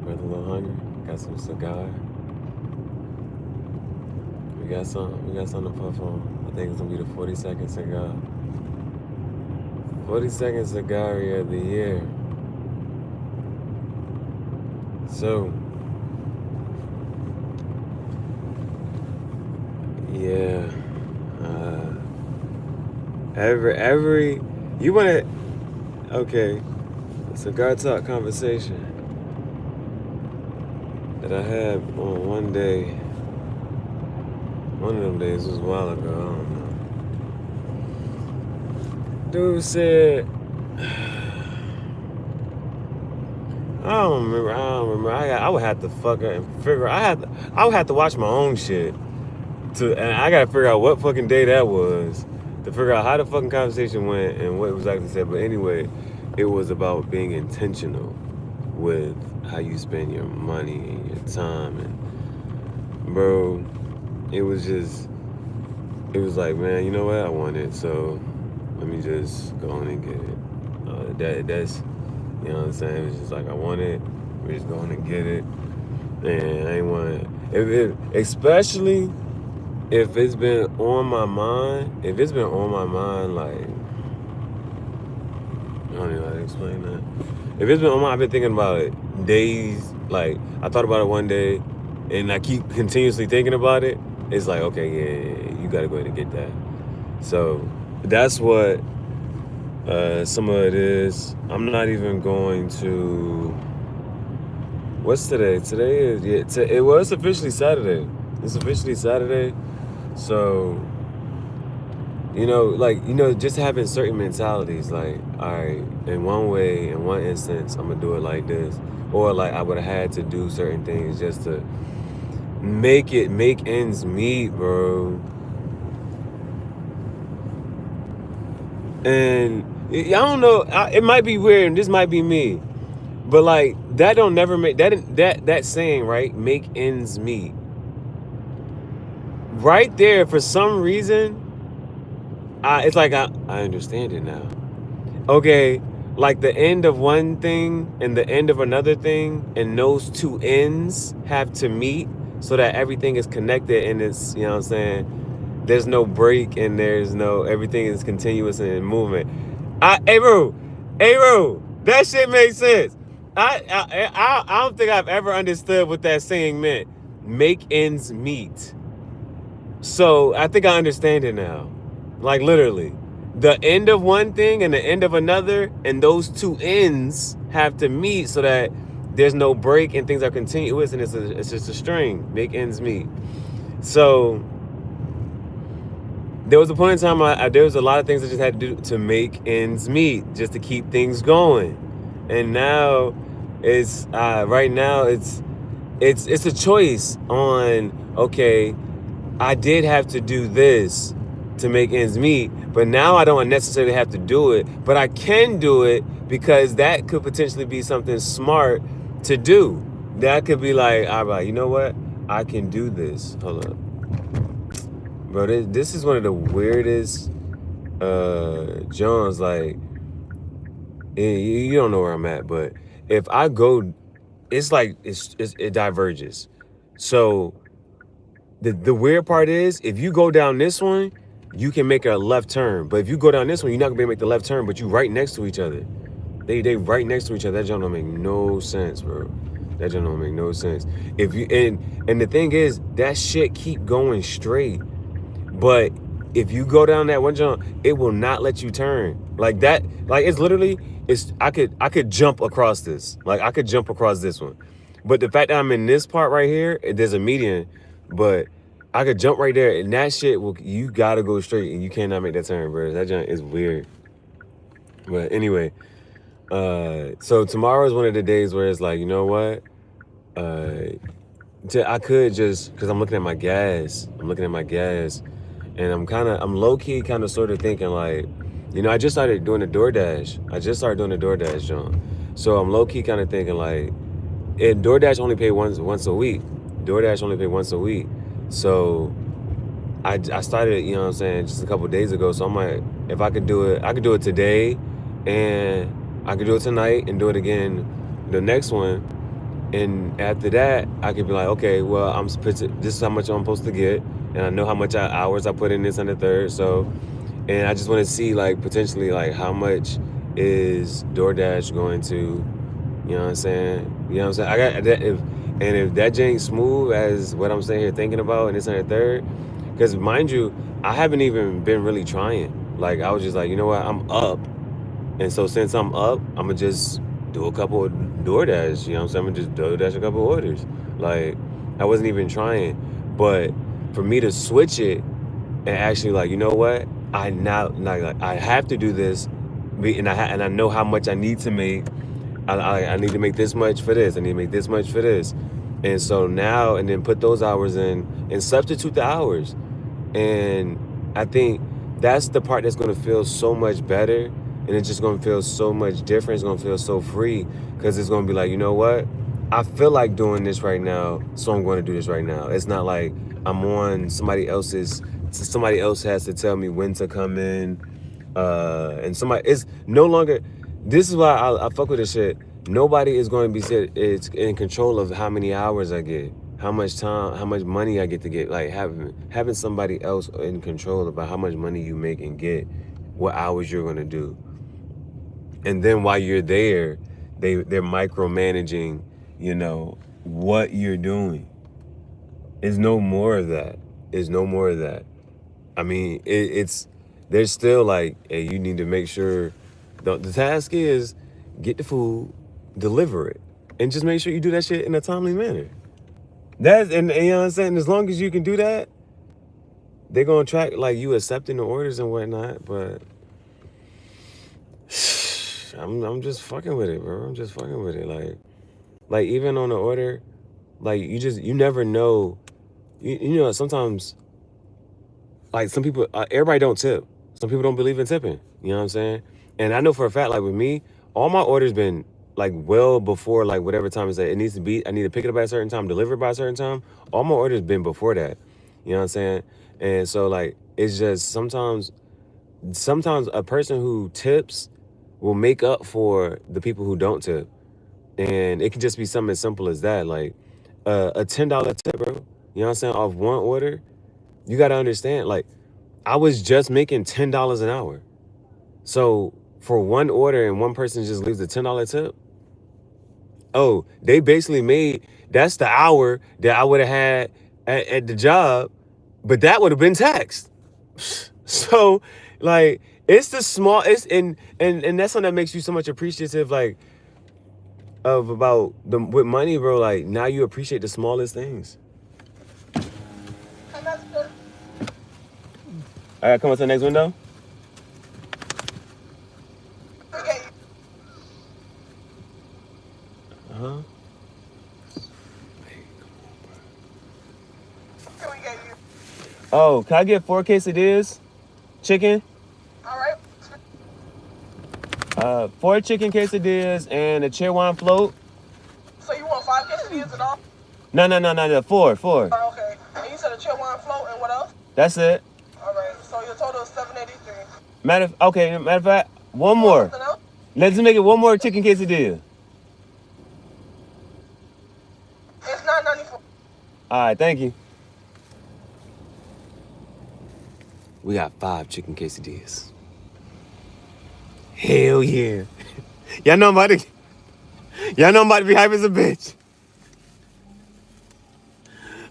Brother a little hungry. Got some cigar. We got something to puff on. I think it's gonna be the 42nd cigar. 42nd cigar of the year. So, yeah. Every you wanna okay. Cigar talk conversation that I had on one day. One of them days was a while ago. I don't know. Dude said, I don't remember. I would have to fuck up and figure. I would have to watch my own shit and I gotta figure out what fucking day that was to figure out how the fucking conversation went and what was actually said. But anyway, it was about being intentional with how you spend your money and your time. And bro, it was like, man, you know what? I want it, so let me just go on and get it. That's, you know what I'm saying? It was just like, I want it. We're just going and get it. And I ain't want it. Especially if it's been on my mind, like, I don't even know how to explain that. If it's been on my mind, I've been thinking about it days. Like, I thought about it one day, and I keep continuously thinking about it. It's like, okay, yeah, you gotta go ahead and get that. So that's what some of it is. I'm not even going to. What's today? Today is it's officially Saturday. It's officially Saturday. So, just having certain mentalities, like, all right, in one instance, I'm gonna do it like this, or like I would have had to do certain things just to make ends meet, bro. And I don't know, it might be weird, and this might be me, but like that don't never make that saying, right? Make ends meet. Right there, for some reason, it's like I understand it now. Okay, like the end of one thing and the end of another thing, and those two ends have to meet so that everything is connected, and it's, you know what I'm saying, there's no break and everything is continuous and in movement. Hey bro, that shit makes sense. I don't think I've ever understood what that saying meant. Make ends meet. So I think I understand it now. Like, literally, the end of one thing and the end of another, and those two ends have to meet so that there's no break and things are continuous, and it's just a string. Make ends meet. So there was a point in time there was a lot of things I just had to do to make ends meet, just to keep things going. And now it's right now it's a choice on, okay, I did have to do this to make ends meet, but now I don't necessarily have to do it, but I can do it because that could potentially be something smart to do. That could be like, all right, you know what? I can do this. Hold up. Bro, this is one of the weirdest Jones, like, you don't know where I'm at, but if I go, it's like it diverges. So the weird part is, if you go down this one, you can make a left turn. But if you go down this one, you're not gonna be able to make the left turn, but you right next to each other. They right next to each other. That jump don't make no sense, bro. That jump don't make no sense. If you and the thing is, that shit keep going straight. But if you go down that one jump, it will not let you turn. Like that, like it's literally, I could jump across this. Like I could jump across this one. But the fact that I'm in this part right here, there's a median, but I could jump right there, and that shit you gotta go straight, and you cannot make that turn, bro. That jump is weird. But anyway, so tomorrow is one of the days where it's like, you know what? I could just, because I'm looking at my gas. And I'm low key kind of sort of thinking like, I just started doing the DoorDash, John. So I'm low key kind of thinking like, and DoorDash only pay once a week. So I started, you know what I'm saying, just a couple days ago. So I'm like, if I could do it today, and I could do it tonight and do it again the next one. And after that, I could be like, okay, well, this is how much I'm supposed to get, and I know how much hours I put in this and the third. So, and I just want to see like potentially like how much is DoorDash going to, you know what I'm saying? You know what I'm saying? I got that if that jank smooth as what I'm saying here thinking about and this and the third, because mind you, I haven't even been really trying. Like I was just like, you know what, I'm up. And so since I'm up, I'm gonna just do a couple of DoorDash. You know what I'm saying? I'm gonna just DoorDash a couple of orders. Like I wasn't even trying, but for me to switch it and actually like, you know what? I now like I have to do this, and I know how much I need to make. I need to make this much for this. I need to make this much for this, and so now and then put those hours in and substitute the hours. And I think that's the part that's going to feel so much better. And it's just going to feel so much different. It's going to feel so free because it's going to be like, you know what? I feel like doing this right now, so I'm going to do this right now. It's not like I'm on somebody else has to tell me when to come in. And somebody, it's no longer, this is why I fuck with this shit. Nobody is going to be said it's in control of how many hours I get, how much time, how much money I get to get. Like having somebody else in control about how much money you make and get, what hours you're gonna do, and then while you're there, they're micromanaging, you know, what you're doing. There's no more of that. There's no more of that. I mean, it's there's still like, hey, you need to make sure the task is get the food, deliver it, and just make sure you do that shit in a timely manner. And you know what I'm saying? As long as you can do that, they're gonna track like you accepting the orders and whatnot. But I'm just fucking with it, bro. I'm just fucking with it. Like even on the order, like you never know. You know sometimes like some people, everybody don't tip. Some people don't believe in tipping. You know what I'm saying? And I know for a fact, like with me, all my orders been like well before like whatever time it needs to be. I need to pick it up at a certain time, deliver it by a certain time. All my orders been before that. You know what I'm saying? And so like it's just sometimes a person who tips will make up for the people who don't tip. And it can just be something as simple as that. Like a $10 tip, bro. You know what I'm saying? Off one order, you got to understand, like, I was just making $10 an hour. So for one order and one person just leaves a $10 tip, oh, they basically made, that's the hour that I would have had at the job, but that would have been taxed. So like it's the small, it's and that's something that makes you so much appreciative, like of about the with money, bro. Like now you appreciate the smallest things. All right, come on to the next window. Uh-huh. Oh, can I get 4 quesadillas? Chicken? All right. 4 chicken quesadillas and a Chihuahua float. So you want 5 quesadillas and all? No. 4. Oh, okay. And you said a Chihuahua float and what else? That's it. All right. So your total is $7.83. Matter of fact, one more. Something else? Let's make it one more chicken quesadilla. It's $9.94. All right, thank you. We got 5 chicken quesadillas. Hell yeah. Y'all know I'm about to be hype as a bitch.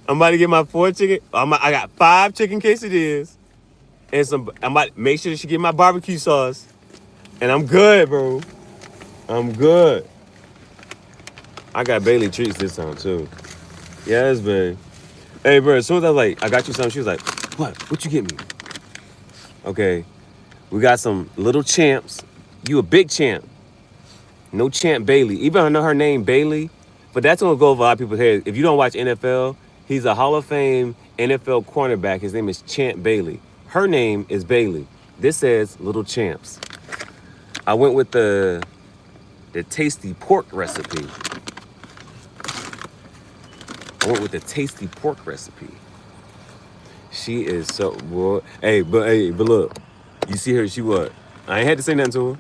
I'm about to get my 4 chicken. I got 5 chicken quesadillas. And I'm about to make sure she get my barbecue sauce. And I'm good, bro. I'm good. I got Bailey treats this time, too. Yes, man. Hey, bro, as soon as I was like, I got you something, she was like, what you get me? Okay, we got some little champs. You a big champ. No champ Bailey. Even I know her name Bailey, but that's gonna go over a lot of people's heads. If you don't watch NFL, he's a Hall of Fame NFL cornerback. His name is Champ Bailey. Her name is Bailey. This says Little Champs. I went with the tasty pork recipe. She is so, boy. But look, you see her, she what? I ain't had to say nothing to her.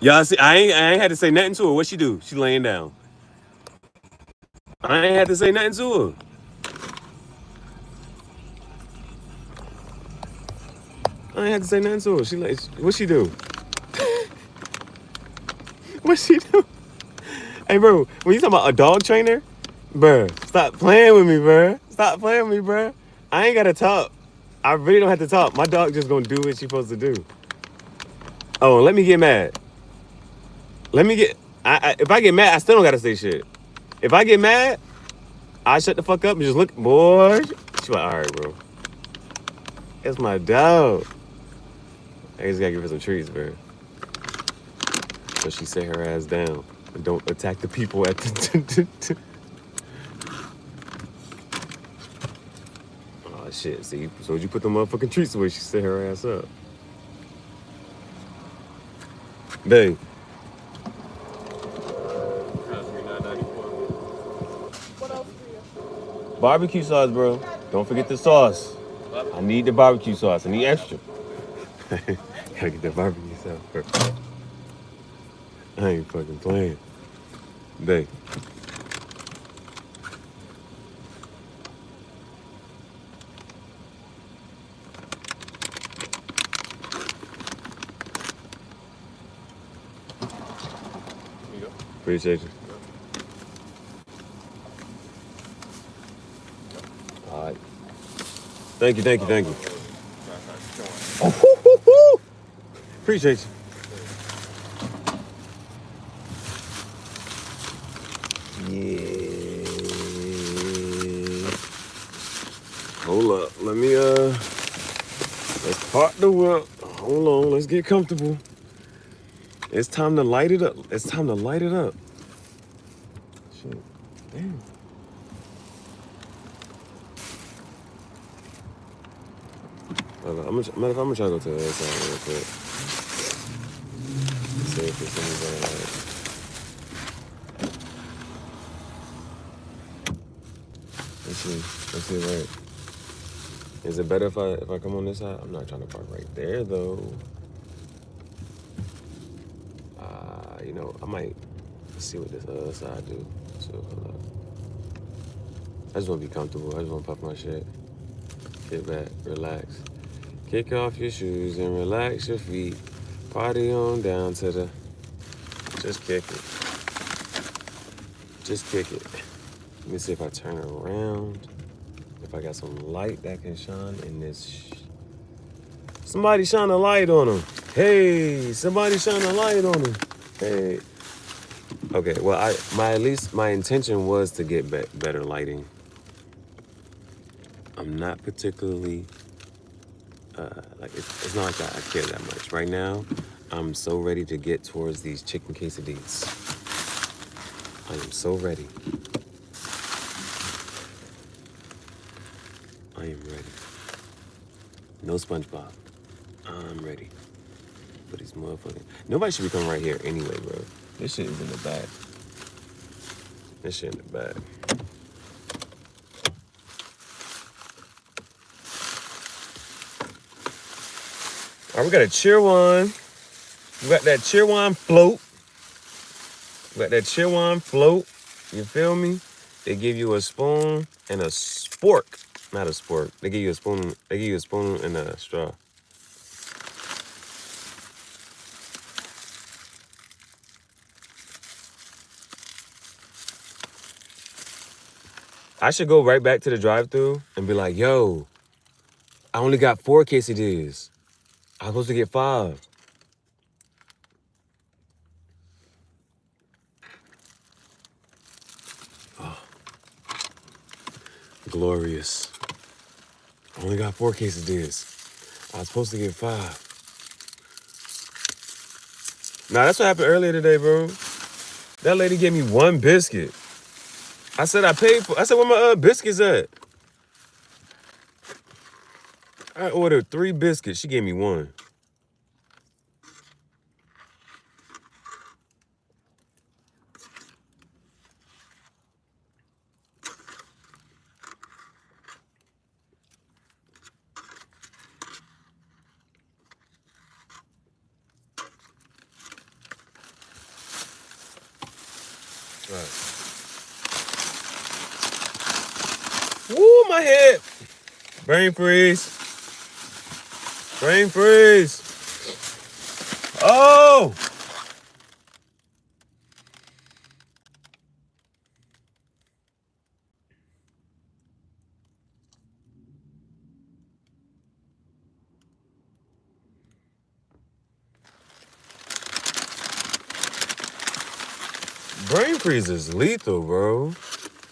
Y'all see, I ain't had to say nothing to her. What she do? She laying down. I ain't had to say nothing to her. I ain't had to say nothing to her. She like, what she do? What she do? Hey, bro, when you talking about a dog trainer, bruh, stop playing with me, bruh. Stop playing with me, bruh. I ain't gotta talk. I really don't have to talk. My dog just gonna do what she supposed to do. Oh, let me get mad. Let me get. If I get mad, I still don't gotta say shit. If I get mad, I shut the fuck up and just look, boy. She like, all right, bro. That's my dog. I just gotta give her some treats, bro. So she sit her ass down and don't attack the people at the. Oh shit! See, so you put the motherfucking treats away. She set her ass up. Babe. What else do you? Barbecue sauce, bro. Don't forget the sauce. I need the barbecue sauce. I need extra. Gotta get that barbecue sauce first. I ain't fucking playing. Babe. Appreciate you. All right. Thank you, thank you, thank you. Oh, hoo, hoo, hoo. Appreciate you. Yeah. Hold up. Let me let's park the whip. Hold on, let's get comfortable. It's time to light it up. It's time to light it up. Shit. Damn. Matter of fact, I'm gonna try to go to the other side real quick. See if there's anybody like. Let's see right. Is it better if I come on this side? I'm not trying to park right there though. You know, I might see what this other side do. So hold up. I just wanna be comfortable. I just wanna puff my shit. Get back, relax. Kick off your shoes and relax your feet. Party on down to the. Just kick it. Just kick it. Let me see if I turn around. If I got some light that can shine in this. Somebody shine a light on him. Hey, somebody shine a light on him. Hey. Okay, well, at least my intention was to get better lighting. I'm not particularly like it's not like I care that much right now. I'm so ready to get towards these chicken quesadillas. I am so ready. I am ready. No SpongeBob. I'm ready for these motherfuckers. Nobody should be coming right here anyway, bro. This shit is in the bag. This shit in the bag. All right, we got a cheer one. We got that cheer wine float. We got that cheer wine float. You feel me? They give you a spoon and a spork. Not a spork. They give you a spoon. They give you a spoon and a straw. I should go right back to the drive-thru and be like, yo, I only got 4 quesadillas. I was supposed to get 5. Oh, glorious. I only got 4 quesadillas. I was supposed to get 5. Nah, that's what happened earlier today, bro. That lady gave me 1 biscuit. I said I paid for. I said, where my biscuits at? I ordered 3 biscuits. She gave me 1. All right. Woo, my head. Brain freeze. Brain freeze. Oh. Brain freeze is lethal, bro.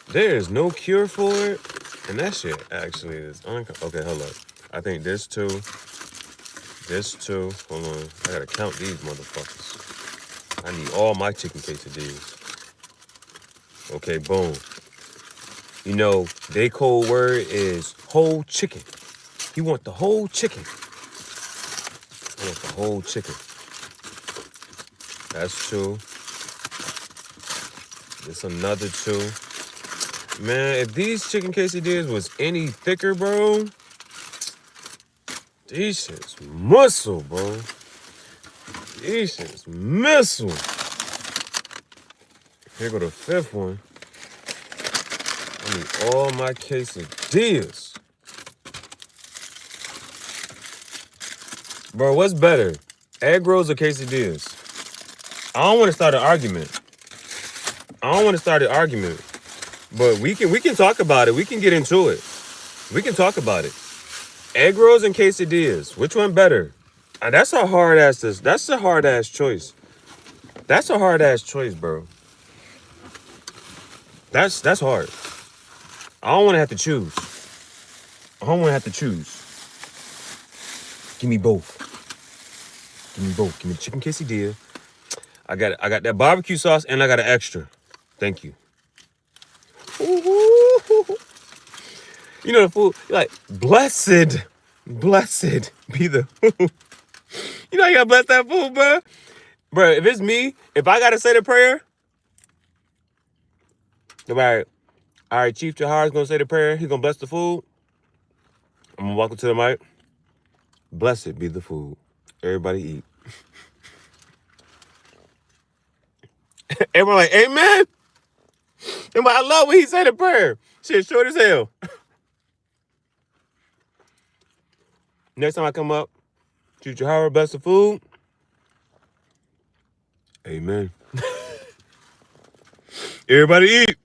There is no cure for it. And that shit actually is okay, hold up. I think this two. Hold on. I gotta count these motherfuckers. I need all my chicken quesadillas. Okay, boom. You know, their code word is whole chicken. You want the whole chicken. I want the whole chicken. That's two. It's another two. Man, if these chicken quesadillas was any thicker, bro, these shit's muscle, bro. These shit's missile. Here go the fifth one. I need all my quesadillas. Bro, what's better? Egg rolls or quesadillas? I don't want to start an argument. But we can talk about it. We can get into it. We can talk about it. Egg rolls and quesadillas. Which one better? That's a hard ass choice. That's a hard ass choice, bro. That's hard. I don't want to have to choose. Give me both. Give me the chicken quesadilla. I got that barbecue sauce and I got an extra. Thank you. Ooh. You know the food, you're like, blessed be the food. You know you gotta bless that food, bro. Bro, if it's me, if I gotta say the prayer, all right, Chief Gihareh is gonna say the prayer. He's gonna bless the food. I'm gonna walk up to the mic. Blessed be the food. Everybody eat. Everyone like, amen. I love when he said the prayer. Shit, short as hell. Next time I come up, Chief Gihareh, bless the food. Amen. Everybody eat.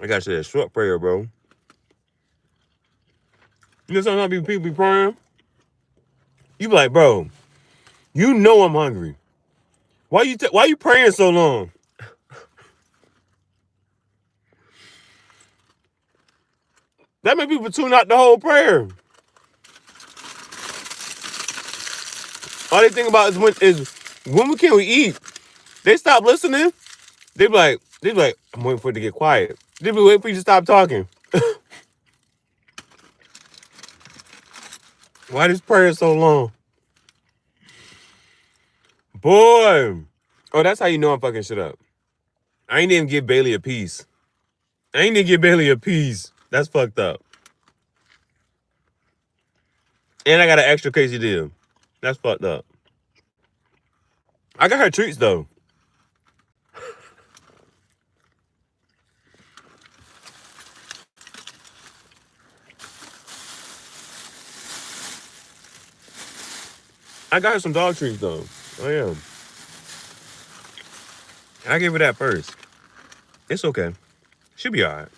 I gotta say that short prayer, bro. You know sometimes people be praying. You be like, bro, you know I'm hungry. Why you praying so long? That make people tune out the whole prayer. All they think about is when can we eat? They stop listening. They be like, I'm waiting for it to get quiet. They be waiting for you to stop talking. Why this prayer so long? Boy. Oh, that's how you know I'm fucking shit up. I ain't even give Bailey a piece. That's fucked up. And I got an extra quesadilla. That's fucked up. I got her treats though. I got her some dog treats though. Oh yeah. I gave her that first. It's okay. She'll be all right.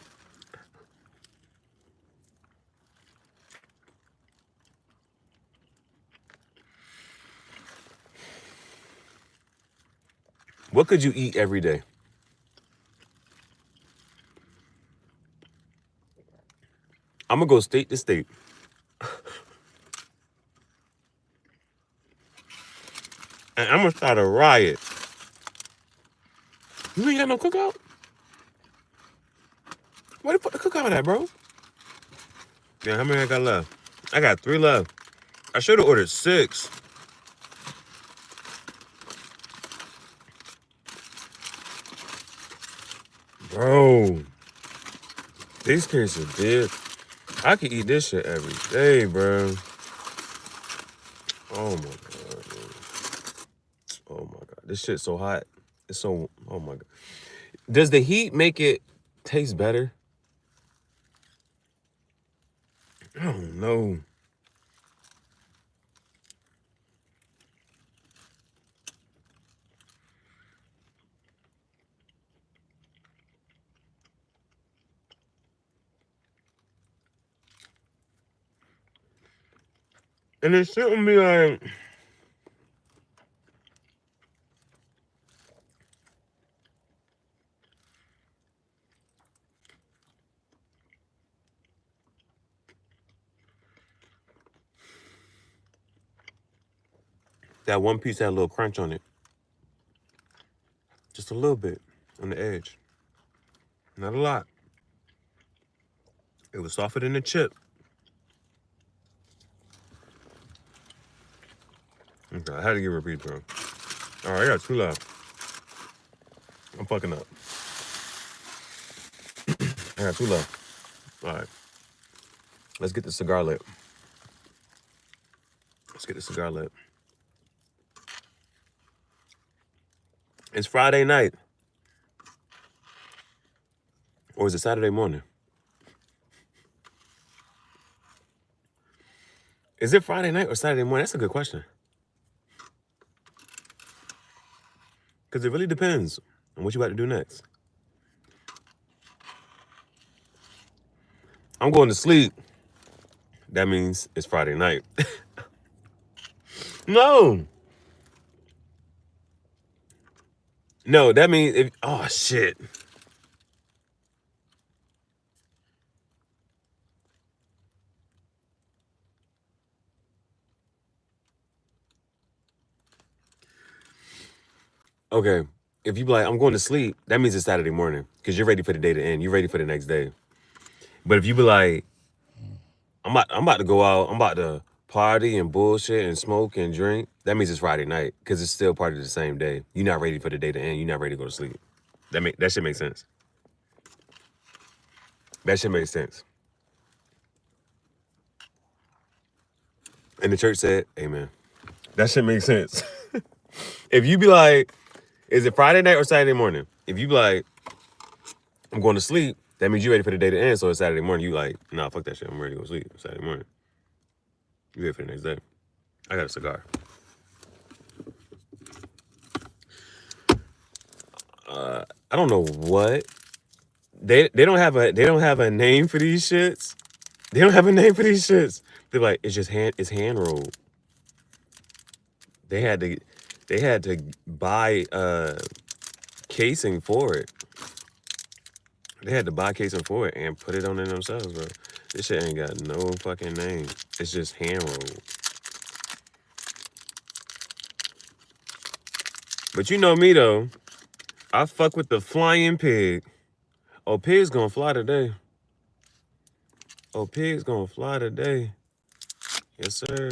What could you eat every day? I'm gonna go state to state. And I'm gonna start a riot. You ain't got no cookout? Where they put the cookout at, bro? Yeah, how many I got left? I got 3 left. I should have ordered 6. Bro, these kids are dead. I could eat this shit every day, bro. Oh my God, bro. This shit's so hot. It's so, oh my God. Does the heat make it taste better? I don't know. And it shouldn't be like, that one piece had a little crunch on it. Just a little bit on the edge. Not a lot. It was softer than the chip. Okay, I had to give it a repeat, bro. All right, I got 2 left. I'm fucking up. I got 2 left. All right. Let's get the cigar lit. Let's get the cigar lit. It's Friday night. Or is it Saturday morning? Is it Friday night or Saturday morning? That's a good question. Because it really depends on what you about to do next. I'm going to sleep. That means it's Friday night. No. No, that means if, oh shit. Okay. If you be like, I'm going to sleep, that means it's Saturday morning. Because you're ready for the day to end. You're ready for the next day. But if you be like, I'm about to go out, I'm about to party and bullshit and smoke and drink, that means it's Friday night. Because it's still part of the same day. You're not ready for the day to end. You're not ready to go to sleep. That shit makes sense. That shit makes sense. And the church said, amen. That shit makes sense. If you be like, is it Friday night or Saturday morning? If you be like, I'm going to sleep, that means you ready for the day to end. So it's Saturday morning. You like, nah, fuck that shit. I'm ready to go to sleep. It's Saturday morning. You ready for the next day. I got a cigar. I don't know what. They don't have a name for these shits. They don't have a name for these shits. They're like, it's hand rolled. They had to buy casing for it. They had to buy casing for it and put it on it themselves, bro. This shit ain't got no fucking name. It's just hand rolled. But you know me though. I fuck with the flying pig. Oh, pig's gonna fly today. Oh, pig's gonna fly today. Yes, sir.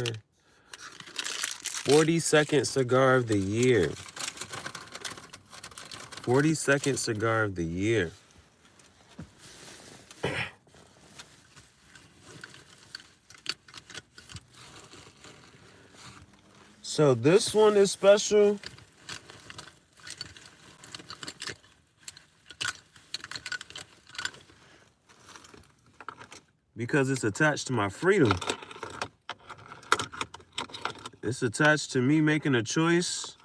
42nd cigar of the year. 42nd cigar of the year. So this one is special because it's attached to my freedom. It's attached to me making a choice.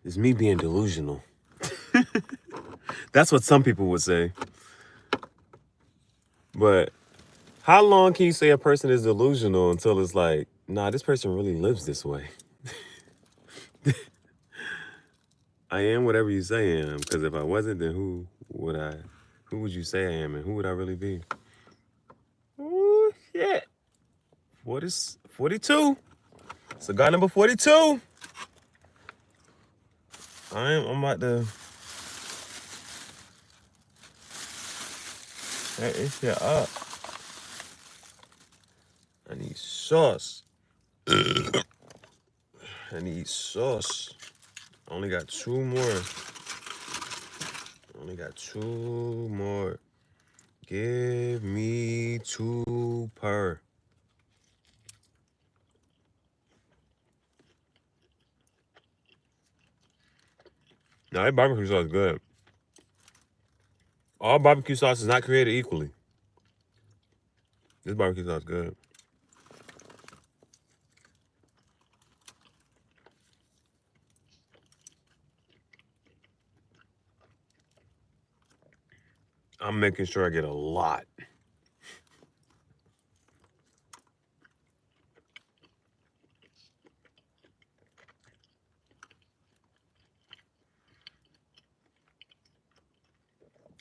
It's me being delusional. That's what some people would say. But how long can you say a person is delusional until it's like, nah, this person really lives this way? I am whatever you say I am, because if I wasn't, then who would you say I am and who would I really be? Ooh, shit. 42. Cigar number 42. I'm about to set this shit up. I need sauce. I need sauce. I only got 2 more. Give me 2 per. Now that barbecue sauce is good. All barbecue sauce is not created equally. This barbecue sauce is good. I'm making sure I get a lot.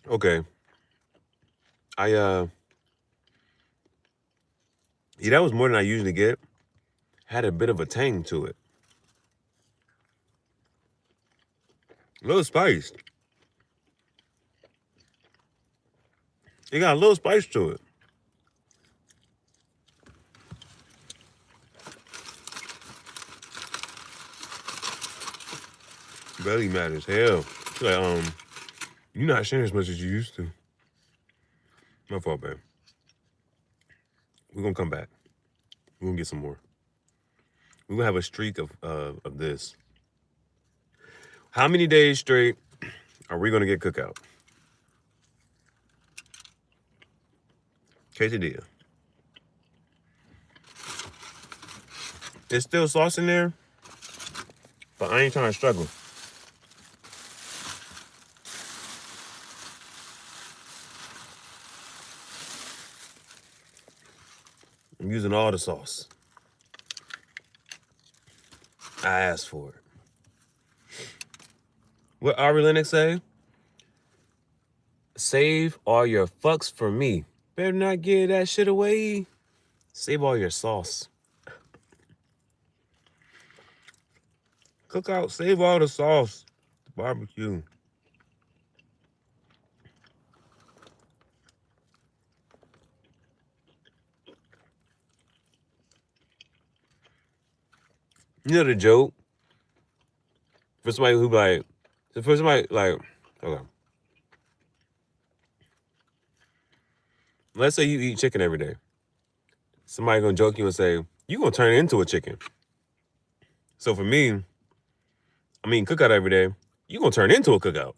Okay. Yeah, that was more than I usually get. Had a bit of a tang to it. A little spice. It got a little spice to it. Belly mad as hell. She's like, you're not sharing as much as you used to. My fault, babe. We're gonna come back. We're gonna get some more. We're gonna have a streak of this. How many days straight are we gonna get cookout? Quesadilla. There's still sauce in there, but I ain't trying to struggle. I'm using all the sauce. I asked for it. What Ari Lennox say? Save all your fucks for me. Better not give that shit away. Save all your sauce. Cookout, save all the sauce. The barbecue. You know the joke? For somebody who like, okay. Let's say you eat chicken every day. Somebody gonna joke you and say, you gonna turn it into a chicken. So for me, cookout every day, you gonna turn into a cookout.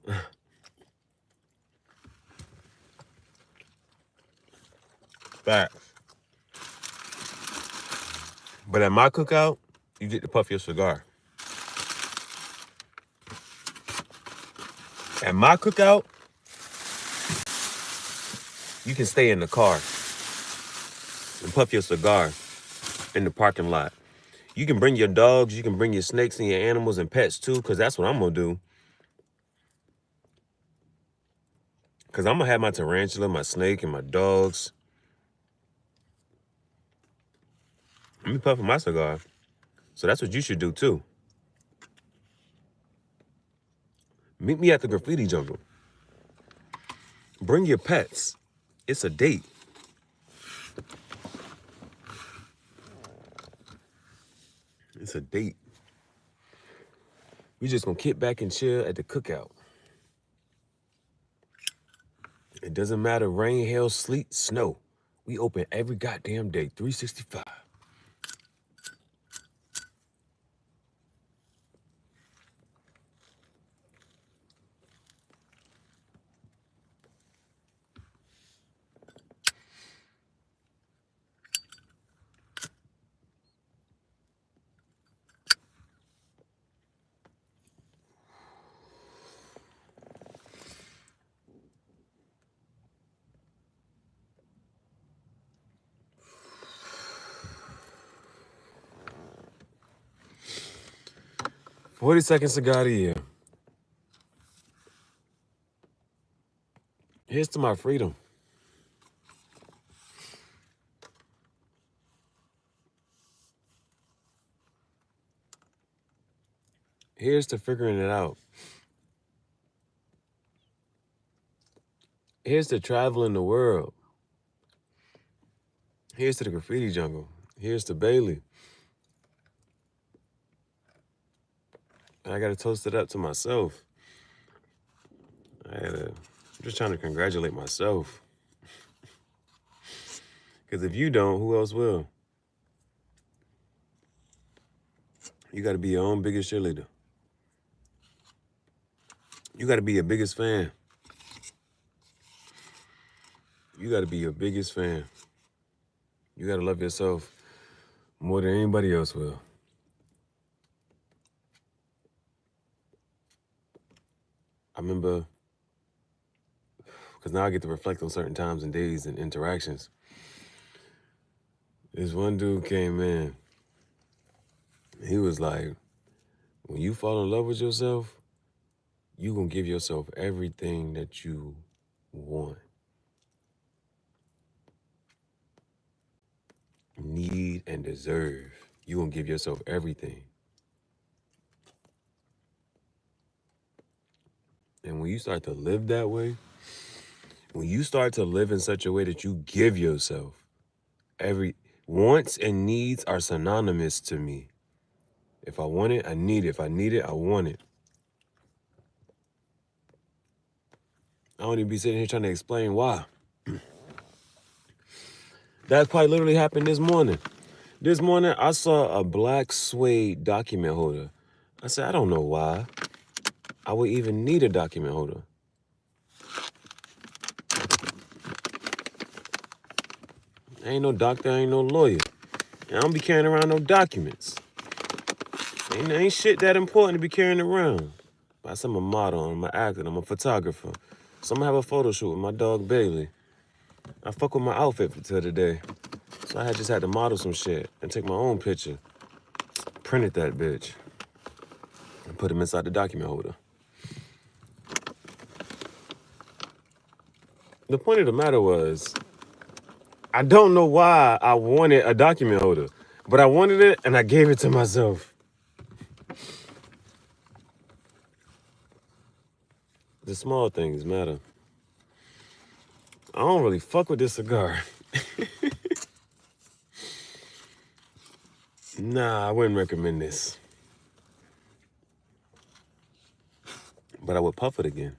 Facts. But at my cookout, you get to puff your cigar. At my cookout, you can stay in the car and puff your cigar in the parking lot. You can bring your dogs, you can bring your snakes and your animals and pets too, because that's what I'm going to do. Because I'm going to have my tarantula, my snake, and my dogs. I'm puffing my cigar. So that's what you should do too. Meet me at the graffiti jungle. Bring your pets. It's a date. It's a date. We just gonna kick back and chill at the cookout. It doesn't matter rain, hail, sleet, snow. We open every goddamn day, 365. $40 cigar a year. Here's to my freedom. Here's to figuring it out. Here's to traveling the world. Here's to the graffiti jungle. Here's to Bailey. And I gotta toast it up to myself. I'm just trying to congratulate myself. Because if you don't, who else will? You gotta be your own biggest cheerleader. You got to be your biggest fan. You got to be your biggest fan. You got to love yourself more than anybody else will. I remember, because now I get to reflect on certain times and days and interactions. This one dude came in. He was like, when you fall in love with yourself, you gonna give yourself everything that you want, need, and deserve. You gonna give yourself everything. And when you start to live that way, when you start to live in such a way that you give yourself every wants and needs are synonymous to me. If I want it, I need it. If I need it, I want it. I don't even be sitting here trying to explain why. That quite literally happened this morning. This morning, I saw a black suede document holder. I said, I don't know why I would even need a document holder. I ain't no doctor, I ain't no lawyer. And I don't be carrying around no documents. Ain't shit that important to be carrying around. I said I'm a model, I'm an actor, I'm a photographer. So I'm gonna have a photo shoot with my dog Bailey. I fuck with my outfit for today. So I just had to model some shit and take my own picture. Printed that bitch. And put him inside the document holder. The point of the matter was, I don't know why I wanted a document holder, but I wanted it and I gave it to myself. The small things matter. I don't really fuck with this cigar. Nah, I wouldn't recommend this. But I would puff it again.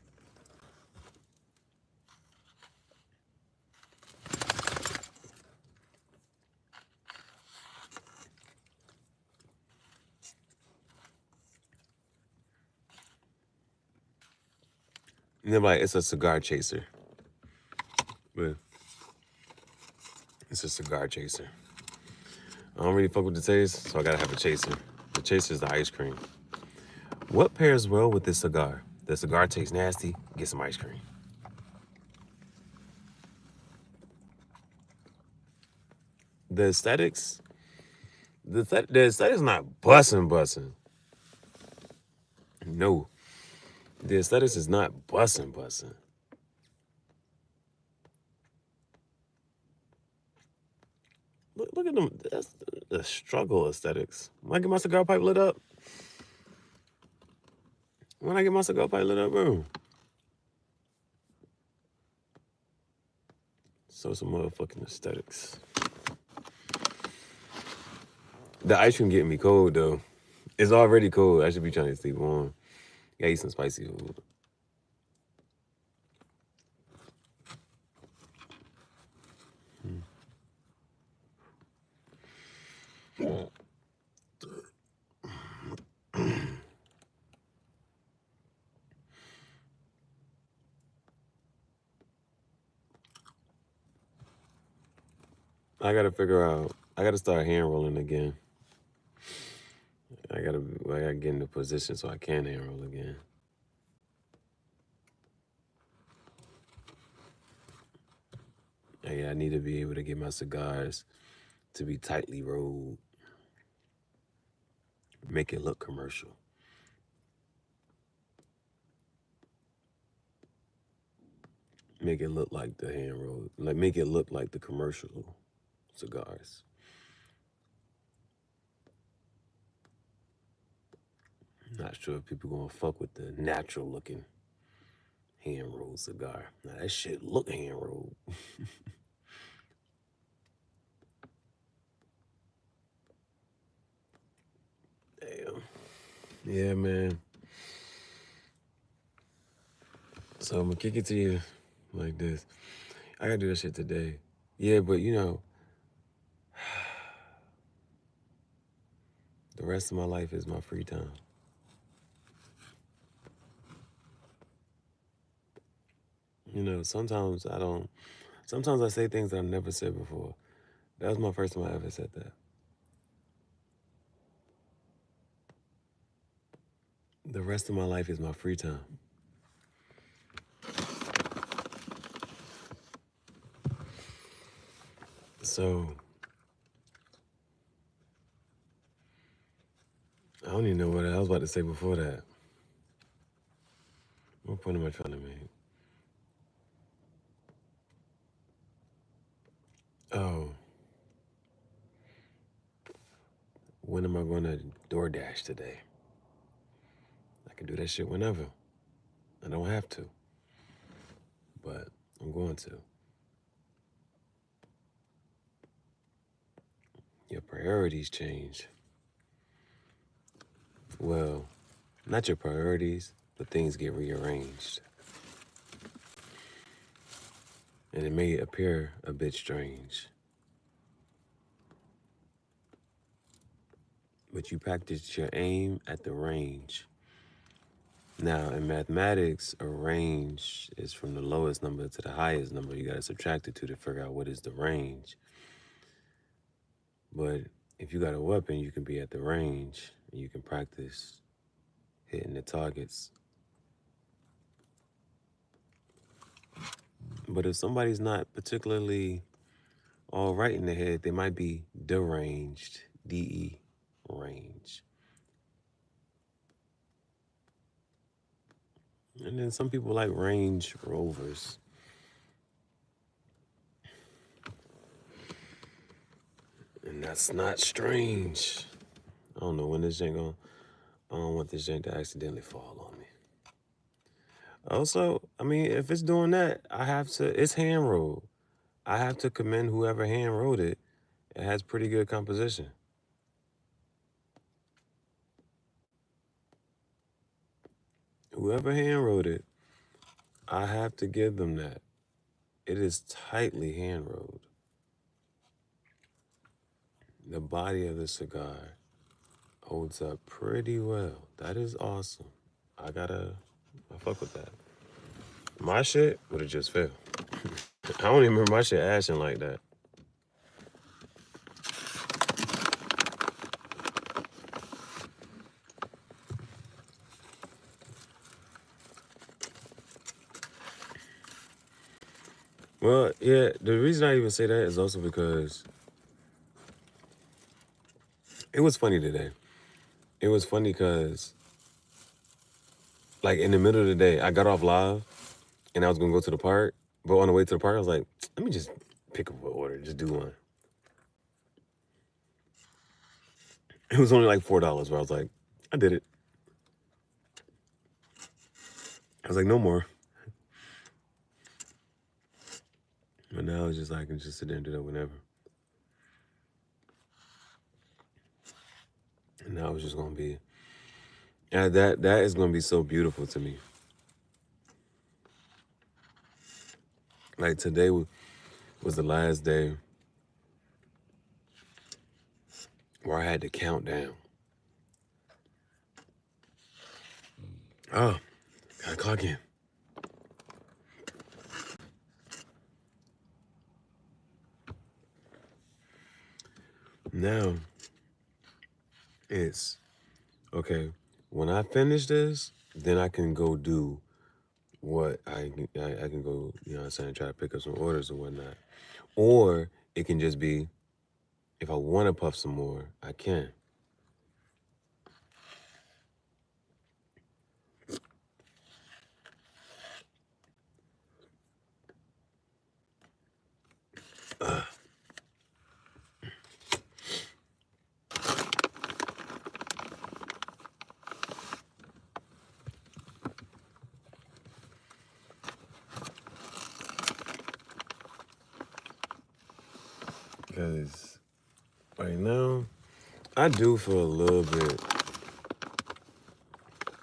And they're like, it's a cigar chaser. But it's a cigar chaser. I don't really fuck with the taste, so I gotta have a chaser. The chaser is the ice cream. What pairs well with this cigar? The cigar tastes nasty, get some ice cream. The aesthetics, the aesthetics not bussin'. No, the aesthetics is not bussin'. Look at them. That's the struggle aesthetics. When I get my cigar pipe lit up, bro. So some motherfucking aesthetics. The ice cream getting me cold though. It's already cold. I should be trying to sleep warm. Gotta eat some spicy food. I gotta start hand rolling again. I gotta get in the position so I can hand roll again. I need to be able to get my cigars to be tightly rolled. Make it look commercial. Make it look like the hand roll. Like make it look like the commercial cigars. Not sure if people gonna fuck with the natural looking hand rolled cigar. Now that shit look hand rolled. Damn. Yeah, man. So I'm gonna kick it to you like this. I gotta do this shit today. Yeah, but you know, the rest of my life is my free time. Sometimes I don't. Sometimes I say things that I've never said before. That was my first time I ever said that. The rest of my life is my free time. So I don't even know what I was about to say before that. What point am I trying to make? Oh, when am I going to DoorDash today? I can do that shit whenever. I don't have to, but I'm going to. Your priorities change. Well, not your priorities, but things get rearranged. And it may appear a bit strange. But you practice your aim at the range. Now, in mathematics, a range is from the lowest number to the highest number. You got to subtract the two to figure out what is the range. But if you got a weapon, you can be at the range and you can practice hitting the targets. But if somebody's not particularly all right in the head, they might be deranged, DE range. And then some people like Range Rovers. And that's not strange. I don't know when this jank going. I don't want this jank to accidentally fall on me. Also, I mean, if it's doing that, it's hand rolled. I have to commend whoever hand rolled it. It has pretty good composition. Whoever hand rolled it, I have to give them that. It is tightly hand rolled. The body of the cigar holds up pretty well. That is awesome. I fuck with that. My shit would have just fell. I don't even remember my shit ashing like that. Well, yeah, the reason I even say that is also because it was funny today. It was funny because, like, in the middle of the day, I got off live and I was gonna go to the park. But on the way to the park, I was like, let me just pick up an order, just do one. It was only like $4, where I was like, I did it. I was like, no more. But now it's just like, I can just sit there and do that whenever. And now it's just gonna be, yeah, that is gonna be so beautiful to me. Like today was the last day where I had to count down. Oh, gotta clock in. Now it's okay. When I finish this, then I can go do what I can go, you know what I'm saying, try to pick up some orders and whatnot. Or it can just be, if I want to puff some more, I can. Because right now, I do feel a little bit,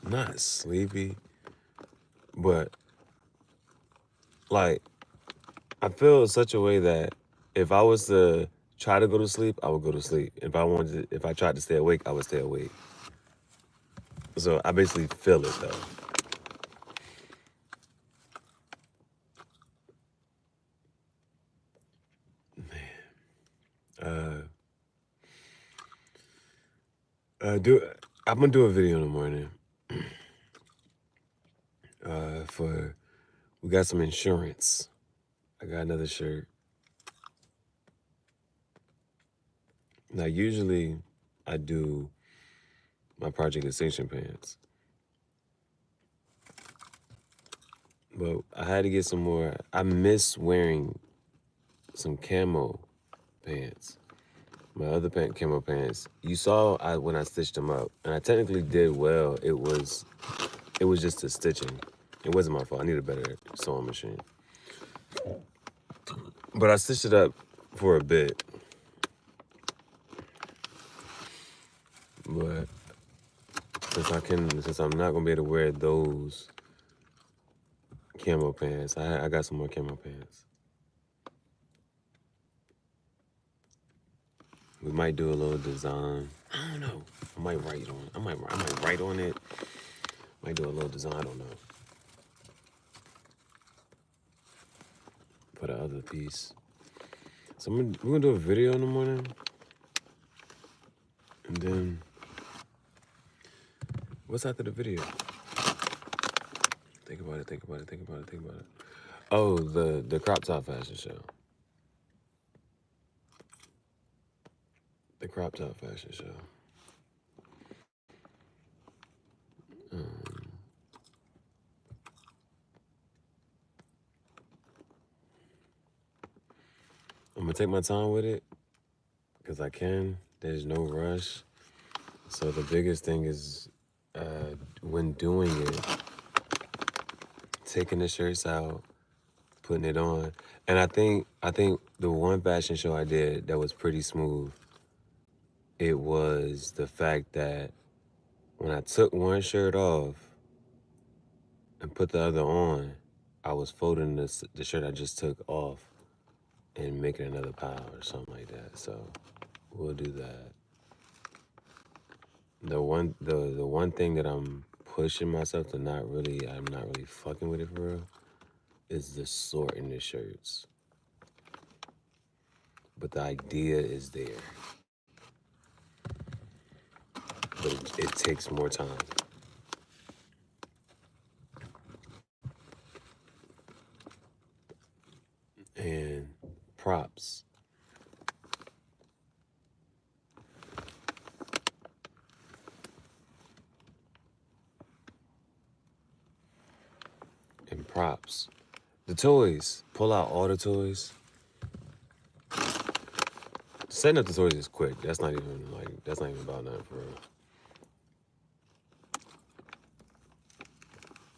not sleepy, but like, I feel such a way that if I was to try to go to sleep, I would go to sleep. If I tried to stay awake, I would stay awake. So I basically feel it though. Uh, I'm gonna do a video in the morning. For we got some insurance. I got another shirt. Now usually I do my Project Extinction pants, but I had to get some more. I miss wearing some camo pants. My other camo pants. You saw when I stitched them up, and I technically did well. It was just the stitching. It wasn't my fault. I need a better sewing machine. But I stitched it up for a bit. But since I'm not gonna be able to wear those camo pants, I got some more camo pants. We might do a little design. I don't know. I might write on it. Might do a little design. I don't know. For the other piece. So we're gonna do a video in the morning. And then what's after the video? Think about it. Oh, the crop top fashion show. The crop top fashion show. I'm gonna take my time with it because I can. There's no rush. So the biggest thing is when doing it, taking the shirts out, putting it on. And I think the one fashion show I did that was pretty smooth, it was the fact that when I took one shirt off and put the other on, I was folding the shirt I just took off and making another pile or something like that. So we'll do that. The one thing that I'm pushing myself to I'm not really fucking with it for real, is the sorting the shirts. But the idea is there. But it takes more time. And props. And props. The toys. Pull out all the toys. Setting up the toys is quick. That's not even about nothing for real.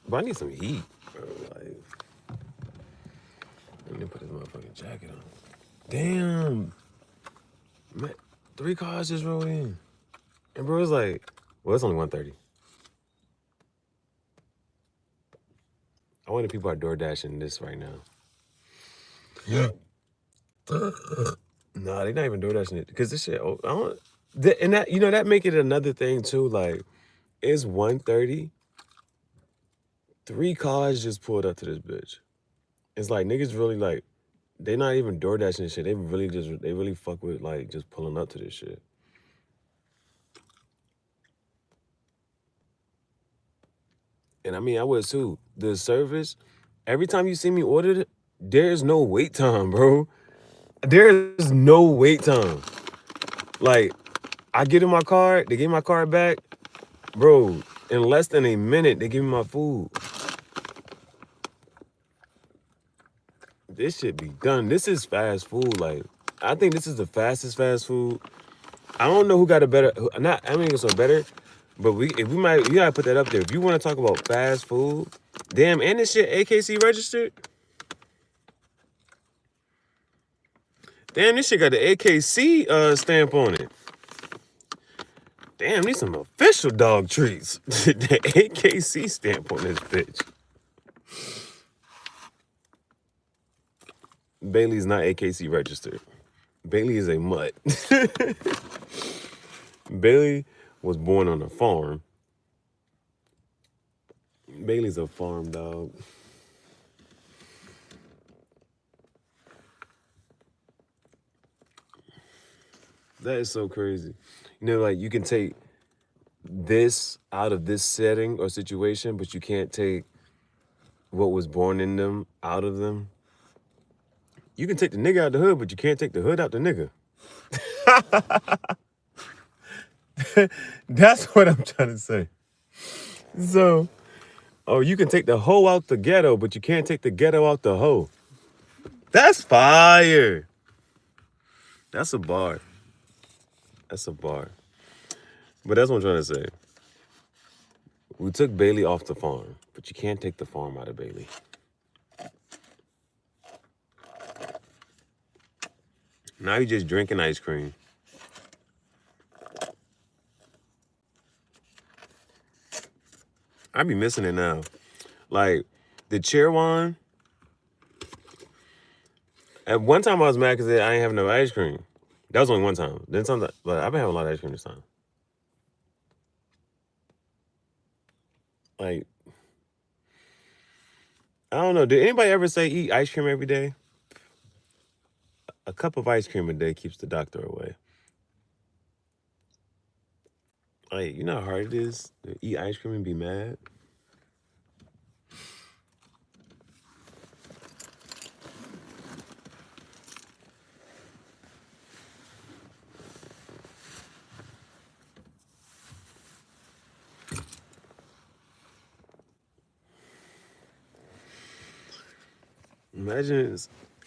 But I need some heat, bro. Like, I need to put this motherfucking jacket on. Damn. Man, 3 cars just rolled in. And bro, it's like, well, it's only 1:30. I wonder if people are door dashing this right now. Yeah. Nah, they not even door dashing it. Because this shit, I don't, and that, that make it another thing too. Like, it's 1:30. 3 cars just pulled up to this bitch. It's like niggas really like, they not even door dashing this shit. They really fuck with like just pulling up to this shit. And I mean, I would too. The service, every time you see me order it, there's no wait time, bro. There's no wait time. Like, I get in my car, they give me my car back, bro. In less than a minute, they give me my food. This shit be done. This is fast food. Like, I think this is the fastest fast food. I don't know who got a better. I mean, it's better, but you gotta put that up there. If you want to talk about fast food, damn, and this shit AKC registered. Damn, this shit got the AKC stamp on it. Damn, these some official dog treats. The AKC stamp on this bitch. Bailey's not AKC registered. Bailey is a mutt. Bailey was born on a farm. Bailey's a farm dog. That is so crazy. You know, like you can take this out of this setting or situation, but you can't take what was born in them out of them. You can take the nigga out the hood, but you can't take the hood out the nigga. That's what I'm trying to say. So, oh, you can take the hoe out the ghetto, but you can't take the ghetto out the hoe. That's fire. That's a bar. That's a bar. But that's what I'm trying to say. We took Bailey off the farm, but you can't take the farm out of Bailey. Now you just drinking ice cream. I be missing it now. Like the cheer one. At one time I was mad because I ain't have no ice cream. That was only one time. Then something, but I've been having a lot of ice cream this time. Like I don't know. Did anybody ever say eat ice cream every day? A cup of ice cream a day keeps the doctor away. Like you know how hard it is to eat ice cream and be mad. Imagine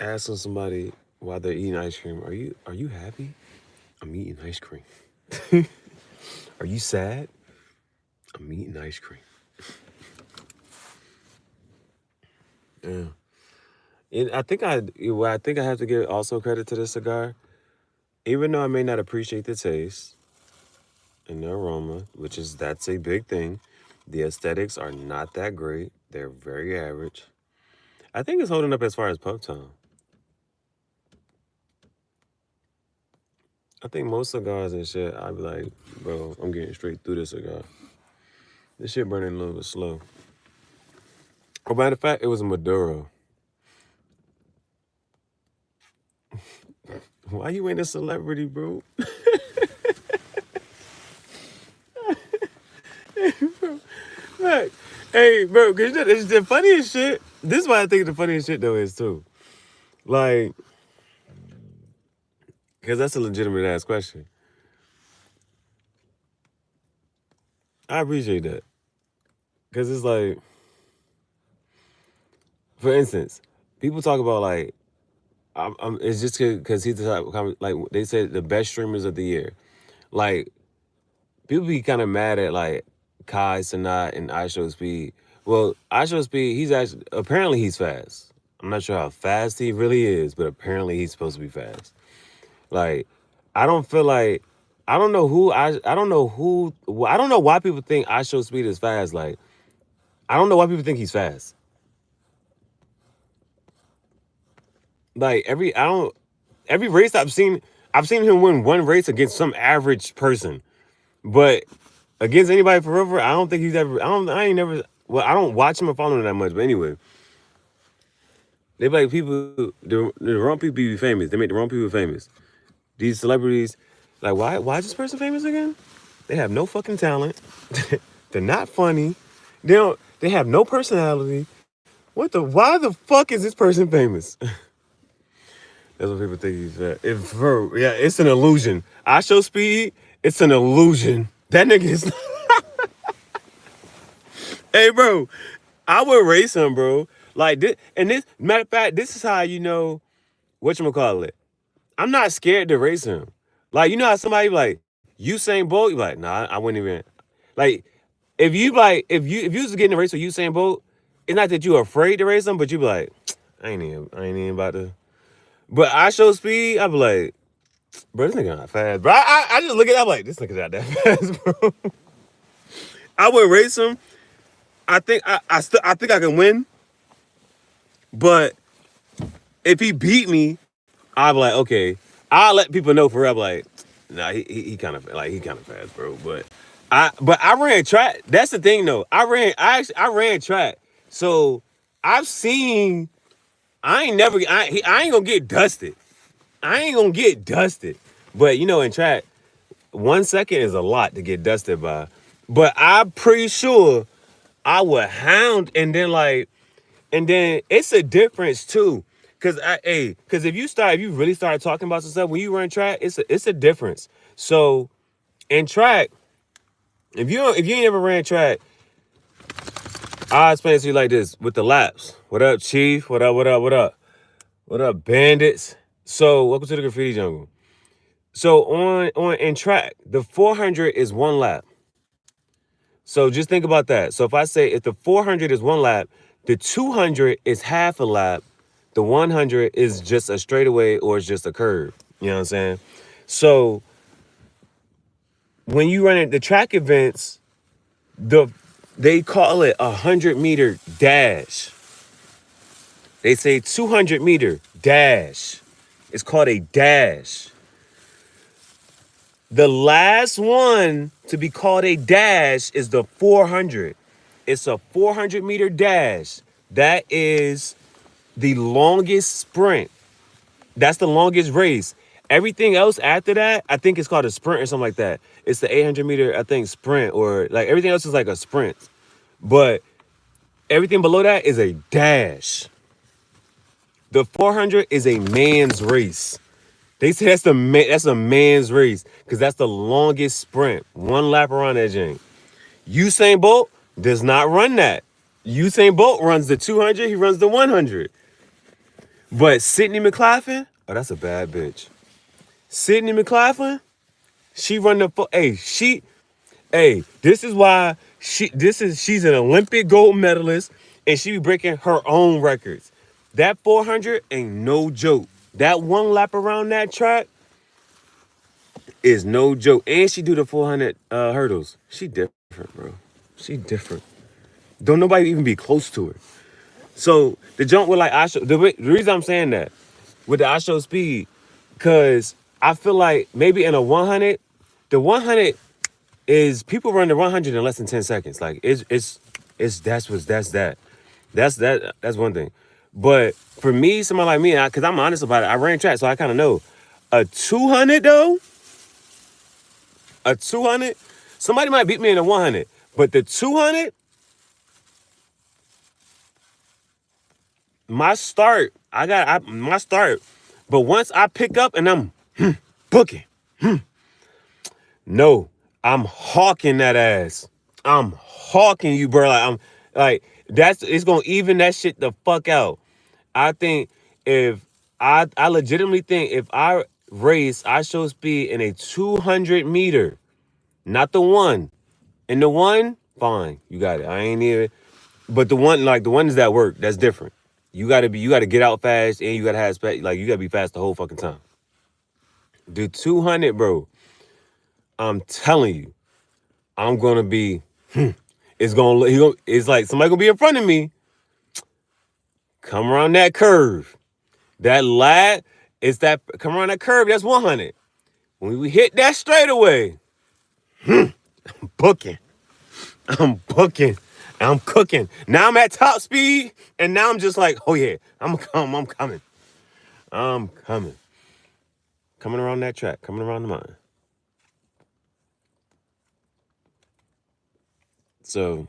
asking somebody while they're eating ice cream, are you happy? I'm eating ice cream. Are you sad? I'm eating ice cream. Yeah. And I think I have to give also credit to the cigar. Even though I may not appreciate the taste and the aroma, that's a big thing. The aesthetics are not that great. They're very average. I think it's holding up as far as puff time. I think most cigars and shit, I'd be like, bro, I'm getting straight through this cigar. This shit burning a little bit slow. Oh, matter of fact, it was a Maduro. Why you ain't a celebrity, bro? Look, hey, bro, cause it's the funniest shit. This is why I think the funniest shit though is too. Like, cause that's a legitimate ass question. I appreciate that. Cause it's like, for instance, people talk about like, it's just cause he's the type of, like they said the best streamers of the year. Like, people be kind of mad at like Kai Sanat and I Show Speed. Well, I Show Speed, he's actually apparently he's fast. I'm not sure how fast he really is, but apparently he's supposed to be fast. Like, I don't feel like I don't know who I don't know why people think I Show Speed is fast. Like, I don't know why people think he's fast. Like every race I've seen him win one race against some average person. But against anybody forever, I don't think he's ever. I ain't never. Well, I don't watch him or follow him that much. But anyway, they be like people. The wrong people be famous. They make the wrong people famous. These celebrities, like why is this person famous again? They have no fucking talent. They're not funny. They don't. They have no personality. What the? Why the fuck is this person famous? That's what people think he's fat. Yeah, it's an illusion. I Show Speed. It's an illusion. That nigga is. Hey, bro, I would race him, bro. Like this, and this matter of fact, this is how you know whatchamacallit. I'm not scared to race him. Like, you know how somebody be like Usain Bolt, you be like, nah, I wouldn't even like if you was getting a race with Usain Bolt, it's not that you're afraid to race him, but you be like, I ain't even about to. But I Show Speed, I be like, bro, this nigga not fast. Bro, I just look at it, I'm like, this nigga not that fast, bro. I would race him. I think I think I can win. But if he beat me, I'll be like, okay. I'll let people know for real. Like, nah, he kind of like he kind of fast, bro. But I ran track. That's the thing though. I ran track. So I've seen I ain't gonna get dusted. I ain't gonna get dusted. But in track, 1 second is a lot to get dusted by. But I'm pretty sure I would hound, and then it's a difference too. Cause if you really start talking about some stuff when you run track, it's a difference. So in track, if you ain't ever ran track, I'll explain it to you like this with the laps. What up, Chief? What up? What up? What up? What up, bandits? So welcome to the graffiti jungle. So on in track, the 400 is one lap. So just think about that. So if the 400 is one lap, the 200 is half a lap, the 100 is just a straightaway or it's just a curve. You know what I'm saying? So when you run at the track events, they call it 100-meter dash. They say 200-meter dash. It's called a dash. The last one to be called a dash is the 400. It's a 400-meter dash. That is the longest sprint. That's the longest race. Everything else after that, I think it's called a sprint or something like that. It's the 800-meter, I think, sprint, or like everything else is like a sprint. But everything below that is a dash. The 400 is a man's race. They say that's a man's race because that's the longest sprint. One lap around that joint. Usain Bolt does not run that. Usain Bolt runs the 200. He runs the 100. But Sydney McLaughlin, oh, that's a bad bitch. Sydney McLaughlin, she run the this is why she's an Olympic gold medalist and she be breaking her own records. That 400 ain't no joke. That one lap around that track is no joke. And she do the 400 hurdles. She different, bro. She different. Don't nobody even be close to her. So the jump with like the reason I'm saying that with the I show speed, cause I feel like maybe in a 100, the 100 is people run the 100 in less than 10 seconds. Like that's one thing. But for me, somebody like me, cause I'm honest about it, I ran track, so I kind of know. A 200 though, a 200, somebody might beat me in a 100, but the 200, my start. But once I pick up and I'm booking, no, I'm hawking that ass. I'm hawking you, bro. Like I'm like it's gonna even that shit the fuck out. I think if I legitimately think if I race, I show speed in a 200-meter, not the one. And the one, fine, you got it. I ain't even. But the ones that work, that's different. You gotta get out fast and you gotta have like you gotta be fast the whole fucking time. The 200, bro. I'm telling you, I'm gonna be. It's like somebody gonna be in front of me. Come around that curve. That lat is that come around that curve. That's 100. When we hit that straightaway, I'm booking. I'm booking. I'm cooking. Now I'm at top speed, and now I'm just like, oh yeah, I'm coming. I'm coming. Coming around that track, coming around the mountain. So,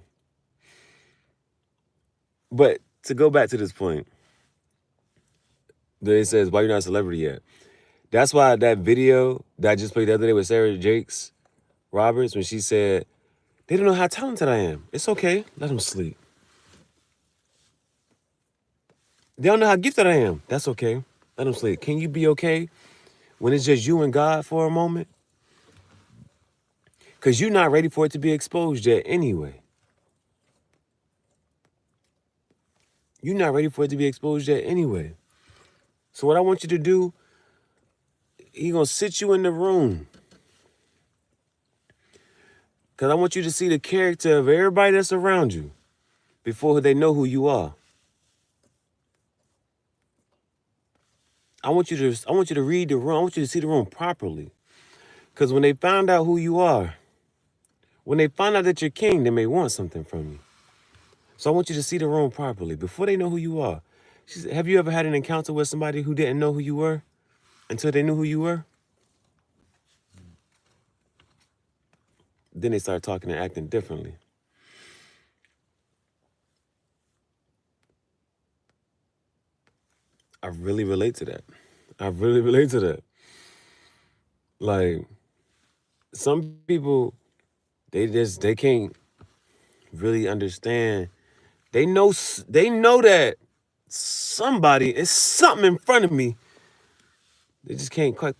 but to go back to this point, that it says, why you're not a celebrity yet? That's why that video that I just played the other day with Sarah Jakes Roberts, when she said, they don't know how talented I am. It's okay. Let them sleep. They don't know how gifted I am. That's okay. Let them sleep. Can you be okay when it's just you and God for a moment? Because you're not ready for it to be exposed yet anyway. You're not ready for it to be exposed yet anyway. So what I want you to do, he's going to sit you in the room. Because I want you to see the character of everybody that's around you before they know who you are. I want you to read the room. I want you to see the room properly. Because when they find out who you are, when they find out that you're king, they may want something from you. So I want you to see the room properly before they know who you are. She said, have you ever had an encounter with somebody who didn't know who you were until they knew who you were? then they start talking and acting differently. I really relate to that. I really relate to that. Like some people, they can't really understand. They know that somebody is something in front of me. They just can't quite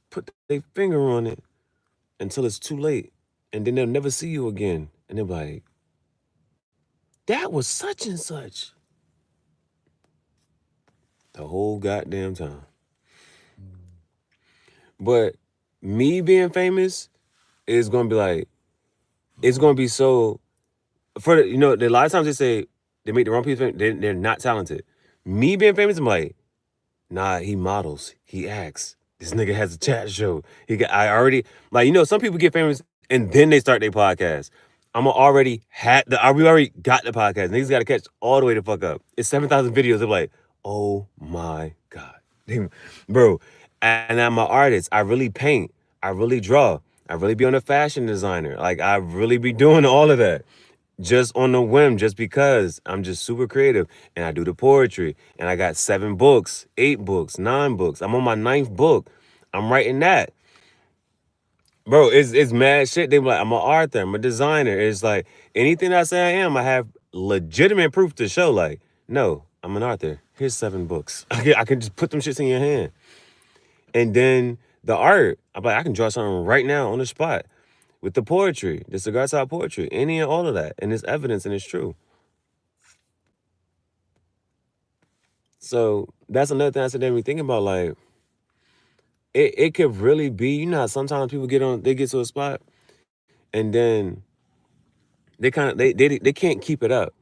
put their finger on it until it's too late, and then they'll never see you again. And they're like, "That was such and such." The whole goddamn time. But me being famous is gonna be like, it's gonna be so for the, a lot of times they say they make the wrong people they're not talented. Me being famous, I'm like, nah, he models, he acts. This nigga has a chat show. I already like some people get famous and then they start their podcast. We already got the podcast. Niggas got to catch all the way the fuck up. It's 7,000 videos. They're like, oh my god, bro. And I'm an artist. I really paint. I really draw. I really be on a fashion designer. Like I really be doing all of that just on the whim, just because I'm just super creative. And I do the poetry. And I got 7 books, 8 books, 9 books. I'm on my 9th book. I'm writing that. Bro, it's mad shit. They be like, I'm an author, I'm a designer. It's like anything I say I am, I have legitimate proof to show. Like, no, I'm an author. Here's 7 books. I can just put them shits in your hand. And then the art, I'm like, I can draw something right now on the spot with the poetry, the cigar top poetry, any and all of that. And it's evidence and it's true. So that's another thing I said that we think about. Like, it could really be, how sometimes people they get to a spot and then they kind of they can't keep it up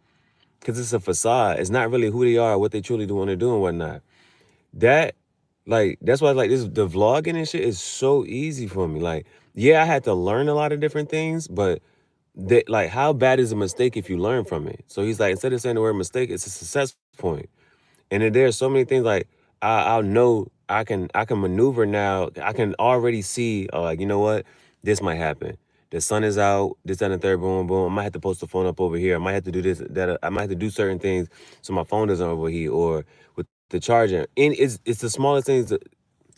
because it's a facade. It's not really who they are, what they truly do want to do and whatnot. That that's why like this the vlogging and shit is so easy for me. Like, yeah, I had to learn a lot of different things, but like how bad is a mistake if you learn from it? So he's like, instead of saying the word mistake, it's a success point. And then there's so many things like I'll know I can maneuver now. I can already see like, you know what, this might happen. The sun is out, this, that, and the third, boom, boom. I might have to post the phone up over here. I might have to do this, that. I might have to do certain things so my phone doesn't overheat or with the charger. And it's the smallest things. The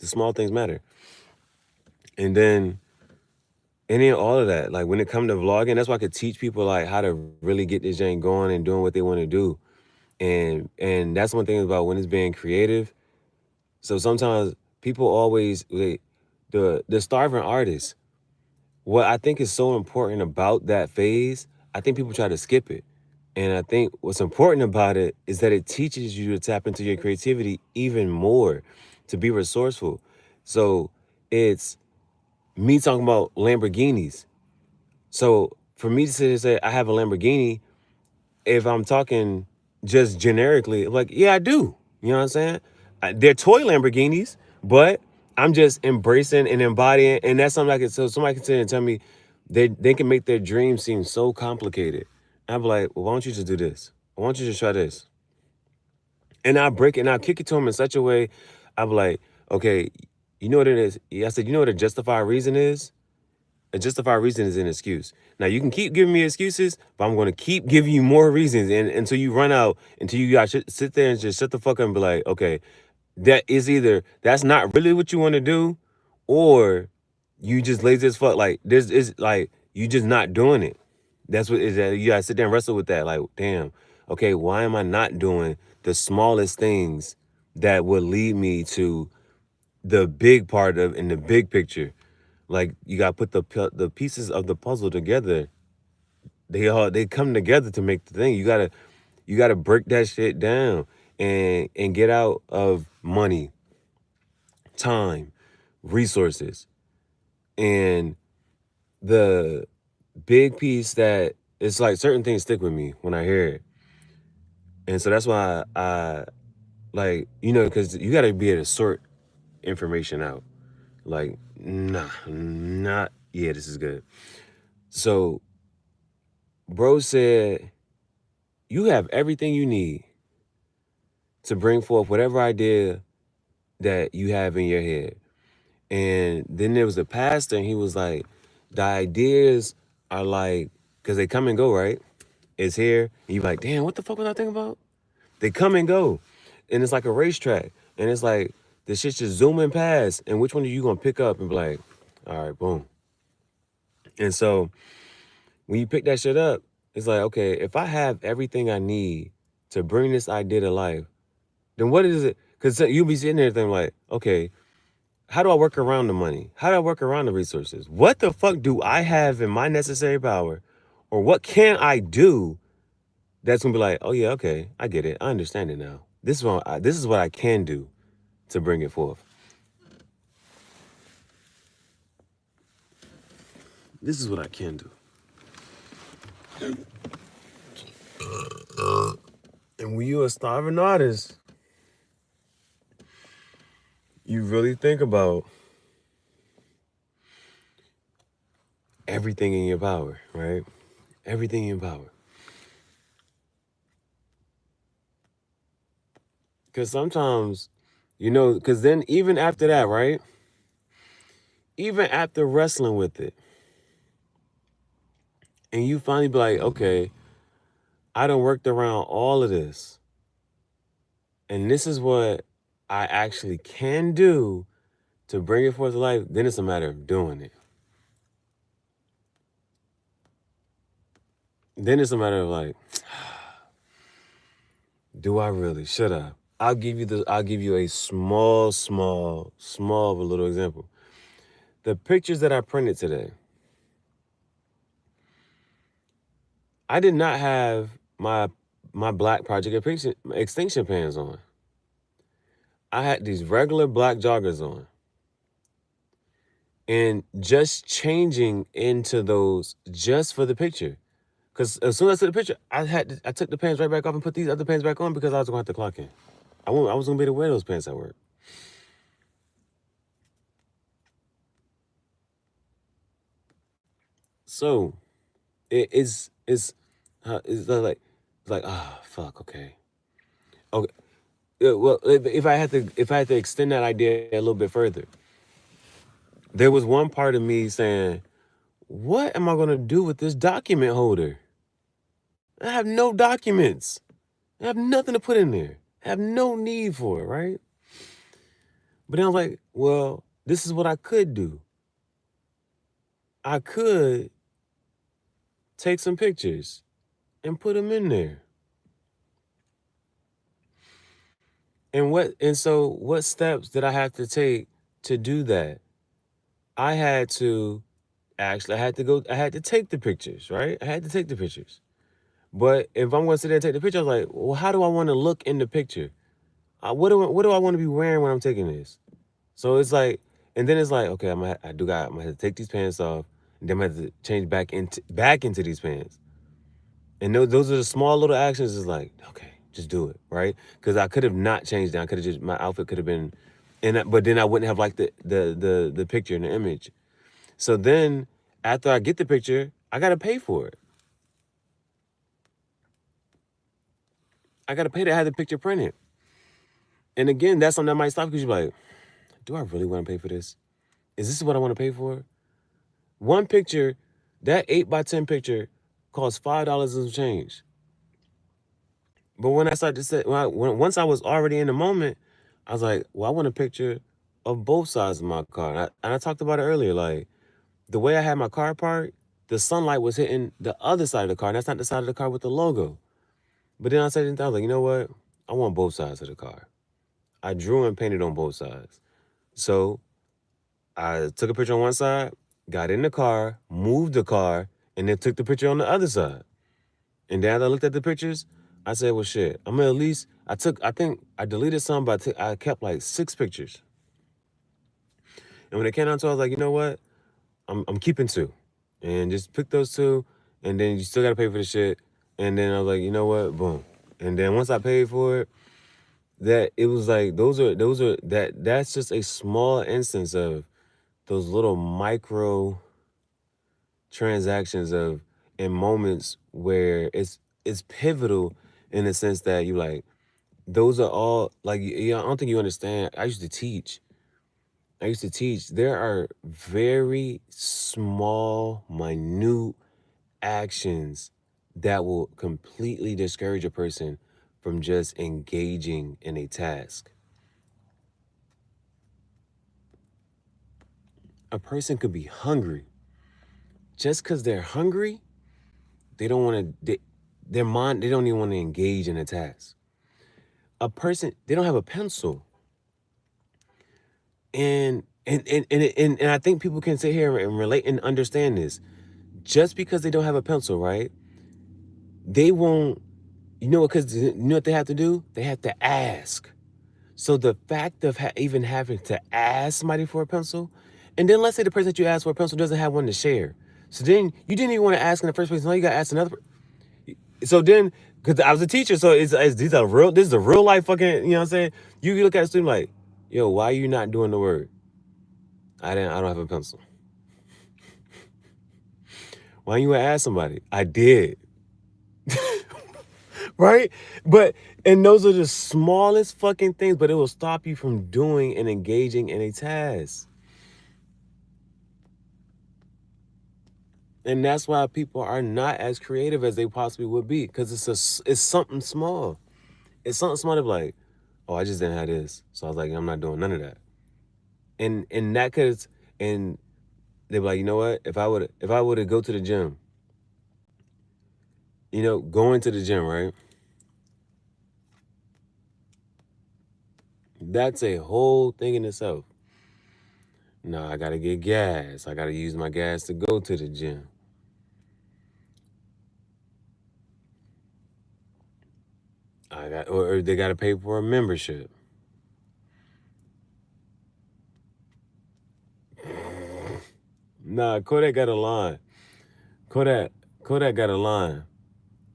small things matter. And then all of that, like when it comes to vlogging, that's why I could teach people like how to really get this thing going and doing what they want to do. And that's one thing about when it's being creative. So sometimes people always the starving artist. What I think is so important about that phase, I think people try to skip it. And I think what's important about it is that it teaches you to tap into your creativity even more, to be resourceful. So it's me talking about Lamborghinis. So for me to sit and say I have a Lamborghini, if I'm talking just generically, like, yeah, I do. You know what I'm saying? They're toy Lamborghinis, but I'm just embracing and embodying, and that's something I can. So somebody can sit and tell me they can make their dreams seem so complicated. And I'm like, well, why don't you just do this? Why don't you just try this? And I break it and I kick it to them in such a way. I'm like, okay, you know what it is? Yeah, I said, you know what a justified reason is? A justified reason is an excuse. Now you can keep giving me excuses, but I'm gonna keep giving you more reasons, and until you run out, until you got sit there and just shut the fuck up and be like, okay, that is either that's not really what you want to do, or you just lazy as fuck. Like this is like you just not doing it. That's what is that you gotta sit there and wrestle with that. Like, damn, okay, why am I not doing the smallest things that would lead me to the big part of in the big picture? Like you gotta put the pieces of the puzzle together. They come together to make the thing. You gotta break that shit down and get out of money, time, resources, and the big piece that it's like certain things stick with me when I hear it, and so that's why I like because you gotta be able to sort information out. Like nah, not yeah, this is good. So bro said you have everything you need to bring forth whatever idea that you have in your head. And then there was a pastor, and he was like, the ideas are like, because they come and go, right? It's here, and you're like, damn, what the fuck was I thinking about? They come and go, and it's like a racetrack, and it's like the shit's just zooming past, and which one are you gonna pick up and be like, all right, boom. And so when you pick that shit up, it's like, okay, if I have everything I need to bring this idea to life, then what is it? Because you'll be sitting there thinking like, okay, how do I work around the money? How do I work around the resources? What the fuck do I have in my necessary power? Or what can I do that's gonna be like, oh yeah, okay, I get it. I understand it now. This is what I can do to bring it forth. This is what I can do. And when you're a starving artist, you really think about everything in your power, right? Everything in your power. Because sometimes, because then even after that, right? Even after wrestling with it, and you finally be like, okay, I done worked around all of this. And this is what I actually can do to bring it forth to life, then it's a matter of doing it. Then it's a matter of like, do I really? Should I? I'll give you a small of a little example. The pictures that I printed today, I did not have my black Project Extinction pants on. I had these regular black joggers on. And just changing into those just for the picture. Because as soon as I took the picture, I took the pants right back off and put these other pants back on because I was going to have to clock in. I was going to be able to wear those pants at work. So it's like fuck, okay. Okay. Well, if I had to extend that idea a little bit further, there was one part of me saying, what am I going to do with this document holder? I have no documents. I have nothing to put in there. I have no need for it, right? But then I was like, well, this is what I could do. I could take some pictures and put them in there. And so what steps did I have to take to do that? I had to I had to take the pictures, right? I had to take the pictures. But if I'm going to sit there and take the picture, I was like, well, how do I want to look in the picture? What do I want to be wearing when I'm taking this? So it's like, and then it's like, okay, I'm gonna have to take these pants off, and then I'm gonna have to change back into these pants. And those are the small little actions. Is like, okay, just do it, right? Because I could have not changed that. I could have just my outfit could have been, but then I wouldn't have liked the picture and the image. So then after I get the picture, I gotta pay for it. I gotta pay to have the picture printed. And again, that's something that might stop because you're like, do I really want to pay for this? Is this what I want to pay for? One picture, that 8x10 picture, costs $5 and some change. But when I started to say, once I was already in the moment, I was like, well, I want a picture of both sides of my car. And I talked about it earlier. Like, the way I had my car parked, the sunlight was hitting the other side of the car. And that's not the side of the car with the logo. But then I said, I was like, you know what? I want both sides of the car. I drew and painted on both sides. So I took a picture on one side, got in the car, moved the car, and then took the picture on the other side. And then as I looked at the pictures, I said, well, shit, I'm gonna at least, I think I deleted some, but I kept like 6 pictures. And when it came down to it, I was like, you know what? I'm keeping 2. And just pick those 2, and then you still gotta pay for the shit. And then I was like, you know what? Boom. And then once I paid for it, that it was like that's just a small instance of those little micro transactions of in moments where it's pivotal in the sense that you like those are all like I don't think you understand. I used to teach. There are very small, minute actions that will completely discourage a person from just engaging in a task. A person could be hungry. Just because they're hungry, they don't want to, their mind, they don't even want to engage in a task. A person, they don't have a pencil. And I think people can sit here and relate and understand this. Just because they don't have a pencil, right? They won't, because you know what they have to do? They have to ask. So the fact of even having to ask somebody for a pencil, and then let's say the person that you asked for a pencil doesn't have one to share. So then you didn't even want to ask in the first place. No, you got to ask another. So then, because I was a teacher, so this is a real life fucking, you know what I'm saying? You look at a student like, yo, why are you not doing the word? I don't have a pencil. Why you ask somebody? I did. Right? And those are the smallest fucking things, but it will stop you from doing and engaging in a task. And that's why people are not as creative as they possibly would be, because it's something small. It's something small to be like, oh, I just didn't have this. So I was like, I'm not doing none of that. And that could, and they'd be like, you know what? If I would have go to the gym, going to the gym, right? That's a whole thing in itself. No, I gotta get gas. I gotta use my gas to go to the gym. Or they gotta pay for a membership. Nah, Kodak got a line. Kodak Kodak got a line.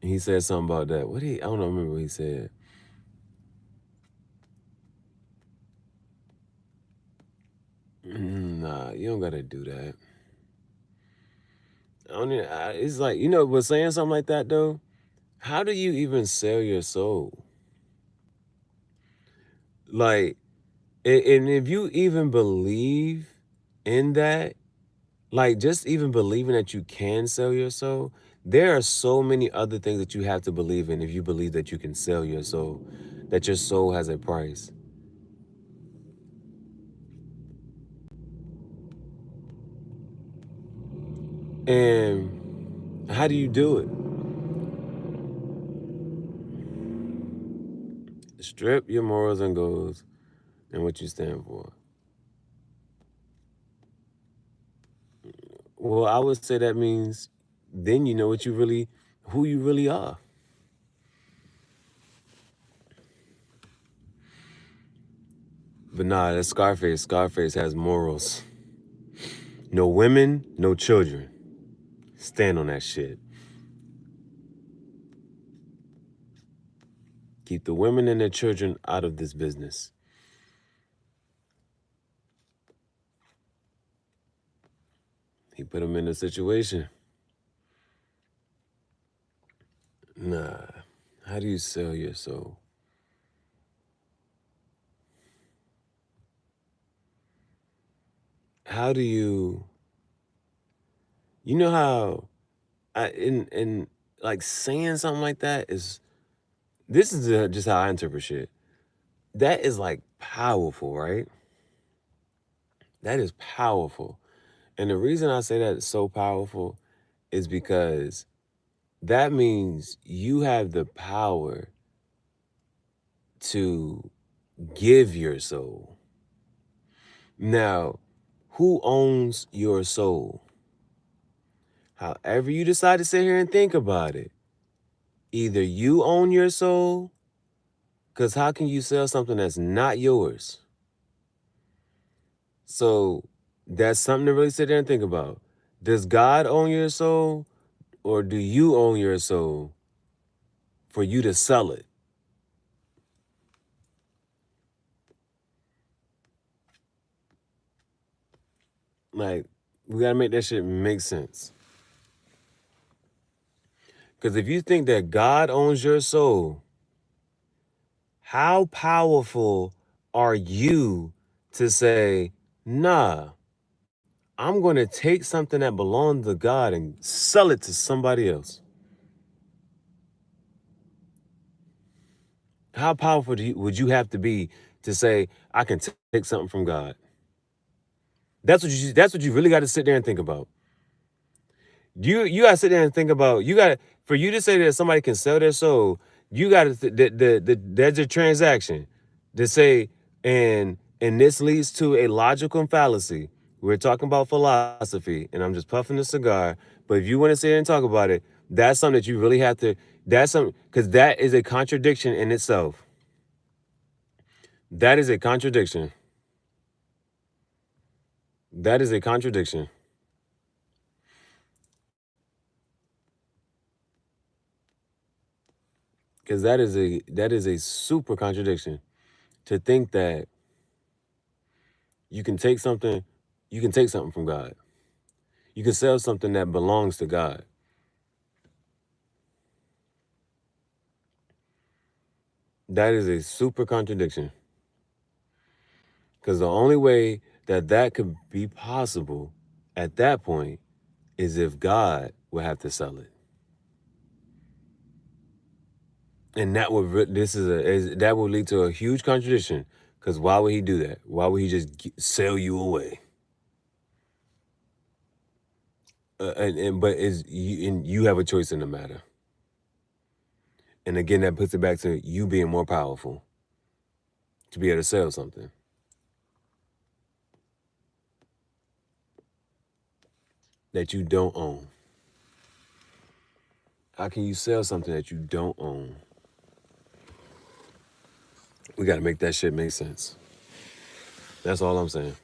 He said something about that. I don't know, remember what he said. Nah, you don't gotta do that. It's like, but saying something like that though, how do you even sell your soul? Like, and if you even believe in that, like just even believing that you can sell your soul, there are so many other things that you have to believe in if you believe that you can sell your soul, that your soul has a price. And how do you do it? Strip your morals and goals and what you stand for. Well, I would say that means then you know who you really are. But nah, that's Scarface. Scarface has morals. No women, no children. Stand on that shit. Keep the women and their children out of this business. He put them in a situation. Nah. How do you sell your soul? How do you know how in like saying something like that is, this is just how I interpret shit. That is like powerful, right? That is powerful. And the reason I say that it's so powerful is because that means you have the power to give your soul. Now, who owns your soul? However you decide to sit here and think about it, either you own your soul, because how can you sell something that's not yours? So that's something to really sit there and think about. Does God own your soul, or do you own your soul for you to sell it? Like, we gotta make that shit make sense. Because if you think that God owns your soul, how powerful are you to say, nah, I'm going to take something that belongs to God and sell it to somebody else. How powerful would you have to be to say, I can take something from God? That's what you really got to sit there and think about. You gotta sit there and think about, you gotta, for you to say that somebody can sell their soul, you gotta there's a transaction to say, and this leads to a logical fallacy. We're talking about philosophy, and I'm just puffing the cigar. But if you want to sit there and talk about it, that's something that you really have to. That's something, because that is a contradiction in itself. That is a contradiction. That is a contradiction. Because that is a super contradiction to think that you can take something, you can take something from God. You can sell something that belongs to God. That is a super contradiction. Because the only way that that could be possible at that point is if God would have to sell it. And that would that would lead to a huge contradiction. Because why would he do that? Why would he just sell you away? But and you have a choice in the matter. And again, that puts it back to you being more powerful to be able to sell something that you don't own. How can you sell something that you don't own? We got to make that shit make sense. That's all I'm saying.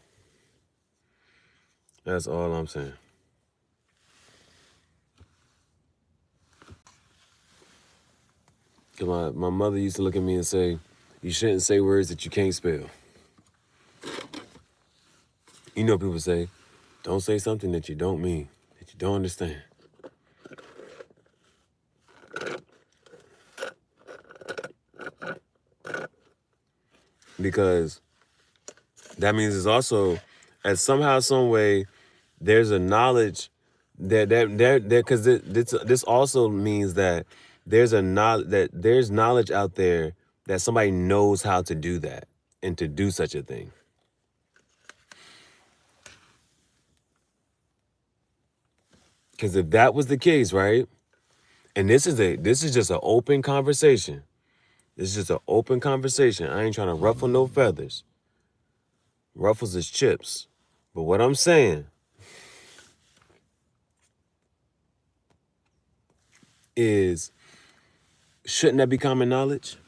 That's all I'm saying. Cause my mother used to look at me and say, you shouldn't say words that you can't spell. You know, people say, don't say something that you don't mean, that you don't understand. Because that means it's also, as somehow, some way, there's a knowledge because this also means that there's knowledge out there that somebody knows how to do that and to do such a thing. Because if that was the case, right? And this is just an open conversation. This is just an open conversation. I ain't trying to ruffle no feathers. Ruffles is chips. But what I'm saying is, shouldn't that be common knowledge?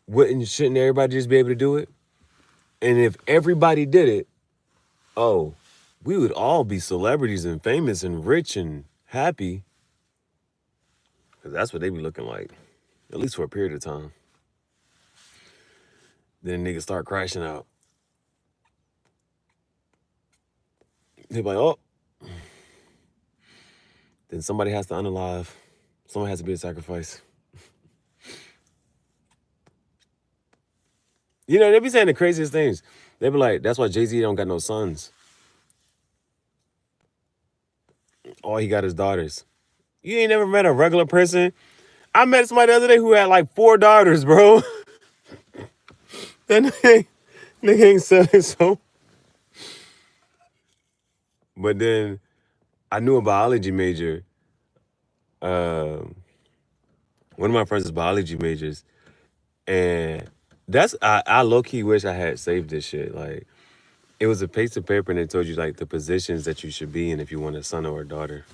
Shouldn't everybody just be able to do it? And if everybody did it, oh, we would all be celebrities and famous and rich and happy. Because that's what they be looking like, at least for a period of time. Then niggas start crashing out. They're like, oh, then somebody has to unalive. Someone has to be a sacrifice. You know, they be saying the craziest things. They be like, that's why Jay-Z don't got no sons. All he got is daughters. You ain't never met a regular person. I met somebody the other day who had like 4 daughters, bro. That nigga ain't selling so. But then I knew a biology major. One of my friends is biology majors, and I low key wish I had saved this shit. Like, it was a piece of paper and it told you like the positions that you should be in if you want a son or a daughter.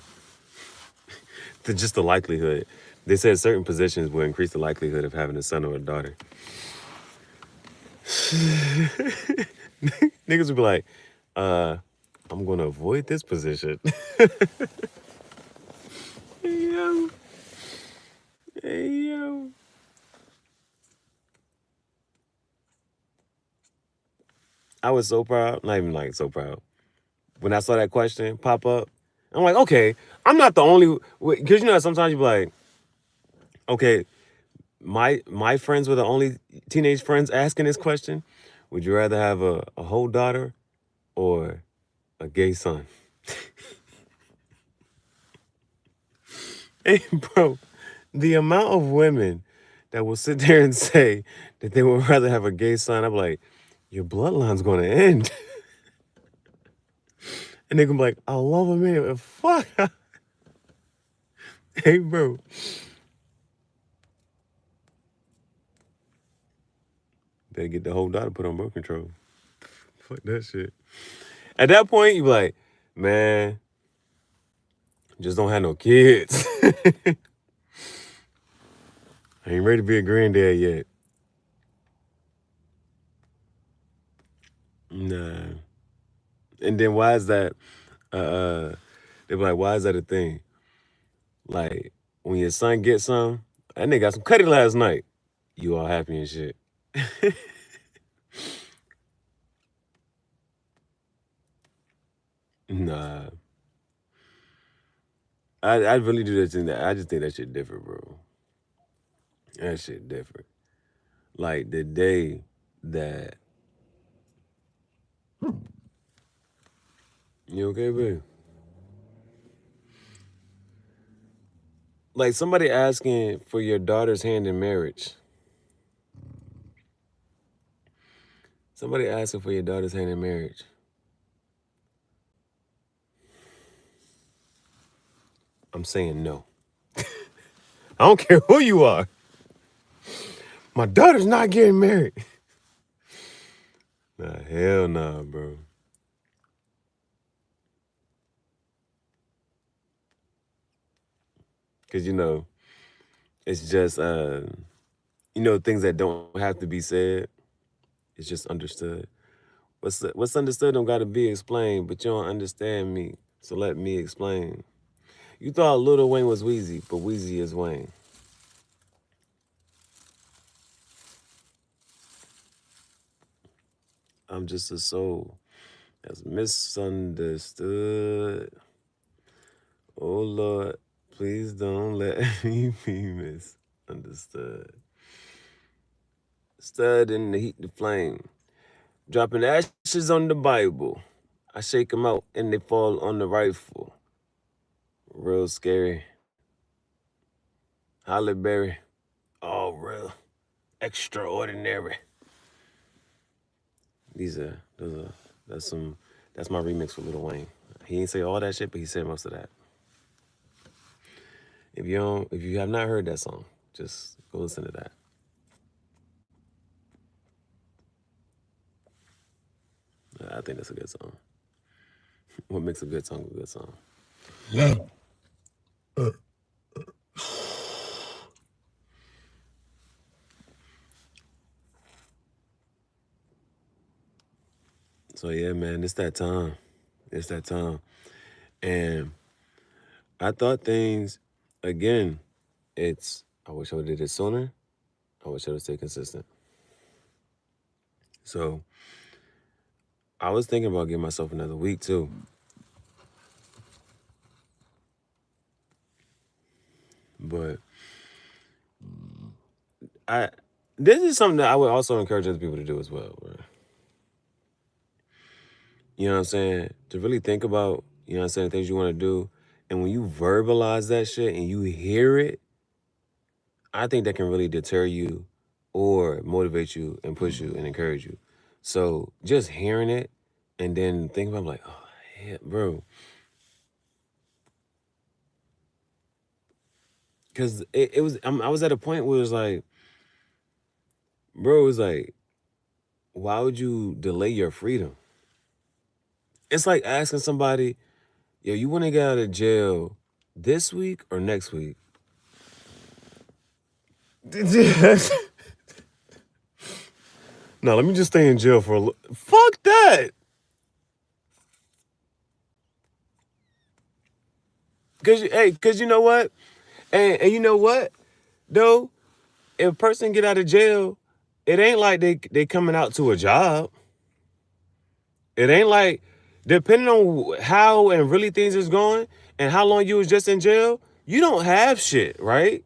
Just the likelihood. They said certain positions will increase the likelihood of having a son or a daughter. Niggas would be like, I'm gonna avoid this position. Hey yo. Hey yo. I was so proud. Not even like so proud. When I saw that question pop up, I'm like, okay, I'm not the only, because you know sometimes you be like, okay, my friends were the only teenage friends asking this question. Would you rather have a whole daughter or a gay son. Hey, bro, the amount of women that will sit there and say that they would rather have a gay son, I'm like, your bloodline's going to end. And they can be like, I love him anyway. Fuck. Hey, bro. Better get the whole daughter put on birth control. Fuck that shit. At that point, you be like, man, just don't have no kids. I ain't ready to be a granddad yet. Nah. And then why is that? They be like, why is that a thing? Like, when your son gets some, that nigga got some cutty last night. You all happy and shit. Nah. I really do that thing. I just think that shit different, bro. That shit different. Like the day that you okay, babe? Like somebody asking for your daughter's hand in marriage. Somebody asking for your daughter's hand in marriage. I'm saying no. I don't care who you are. My daughter's not getting married. Nah, hell nah, bro. Cause it's just things that don't have to be said. It's just understood. What's understood don't gotta be explained, but you don't understand me. So let me explain. You thought Lil Wayne was Weezy, but Weezy is Wayne. I'm just a soul that's misunderstood. Oh Lord, please don't let me be misunderstood. Stud in the heat, the flame. Dropping ashes on the Bible. I shake them out and they fall on the rifle. Real scary. Holly Berry. All real. Extraordinary. That's my remix for Lil Wayne. He ain't say all that shit, but he said most of that. If you have not heard that song, just go listen to that. I think that's a good song. What makes a good song a good song? Yeah. So yeah, man, it's that time. It's that time. And I thought things, again, I wish I would have did it sooner. I wish I would have stayed consistent. So I was thinking about giving myself another week too. But this is something that I would also encourage other people to do as well. Right? You know what I'm saying? To really think about, things you want to do. And when you verbalize that shit and you hear it, I think that can really deter you or motivate you and push you and encourage you. So just hearing it and then thinking about like, oh, yeah, bro. Because I was at a point where it was like, bro, it was like, why would you delay your freedom? It's like asking somebody, yo, you want to get out of jail this week or next week? No, let me just stay in jail for a little. Fuck that. Cause you know what? And you know what? Though, if a person get out of jail, it ain't like they coming out to a job. It ain't like, depending on how and really things is going and how long you was just in jail, you don't have shit, right?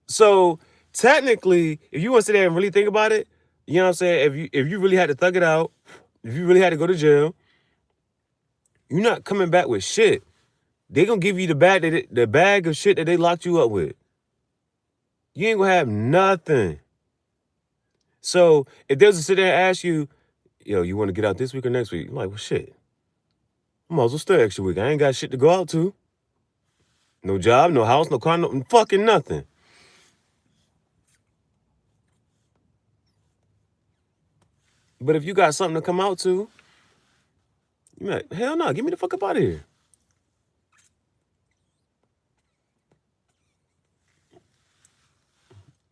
So technically, if you want to sit there and really think about it, you know what I'm saying? If you really had to thug it out, If you really had to go to jail, you're not coming back with shit. They gonna give you the bag of shit that they locked you up with. You ain't gonna have nothing. So if there's a sit there and ask you, yo, you want to get out this week or next week? I'm like, well, shit. I might as well stay extra week. I ain't got shit to go out to. No job, no house, no car, no fucking nothing. But if you got something to come out to, you like, hell no, get me the fuck up out of here.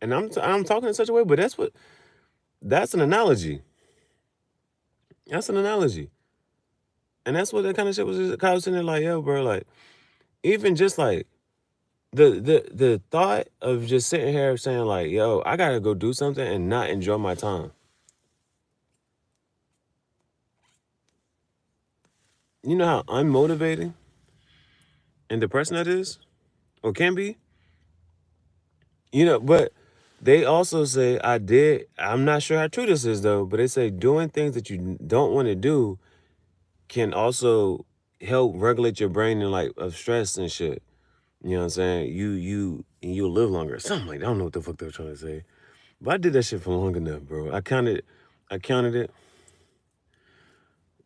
And I'm talking in such a way, but that's an analogy. That's an analogy. And that's what that kind of shit was. Just, I was sitting there like, yo, bro, like, even just like the thought of just sitting here saying like, yo, I gotta go do something and not enjoy my time. You know how unmotivating and depressing that is, or can be. You know, but they also say I did. I'm not sure how true this is though, but they say doing things that you don't want to do can also help regulate your brain and like of stress and shit. You know what I'm saying? And you'll live longer. Something like that. I don't know what the fuck they're trying to say. But I did that shit for long enough, bro. I counted it.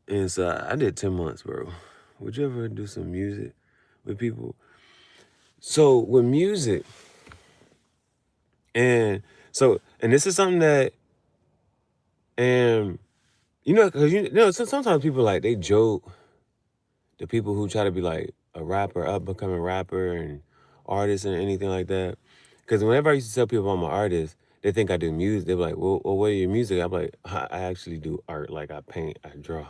And so I did 10 months, bro. Would you ever do some music with people? So with music, and and this is something that, and because sometimes people like they joke, the people who try to be like a rapper, up becoming rapper and artist and anything like that. Because whenever I used to tell people I'm an artist, they think I do music. They're like, well, what are your music? I'm like, I actually do art. Like I paint, I draw.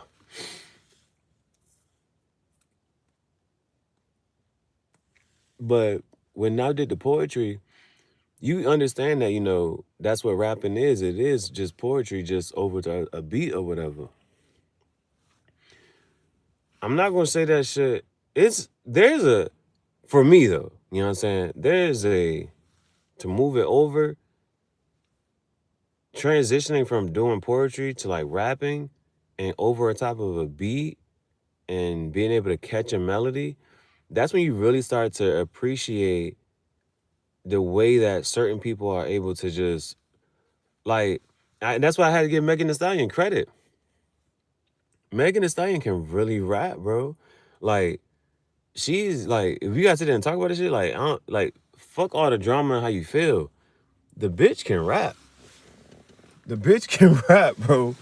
But when I did the poetry, you understand that, that's what rapping is. It is just poetry, just over to a beat or whatever. I'm not gonna say that shit. For me though, you know what I'm saying? To move it over, transitioning from doing poetry to like rapping and over a top of a beat and being able to catch a melody, that's when you really start to appreciate the way that certain people are able to just like, that's why I had to give Megan Thee Stallion credit. Megan Thee Stallion can really rap, bro. Like, she's like, if you guys sit there and talk about this shit, like, I don't, like, fuck all the drama and how you feel. The bitch can rap. The bitch can rap, bro.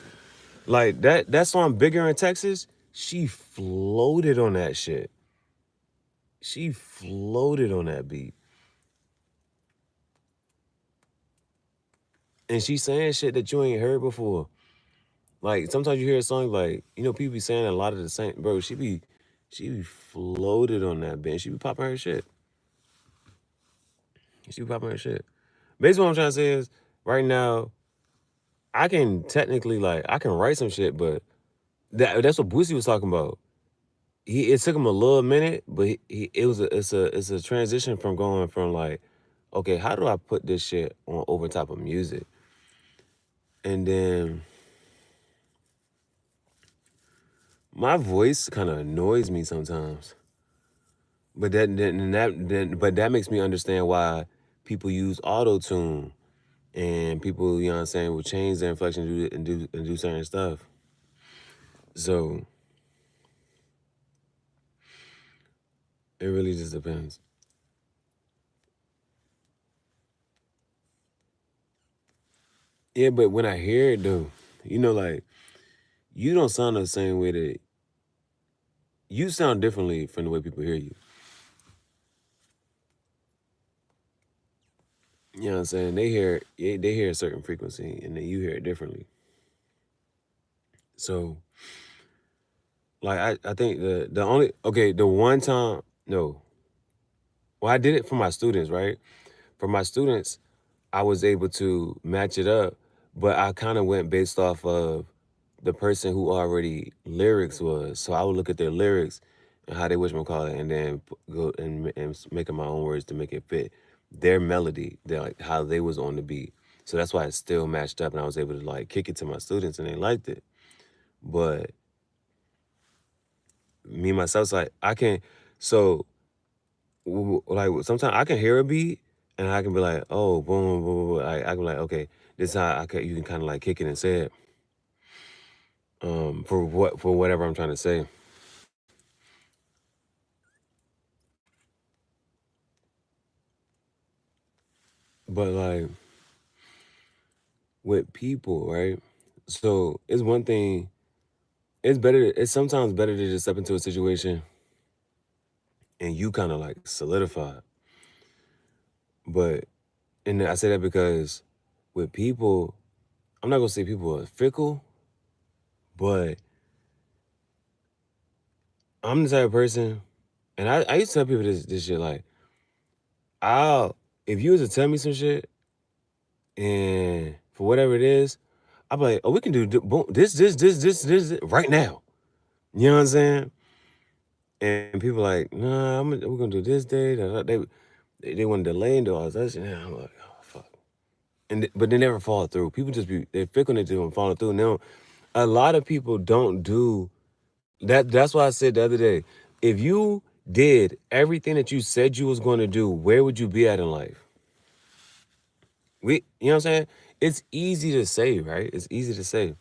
Like that song Bigger in Texas, she floated on that shit. She floated on that beat. And she's saying shit that you ain't heard before. Like sometimes you hear a song like, people be saying a lot of the same, bro. She be floated on that bitch. She be popping her shit. She be popping her shit. Basically what I'm trying to say is right now, I can technically like I can write some shit, but that's what Boosie was talking about. It took him a little minute, but it's a transition from going from like, okay, how do I put this shit on over top of music? And then my voice kind of annoys me sometimes. But that makes me understand why people use auto tune and people, you know what I'm saying, will change their inflection and do certain stuff. So it really just depends. Yeah, but when I hear it though, like you don't sound the same way that you sound differently from the way people hear you. You know what I'm saying? They hear a certain frequency and then you hear it differently. So like I think the one time no. Well, I did it for my students, right? For my students, I was able to match it up, but I kind of went based off of the person who already lyrics was. So I would look at their lyrics and how they call it, and then go and make up my own words to make it fit their melody, their like how they was on the beat. So that's why it still matched up, and I was able to like kick it to my students, and they liked it. But me myself, like I can, so like sometimes I can hear a beat and I can be like, oh, boom, boom, boom, boom. I can be like, okay, this is how you can kind of like kick it and say it, for whatever I'm trying to say. But like with people, right? So it's one thing. It's better. It's sometimes better to just step into a situation and you kind of like solidify. But and I say that because with people, I'm not gonna say people are fickle, but I'm the type of person, and I used to tell people this shit like, I'll if you was to tell me some shit and for whatever it is, I'll be like, oh, we can do boom, this right now. You know what I'm saying? And people like, nah, we're gonna do this day. They want to delay and do all this shit. And I'm like, oh fuck. But they never follow through. People just they're fickle and they don't follow through. Now, a lot of people don't do that. That's why I said the other day, if you did everything that you said you was going to do, where would you be at in life? You know what I'm saying? It's easy to say, right? It's easy to say.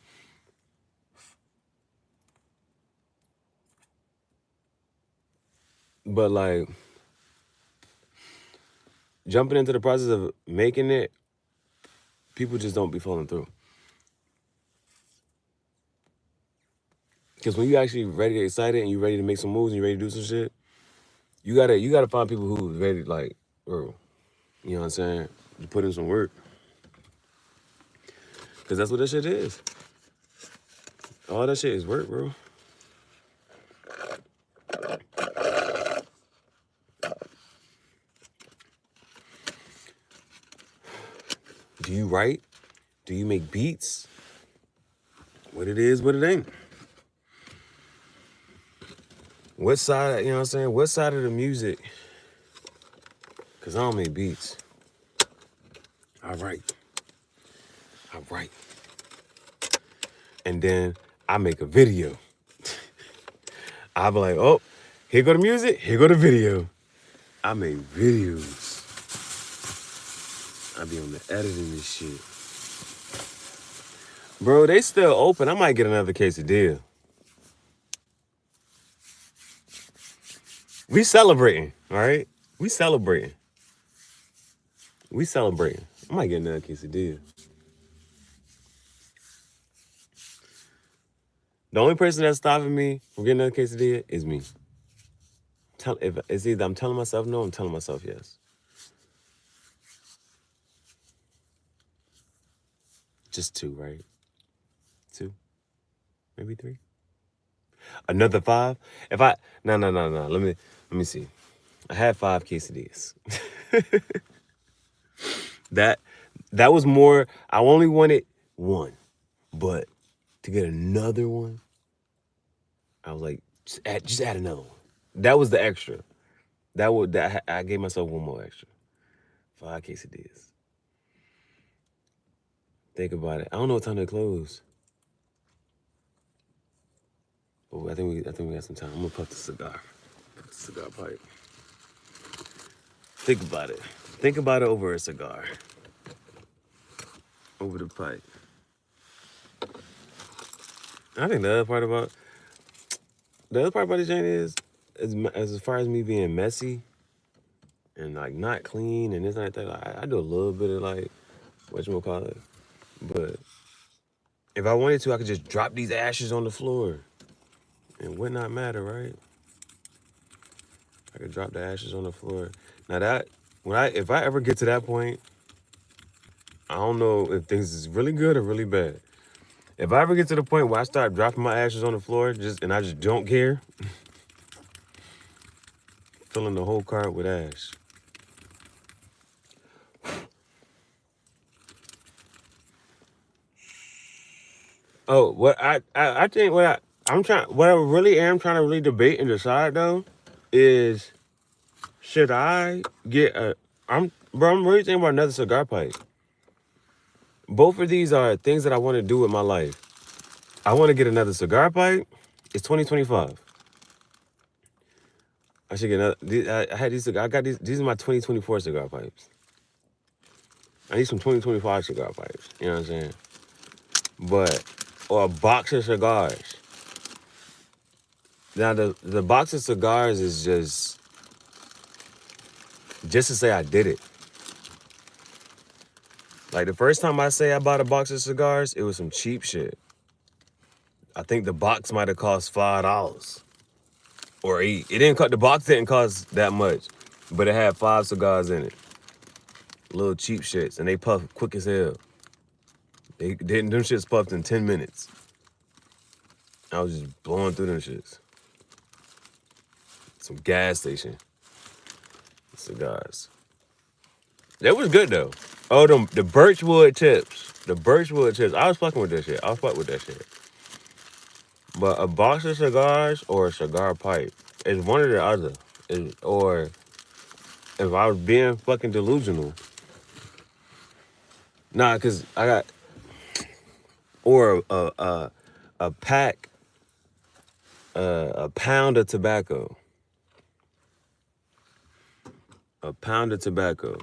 But like jumping into the process of making it, people just don't be following through. Because when you actually ready to excited and you ready to make some moves and you ready to do some shit, you gotta find people who ready to like, bro, you know what I'm saying? You put in some work. Cause that's what that shit is. All that shit is work, bro. Do you write? Do you make beats? What it is, what it ain't. What side, you know what I'm saying? What side of the music? Cause I don't make beats. I write. I write. And then I make a video. I'll be like, oh, here go the music, here go the video. I make videos. I be on the editing this shit. Bro, they still open. I might get another quesadilla. We celebrating, all right? We celebrating. We celebrating. I might get another quesadilla. The only person that's stopping me from getting another quesadilla is me. If it's either I'm telling myself no, I'm telling myself yes. Just two, right? Two, maybe three. Another five. If I no. Let me see. I had 5 quesadillas. that that was more. I only wanted one, but to get another one, I was like, just add another one. That was the extra. That I gave myself one more extra. 5 quesadillas. Think about it. I don't know what time they close. But I think we got some time. I'm gonna puff the cigar. Puff the cigar pipe. Think about it. Think about it over a cigar. Over the pipe. I think the other part about the joint is as far as me being messy and like not clean and this and that, like, I do a little bit of like whatchamacallit. But if I wanted to, I could just drop these ashes on the floor. It would not matter, right? I could drop the ashes on the floor. Now that if I ever get to that point, I don't know if things is really good or really bad. If I ever get to the point where I start dropping my ashes on the floor, and I just don't care, filling the whole cart with ash. Oh, I think what I really am trying to really debate and decide though is should I get I'm really thinking about another cigar pipe. Both of these are things that I want to do with my life. I want to get another cigar pipe. It's 2025. I should get another. I had these. I got these. These are my 2024 cigar pipes. I need some 2025 cigar pipes. You know what I'm saying? But or a box of cigars. Now the box of cigars is just to say I did it. Like the first time I say I bought a box of cigars, it was some cheap shit. I think the box might have cost $5 or 8. It didn't cut the box didn't cost that much, but it had 5 cigars in it. Little cheap shits, and they puff quick as hell. They didn't them shits puffed in 10 minutes. I was just blowing through them shits. Some gas station cigars. That was good though. Oh, the birchwood tips. The birchwood tips. I was fucking with that shit. I was fucking with that shit. But a box of cigars or a cigar pipe is one or the other. Or if I was being fucking delusional. Nah, cause I got or a pack, a pound of tobacco. A pound of tobacco.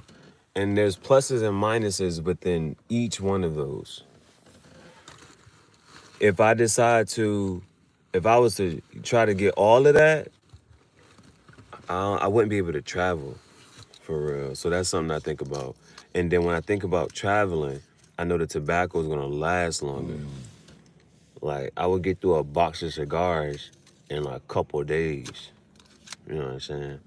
And there's pluses and minuses within each one of those. If I decide to, if I was to try to get all of that, I wouldn't be able to travel for real. So that's something I think about. And then when I think about traveling, I know the tobacco is gonna last longer. Like I would get through a box of cigars in like a couple of days. You know what I'm saying?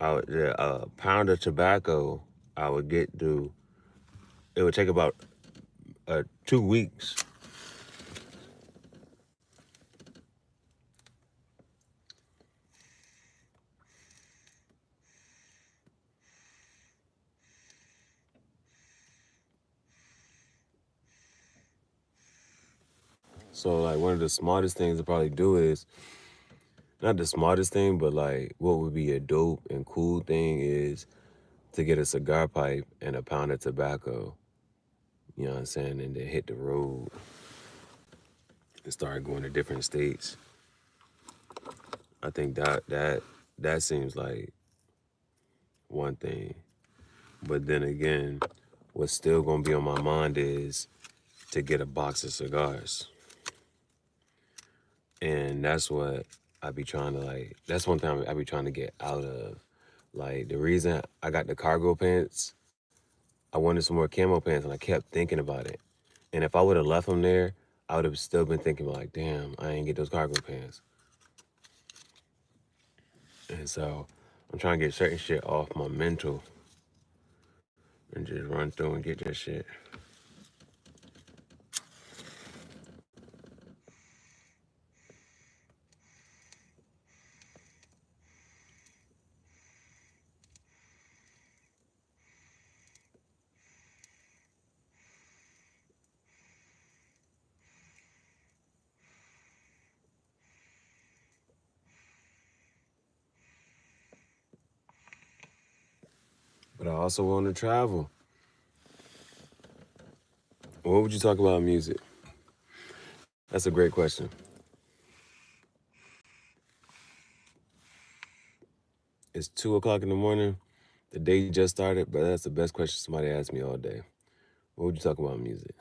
A pound of tobacco, I would get through. It would take about 2 weeks. So like one of the smartest things to probably do is not the smartest thing, but like what would be a dope and cool thing is to get a cigar pipe and a pound of tobacco. You know what I'm saying? And then hit the road and start going to different states. I think that seems like one thing. But then again, what's still gonna be on my mind is to get a box of cigars. And that's what I be trying to like. That's one thing I be trying to get out of. Like the reason I got the cargo pants, I wanted some more camo pants, and I kept thinking about it. And if I would have left them there, I would have still been thinking like, damn, I ain't get those cargo pants. And so I'm trying to get certain shit off my mental and just run through and get that shit. But I also want to travel. What would you talk about in music? That's a great question. It's 2 o'clock in the morning. The day just started, but that's the best question somebody asked me all day. What would you talk about in music?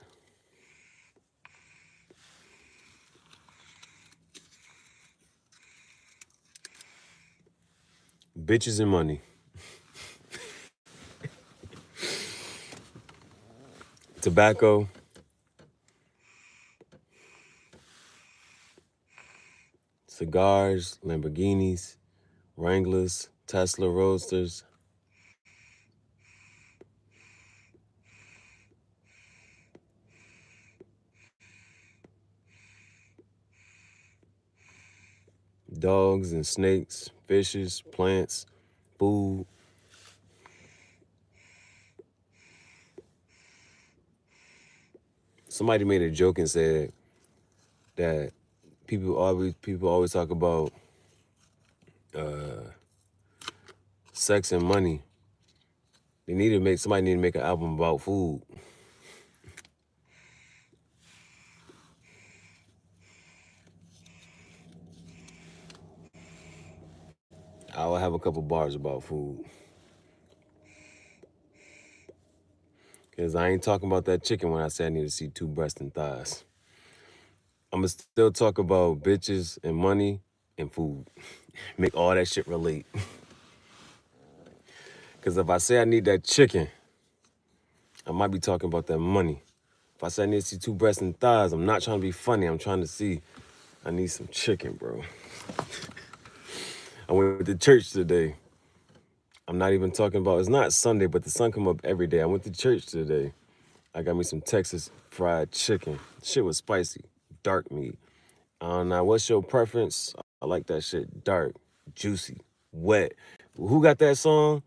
Bitches and money. Tobacco. Cigars. Lamborghinis. Wranglers. Tesla Roadsters. Dogs and snakes. Fishes. Plants. Food. Somebody made a joke and said that people always talk about sex and money. Somebody need to make an album about food. I will have a couple bars about food. Cause I ain't talking about that chicken when I say I need to see two breasts and thighs. I'ma still talk about bitches and money and food. Make all that shit relate. Cause if I say I need that chicken, I might be talking about that money. If I say I need to see two breasts and thighs, I'm not trying to be funny. I'm trying to see I need some chicken, bro. I went to church today. I'm not even talking about, it's not Sunday, but the sun come up every day. I went to church today. I got me some Texas fried chicken. Shit was spicy, dark meat. I don't know, what's your preference? I like that shit dark, juicy, wet. Who got that song?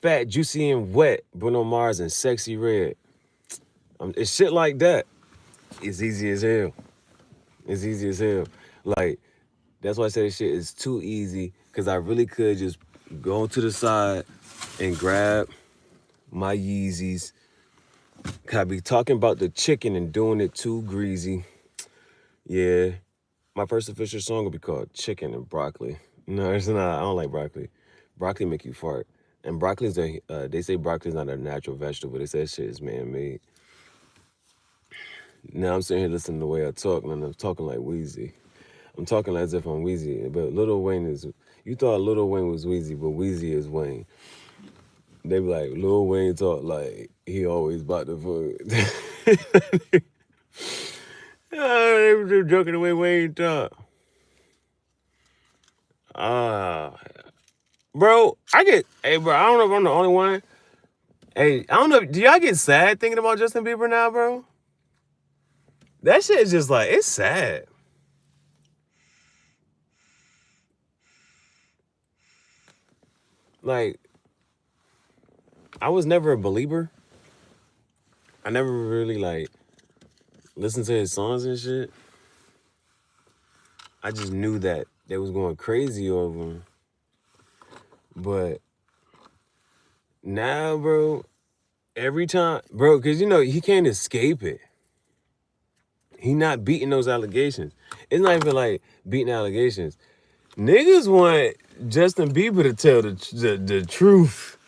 Fat, Juicy, and Wet, Bruno Mars and Sexy Red. It's shit like that. It's easy as hell. It's easy as hell. Like, that's why I say this shit is too easy, because I really could just go to the side and grab my Yeezys. Could I be talking about the chicken and doing it too greasy? Yeah. My first official song will be called Chicken and Broccoli. No, it's not. I don't like broccoli. Broccoli make you fart. And broccoli's they say broccoli's not a natural vegetable. They say that shit is man-made. Now I'm sitting here listening to the way I talk, and I'm talking like Wheezy. I'm talking as if I'm Wheezy, but Lil Wayne is. You thought Lil Wayne was Wheezy, but Wheezy is Wayne. They be like, Lil Wayne talk like he always bought the food. They were joking the way Wayne talk. Ah, bro, hey, bro, I don't know if I'm the only one. Hey, I don't know. Do y'all get sad thinking about Justin Bieber now, bro? That shit is just like, it's sad. Like, I was never a believer. I never really, like, listened to his songs and shit. I just knew that they was going crazy over him. But now, bro, every time, bro, because, he can't escape it. He not beating those allegations. It's not even like beating allegations. Niggas want Justin Bieber to tell the truth.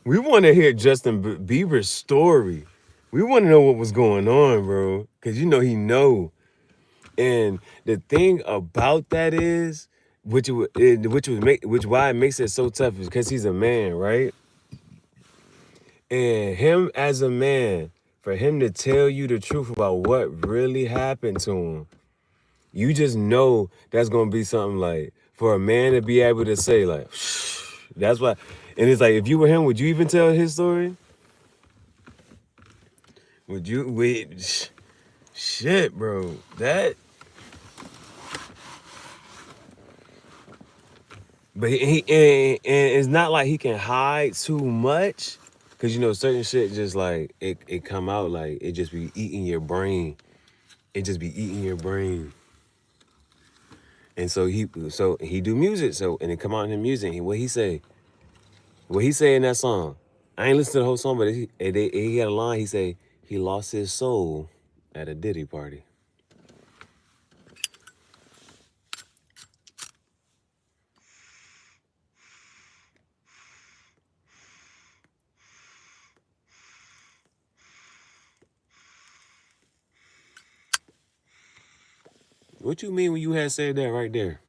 We want to hear Justin Bieber's story. We want to know what was going on, bro. Because he know. And the thing about that is, which why it makes it so tough is because he's a man, right? And him as a man, for him to tell you the truth about what really happened to him, you just know that's gonna be something like for a man to be able to say like, that's why. And it's like if you were him, would you even tell his story? Would you? Wait, shit, bro. That. But and it's not like he can hide too much, cause certain shit just like it come out like it just be eating your brain. It just be eating your brain. And so he do music. So and it come out in the music. What he say? What he say in that song? I ain't listened to the whole song, but he had a line. He say he lost his soul at a Diddy party. What you mean when you had said that right there?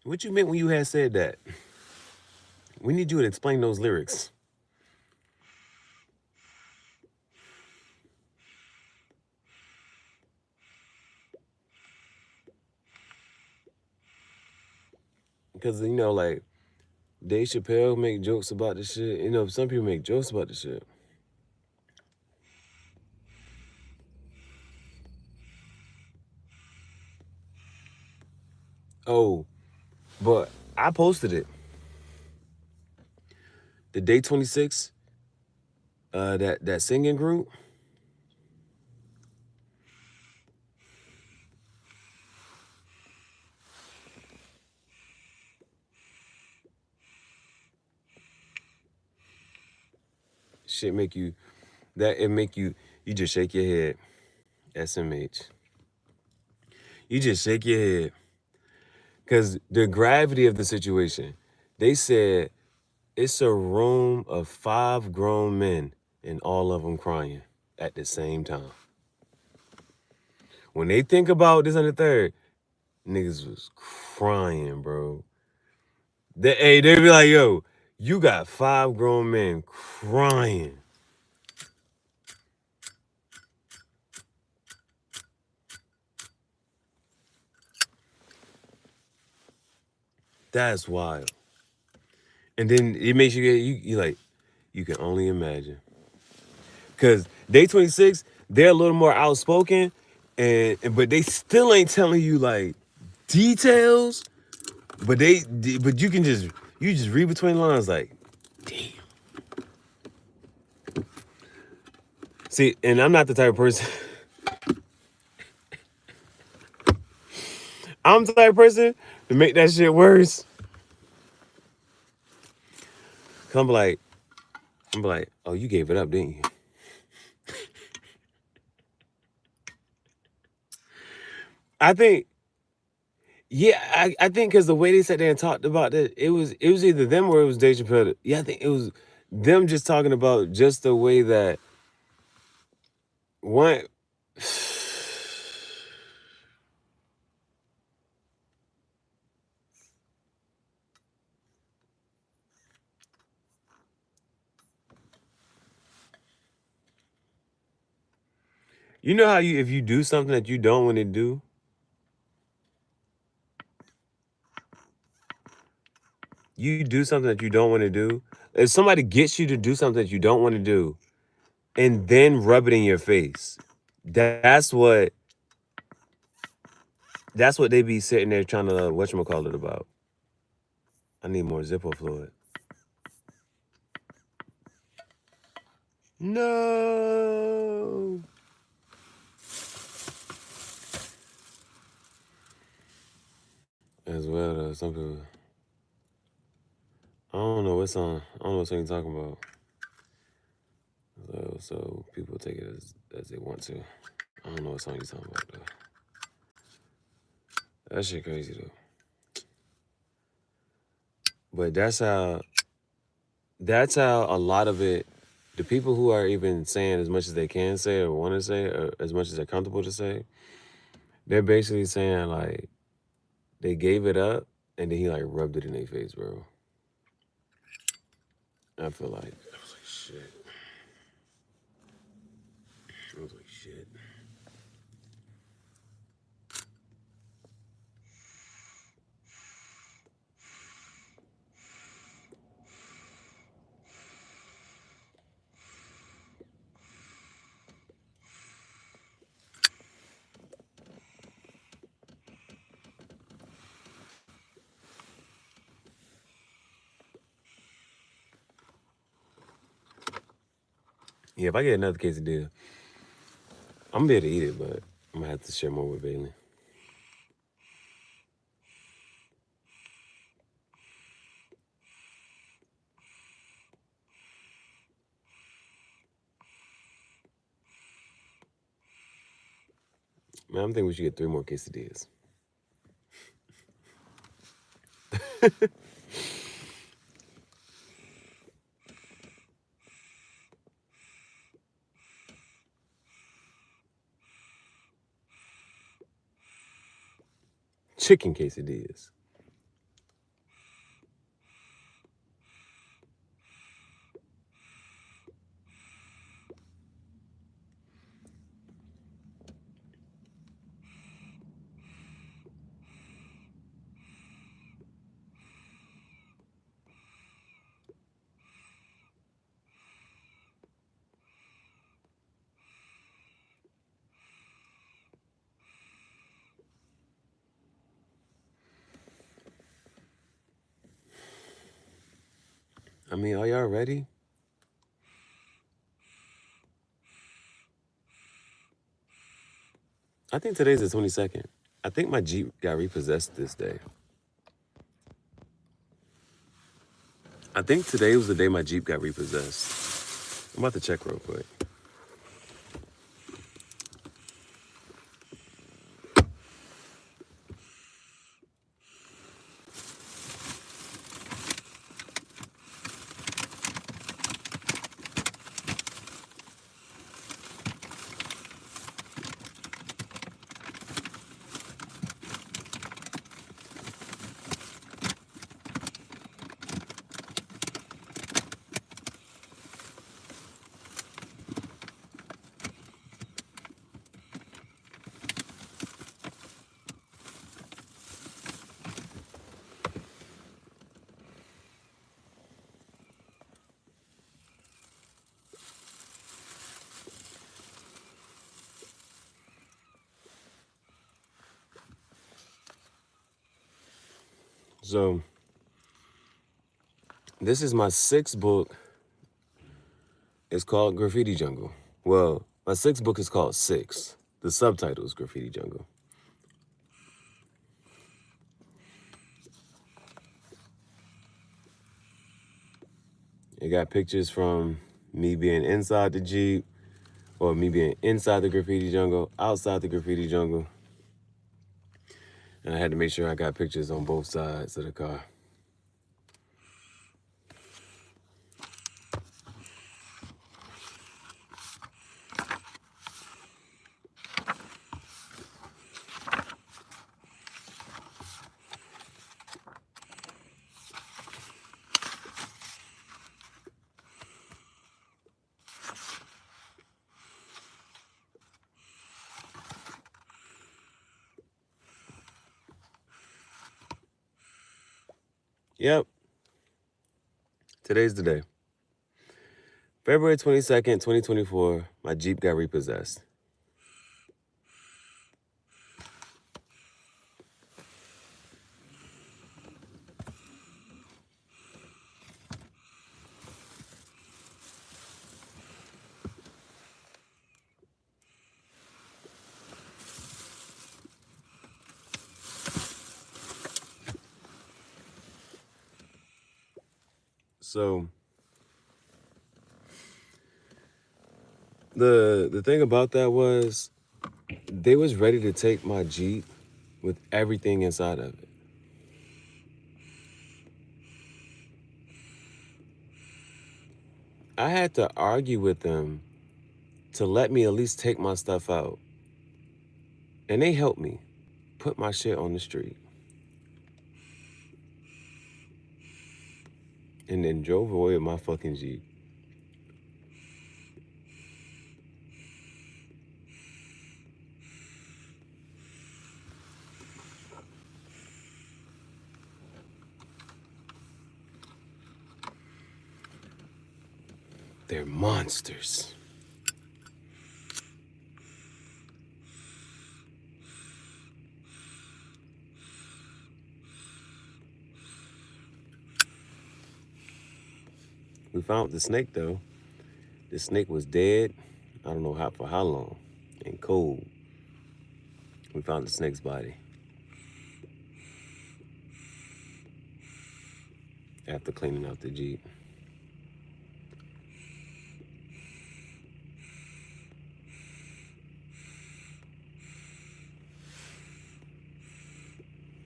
What you meant when you had said that? We need you to explain those lyrics. Because, like, Dave Chappelle make jokes about the shit. Some people make jokes about the shit. Oh, but I posted it. The Day 26, that singing group. Shit make you, that it make you just shake your head. SMH. You just shake your head. Because the gravity of the situation, they said it's a room of 5 grown men and all of them crying at the same time. When they think about this on the third, niggas was crying, bro. They be like, yo, you got 5 grown men crying. That's wild. And then it makes you like, you can only imagine. Cause Day 26, they're a little more outspoken, but they still ain't telling you like details. But you can just read between the lines like, damn. See, and I'm not the type of person. I'm the type of person to make that shit worse. I'm like, oh, you gave it up, didn't you? I think, yeah, I think because the way they sat there and talked about it, it was either them or it was Dave Chappelle. Yeah, I think it was them just talking about just the way that one. You know how if you do something that you don't want to do, you do something that you don't want to do. If somebody gets you to do something that you don't want to do, and then rub it in your face, that's what they be sitting there trying to whatchamacallit about. I need more Zippo fluid. No. As well, though, some people. I don't know what song. I don't know what song you're talking about. So people take it as they want to. I don't know what song you're talking about though. That shit crazy though. But that's how a lot of it. The people who are even saying as much as they can say or want to say, or as much as they're comfortable to say, they're basically saying like they gave it up and then he like rubbed it in their face, bro. I feel like I was like shit. I was like shit. Yeah, if I get another quesadilla, I'm gonna be able to eat it, but I'm gonna have to share more with Bailey. Man, I'm thinking we should get 3 more quesadillas. Chicken quesadillas. I mean, are y'all ready? I think today's the 22nd. I think my Jeep got repossessed this day. I think today was the day my Jeep got repossessed. I'm about to check real quick. So this is my 6th book. It's called Graffiti Jungle. Well, my 6th book is called 6. The subtitle is Graffiti Jungle. It got pictures from me being inside the Jeep, or me being inside the graffiti jungle, outside the graffiti jungle. And I had to make sure I got pictures on both sides of the car. Yep. Today's the day. February 22nd, 2024, my Jeep got repossessed. So the thing about that was they was ready to take my Jeep with everything inside of it. I had to argue with them to let me at least take my stuff out. And they helped me put my shit on the street. And then drove away with my fucking Jeep. They're monsters. We found the snake though. The snake was dead. I don't know for how long, and cold. We found the snake's body after cleaning out the Jeep.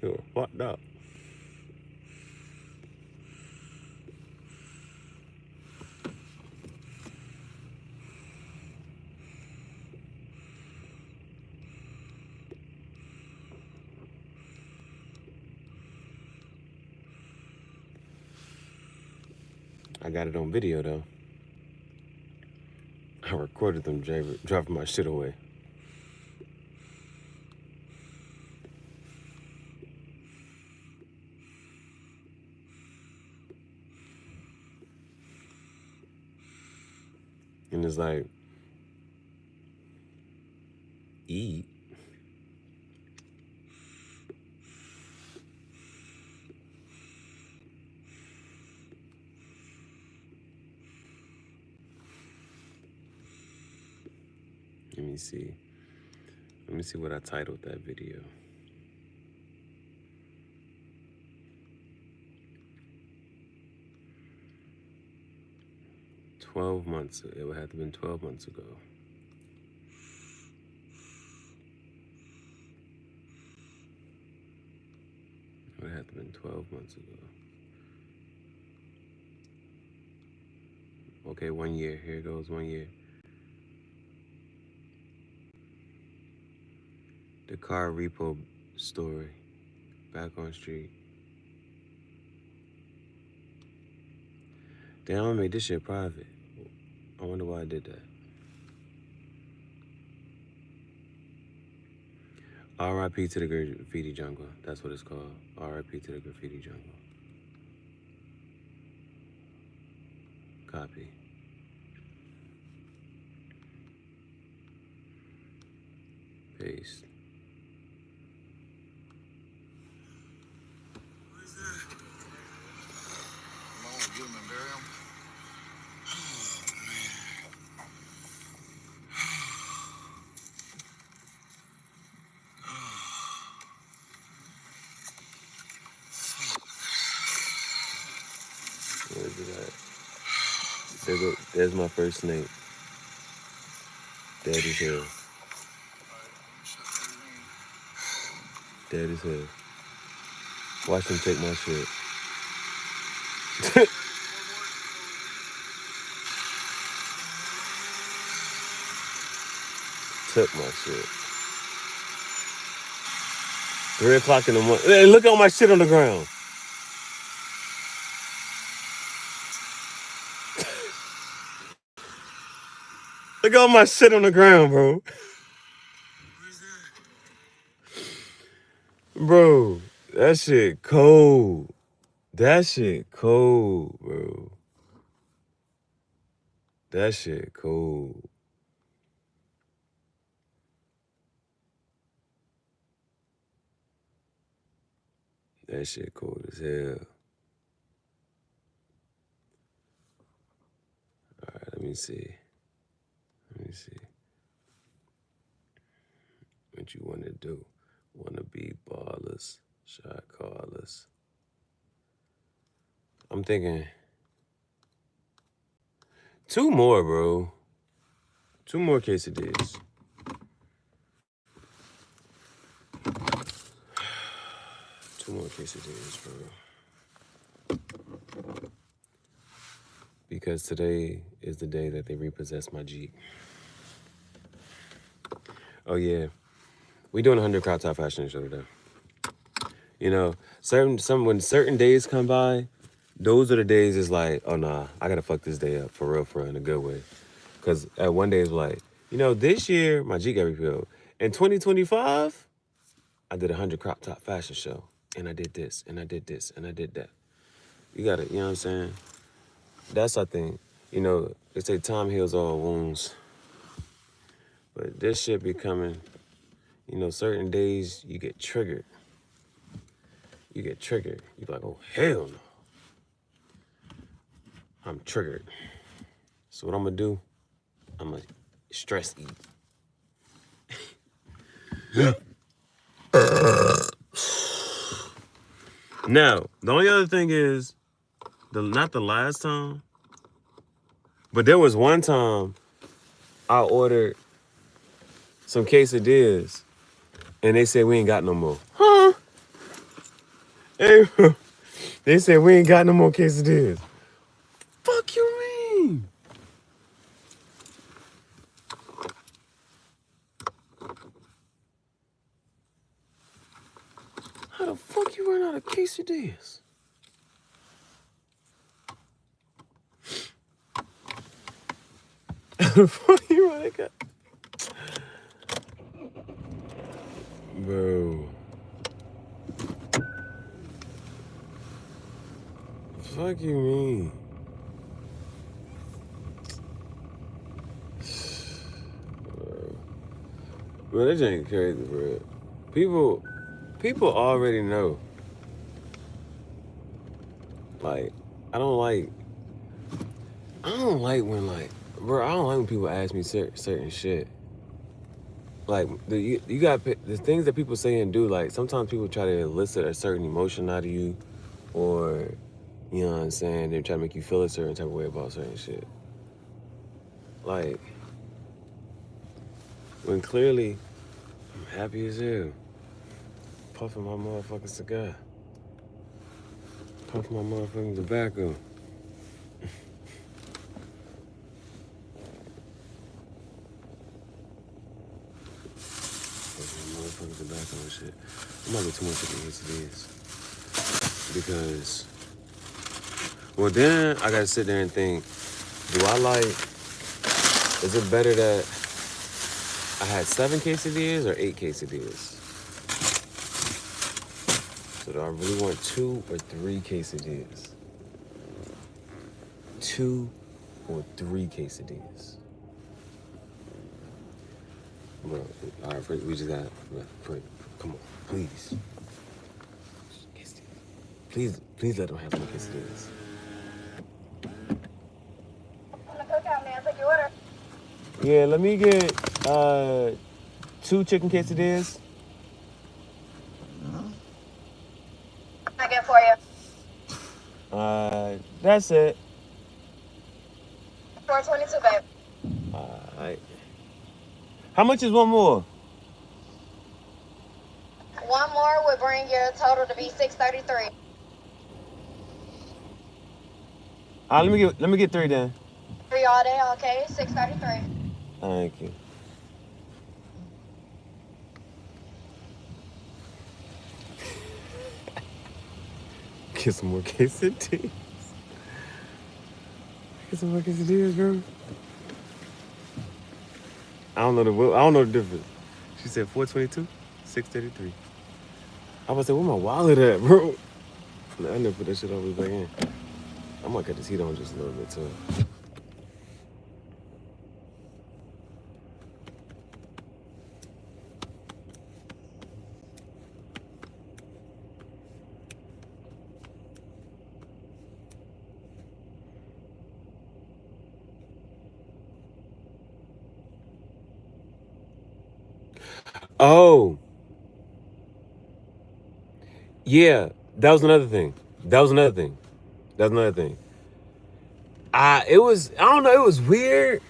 They were fucked up. I got it on video though. I recorded them driving my shit away. And it's like, eat. Let me see. Let me see what I titled that video. It would have to have been 12 months ago. It would have to have been 12 months ago. Okay, 1 year. Here goes 1 year. The car repo story. Back on street. Damn, I'm gonna make this shit private. I wonder why I did that. R.I.P. to the graffiti jungle. That's what it's called. R.I.P. to the graffiti jungle. Copy. Paste. There's my first snake. Dead as hell. Dead as hell. Watch him take my shit. Took my shit. 3 o'clock in the morning. Hey, look at all my shit on the ground. Look at all my shit on the ground, bro. Bro, that shit cold. That shit cold, bro. That shit cold. That shit cold as hell. Alright, let me see. Let me see. What you wanna do? Wanna be ballers, shot callers. I'm thinking 2 more, bro. 2 more quesadillas. 2 more quesadillas, bro. Because today is the day that they repossessed my Jeep. Oh yeah, we doing a 100 crop top fashion show today. You know, when certain days come by, those are the days it's like, oh nah, I gotta fuck this day up for real, in a good way. Cause at one day it's like, this year my Jeep got repealed. In 2025, I did a 100 crop top fashion show, and I did this, and I did this, and I did that. You gotta, you know what I'm saying? That's, I think, they say time heals all wounds. But this shit be coming, certain days you get triggered. You get triggered. You be like, oh, hell no. I'm triggered. So what I'm gonna do, I'm gonna stress eat. Now, the only other thing is, not the last time, but there was one time I ordered some quesadillas, and they said we ain't got no more. Huh? Hey, bro. They said we ain't got no more quesadillas. Fuck you mean? How the fuck you run out of quesadillas? How the fuck you run out of Bro. Fuck you mean? Bro, that ain't crazy, bro. People already know. Like, I don't like when, like, bro, I don't like when people ask me certain shit. Like, you got the things that people say and do, like, sometimes people try to elicit a certain emotion out of you, or, you know what I'm saying, they try to make you feel a certain type of way about certain shit. Like, when clearly, I'm happy as hell. Puffing my motherfucking cigar. Puffing my motherfucking tobacco. Motherfucking tobacco and shit. I'm not get too much of these because, well, then I gotta sit there and think, is it better that I had 7 quesadillas or 8 quesadillas? So do I really want 2 or 3 quesadillas? 2 or 3 quesadillas? Bro, all right, we just gotta, come on, please. Please let them have more quesadillas. On the cookout, man, take your order. Yeah, let me get 2 chicken quesadillas. I get for you. That's it. 422, babe. Alright. How much is one more? One more would bring your total to be 633. Let me get 3 then. 3 all day, okay? 633. Thank you. Get some more quesadillas. Get some more quesadillas, bro. I don't know the difference. She said 422, 633. I was like, where my wallet at, bro? I never put that shit all the way back in. I might cut this heat on just a little bit too. Oh, yeah. That was another thing. That was another thing. That was another thing. It was, I don't know, it was weird.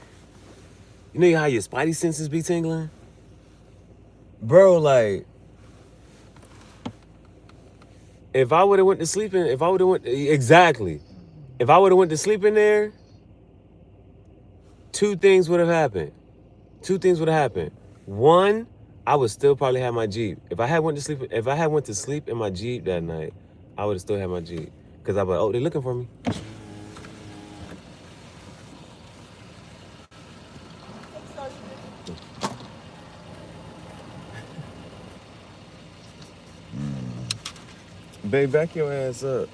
You know how your spidey senses be tingling? Bro, like, if I would have went to sleep in, if I would have went, exactly. If I would have went to sleep in there, two things would have happened. Two things would have happened. One, I would still probably have my Jeep. If I had went to sleep in my Jeep that night, I would have still had my Jeep. Cause I'd be like, oh, they looking for me. Babe, back your ass up.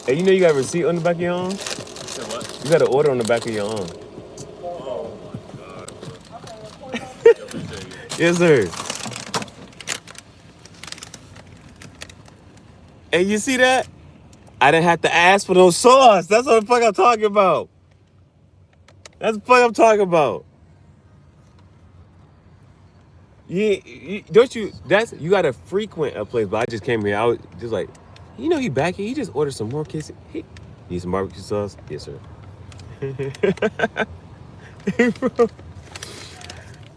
Hey, you know you got a receipt on the back of your arm? You said what? You got an order on the back of your arm. Oh my God. Yes, sir. And you see that? I didn't have to ask for no sauce. That's what the fuck I'm talking about. That's the fuck I'm talking about. Don't you? You got to frequent a place. But I just came here. I was just like, you know, he back here. He just ordered some more kisses. He need some barbecue sauce. Yes, sir.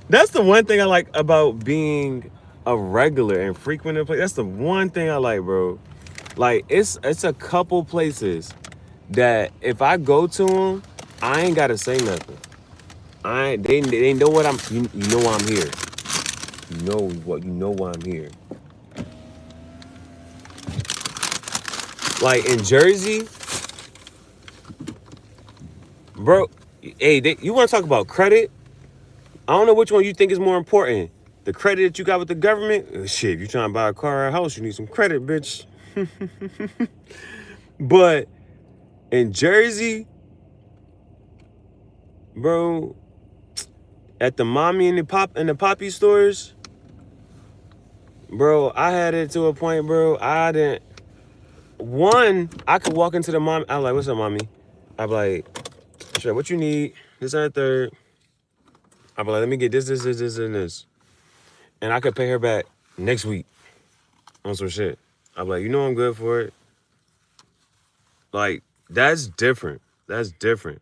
That's the one thing I like about being a regular and frequent in a place. That's the one thing I like, bro. Like it's a couple places that if I go to them, I ain't gotta say nothing. They know what I'm. You know why I'm here. You know why I'm here. Like in Jersey, bro. Hey, you want to talk about credit? I don't know which one you think is more important. The credit that you got with the government? Shit, if you trying to buy a car or a house, you need some credit, bitch. But in Jersey, bro, at the mommy and the poppy stores, bro, I had it to a point, bro. I didn't. One, I could walk into the mom. I'm like, "What's up, mommy?" I'm like, "Sure, what you need? This and the third." I'm like, "Let me get this, and this," and I could pay her back next week on some shit. I'm like, "You know, I'm good for it." Like, that's different. That's different.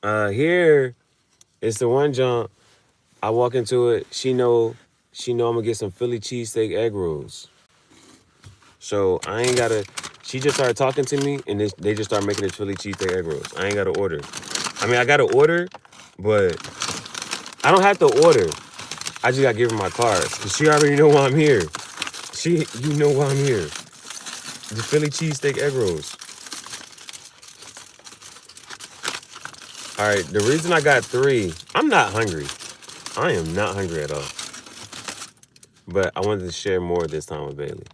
Here, it's the one jump. I walk into it. She know I'm gonna get some Philly cheesesteak egg rolls. So I ain't gotta. She just started talking to me, and they just started making the Philly cheesesteak egg rolls. I ain't gotta order. I mean, I gotta order, but I don't have to order. I just gotta give her my card, cause she already know why I'm here. You know why I'm here. The Philly cheesesteak egg rolls. All right, the reason I got 3, I'm not hungry. I am not hungry at all. But I wanted to share more this time with Bailey.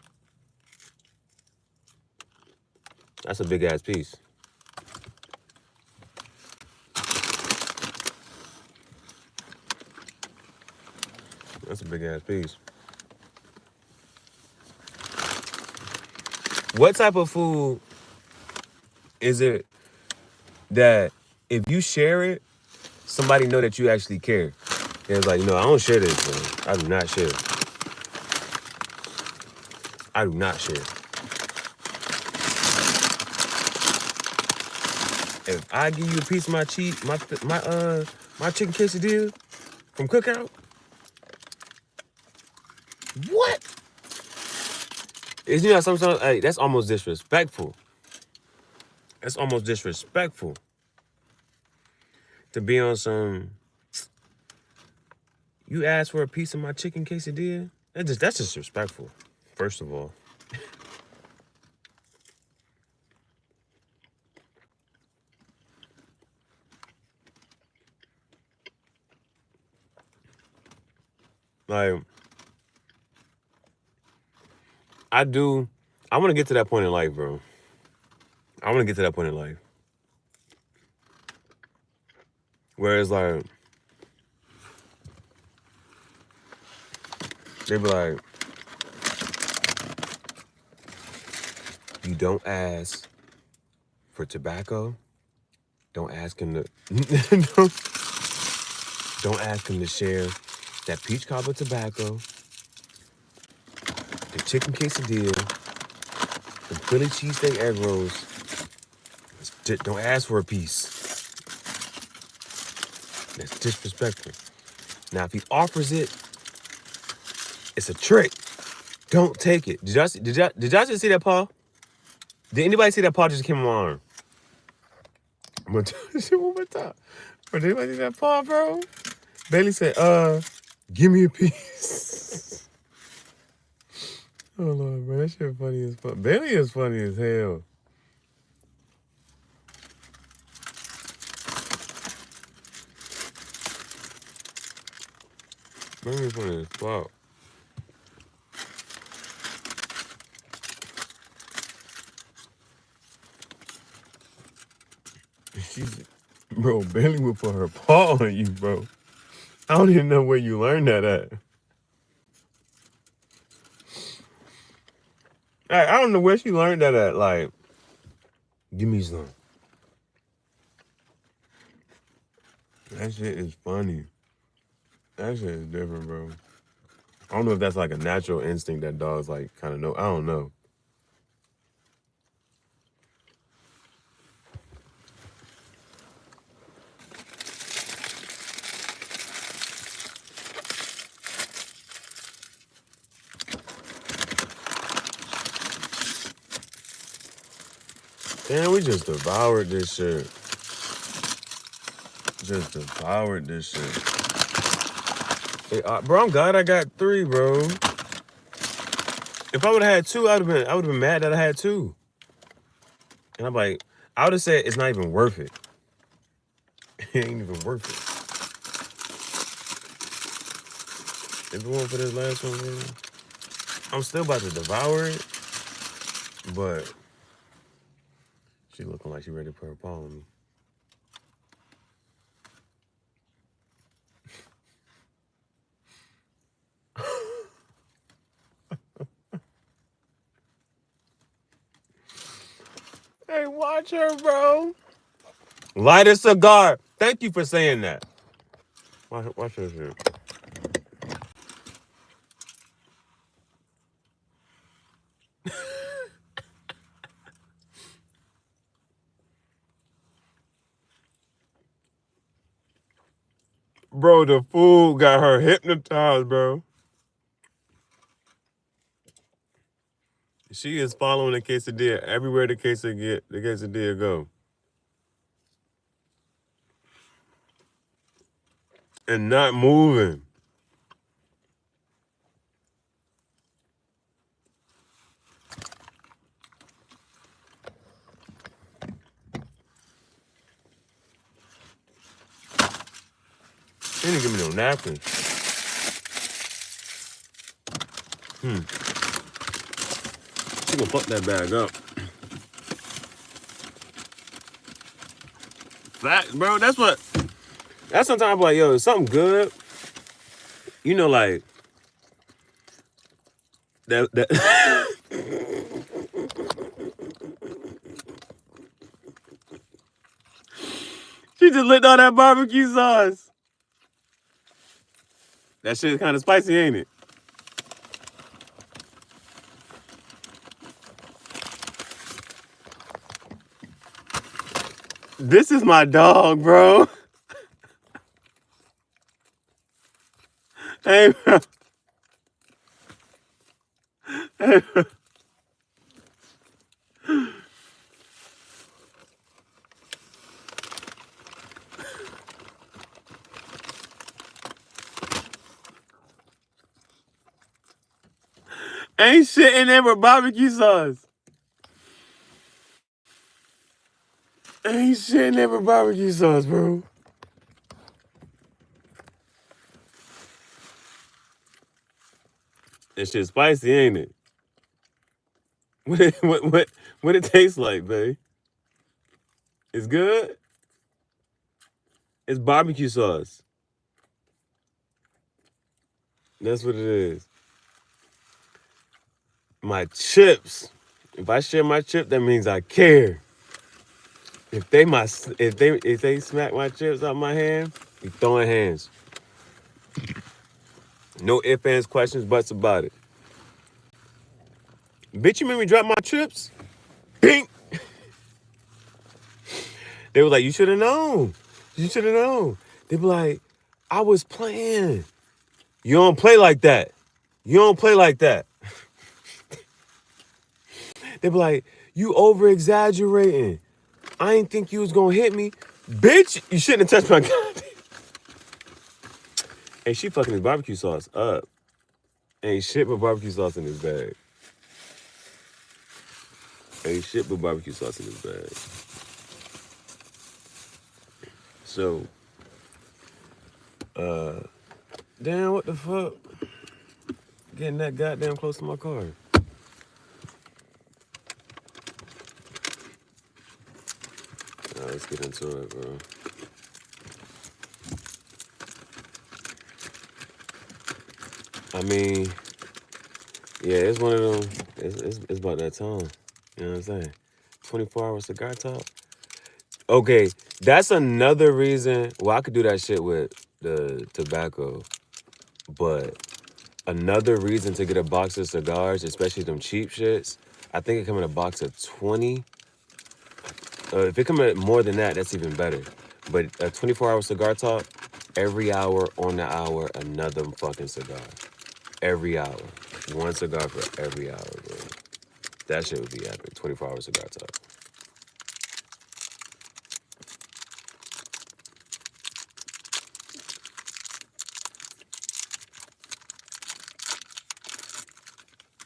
That's a big ass piece. That's a big ass piece. What type of food is it that if you share it, somebody know that you actually care? It's like, I don't share this, bro. I do not share. I do not share. If I give you a piece of my my chicken quesadilla from Cookout, what? Is sometimes hey, that's almost disrespectful. That's almost disrespectful to be on some. You asked for a piece of my chicken quesadilla? That's disrespectful, first of all. Like, I want to get to that point in life, bro. I want to get to that point in life. Where it's like, they be like, you don't ask for tobacco. Don't ask him to don't ask him to share that peach cobbler tobacco, the chicken quesadilla, the Philly cheesesteak egg rolls. Don't ask for a piece. That's disrespectful. Now, if he offers it, it's a trick. Don't take it. Did y'all just see that paw? Did anybody see that paw just came on my arm? I'm gonna tell you shit one more time. Did anybody see that paw, bro? Bailey said, give me a piece. Oh Lord, bro, that shit funny as fuck. Bailey is funny as hell. Bailey funny as fuck. Bro, Bailey would put her paw on you, bro. I don't even know where you learned that at. I don't know where she learned that at. Like, give me some. That shit is funny. That shit is different, bro. I don't know if that's like a natural instinct that dogs like kind of know. I don't know. Damn, we just devoured this shit. Just devoured this shit. Hey, bro, I'm glad I got 3, bro. If I would have had 2, I would have been mad that I had 2. And I'm like, I would have said it's not even worth it. It ain't even worth it. If it weren't for this last one, bro, I'm still about to devour it. But she looking like she ready to put her paw on me. Hey, watch her, bro. Light a cigar. Thank you for saying that. Watch her shit. Bro, the food got her hypnotized, bro. She is following the quesadilla everywhere the quesadilla go. And not moving. She didn't give me no napkins. She gonna fuck that bag up. That, bro, that's sometimes I'm like, yo, is something good? You know, like, that She just licked all that barbecue sauce. That shit is kind of spicy, ain't it? This is my dog, bro. Hey, bro. Hey, bro. Ain't shit in there but barbecue sauce. Ain't shit in there but barbecue sauce, bro. That shit spicy, ain't it? What it tastes like, babe? It's good? It's barbecue sauce. That's what it is. My chips. If I share my chip, that means I care. If they smack my chips out my hand, we throwing hands. No ifs, ands, questions, buts about it. Bitch, you made me drop my chips? Bing! They were like, you should have known. You should have known. They be like, I was playing. You don't play like that. You don't play like that. They be like, you over exaggerating. I didn't think you was gonna hit me. Bitch, you shouldn't have touched my goddamn. Hey, she fucking his barbecue sauce up. Ain't shit but barbecue sauce in his bag. Ain't shit but barbecue sauce in his bag. So, damn, what the fuck? Getting that goddamn close to my car. Alright, let's get into it, bro. I mean, yeah, it's one of them. It's about that time. You know what I'm saying? 24-hour cigar talk. Okay, that's another reason. Well, I could do that shit with the tobacco, but another reason to get a box of cigars, especially them cheap shits, I think it come in a box of 20. If it come in more than that, that's even better. But a 24-hour cigar talk, every hour on the hour, another fucking cigar. Every hour. One cigar for every hour, bro. That shit would be epic. 24-hour cigar talk.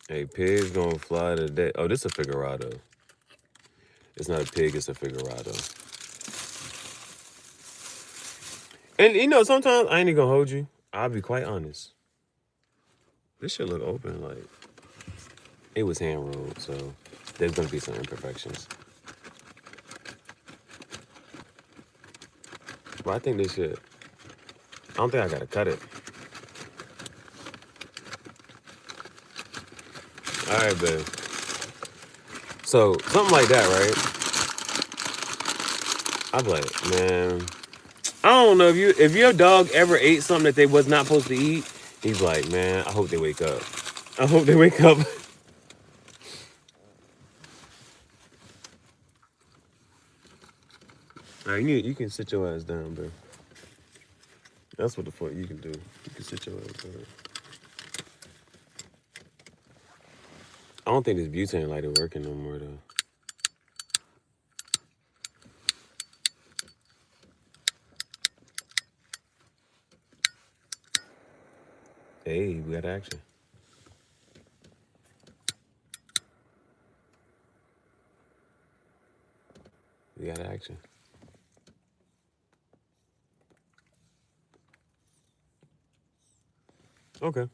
Hey, pig's gonna fly today. Oh, this is a figurado. It's not a pig, it's a figurado. And you know, sometimes I ain't even gonna hold you. I'll be quite honest. This shit look open, like it was hand rolled, so there's gonna be some imperfections. But I think this shit, I don't think I gotta cut it. All right, babe. So something like that, right? I'm like, man, I don't know if your dog ever ate something that they was not supposed to eat. He's like, man, I hope they wake up. I hope they wake up. All right, you can sit your ass down, bro. That's what the fuck you can do. You can sit your ass down. I don't think this butane lighter working no more though. Hey, we got action. We got action. Okay.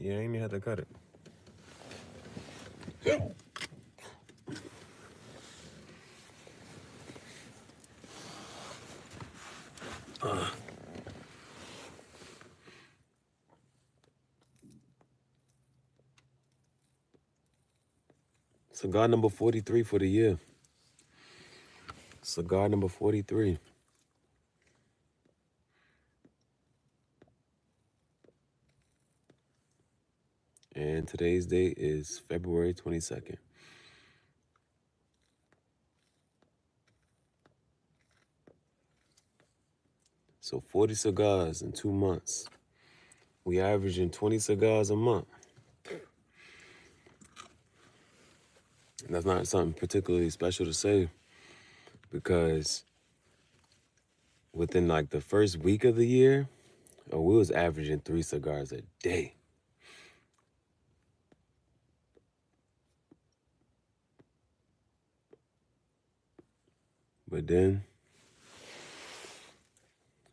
Yeah, I ain't even have to cut it. Cigar number 43 for the year. Cigar number 43. And today's date is February 22nd. So 40 cigars in 2 months. We averaging 20 cigars a month. And that's not something particularly special to say because within like the first week of the year, we was averaging 3 cigars a day. But then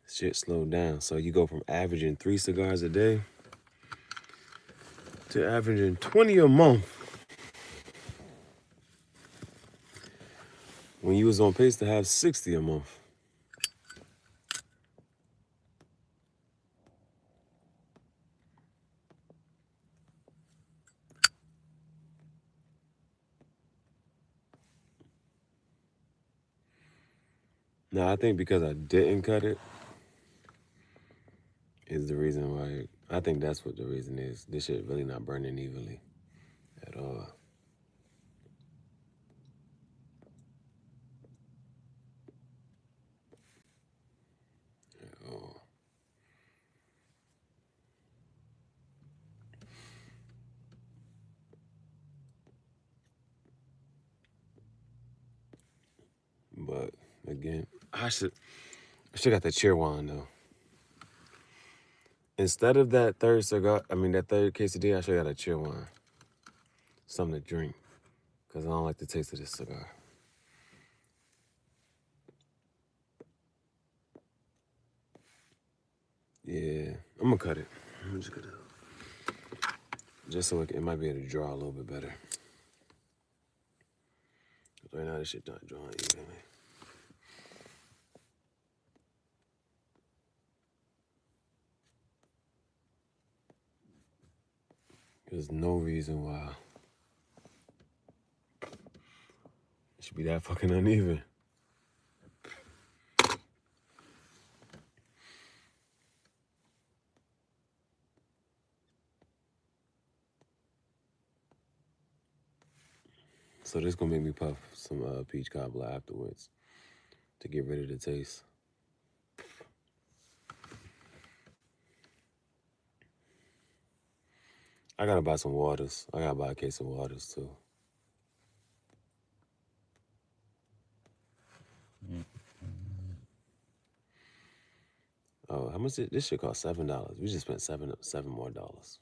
shit slowed down. So you go from averaging 3 cigars a day to averaging 20 a month when you was on pace to have 60 a month. Now, I think because I didn't cut it is the reason why. I think that's what the reason is. This shit really not burning evenly at all. At all. But again, I should got the cheer wine though. Instead of that third quesadilla, I should have got a cheer wine. Something to drink. Because I don't like the taste of this cigar. Yeah, I'm gonna cut it. I'm just gonna, just so it might be able to draw a little bit better. Right now, this shit not drawing evenly. There's no reason why it should be that fucking uneven. So this gonna make me puff some peach cobbler afterwards to get rid of the taste. I gotta buy some waters. I gotta buy a case of waters too. Oh, how much did this shit cost? $7. We just spent seven more dollars.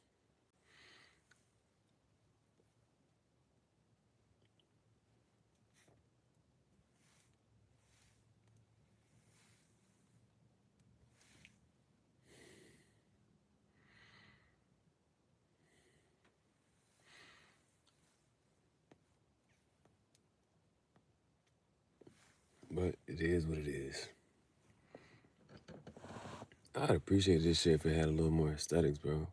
But it is what it is. I'd appreciate this shit if it had a little more aesthetics, bro.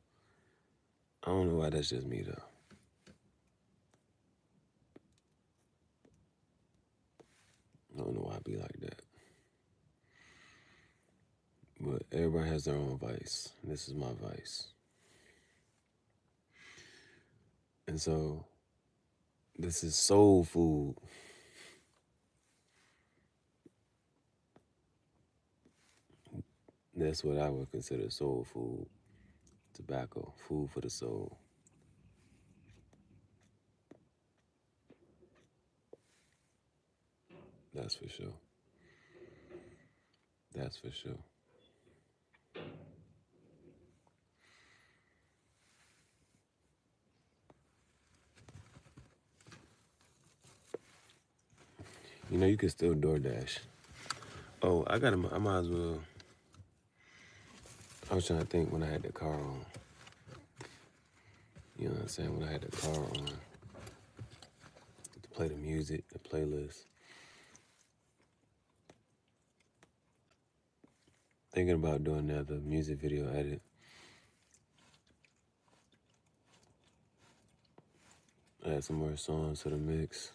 I don't know why that's just me though. I don't know why I be like that. But everybody has their own vice. This is my vice. And so, this is soul food. That's what I would consider soul food. Tobacco, food for the soul. That's for sure. That's for sure. You know, you can still DoorDash. Oh, I might as well. I was trying to think when I had the car on. You know what I'm saying? When I had the car on. To play the music, the playlist. Thinking about doing the music video edit. Add some more songs to the mix.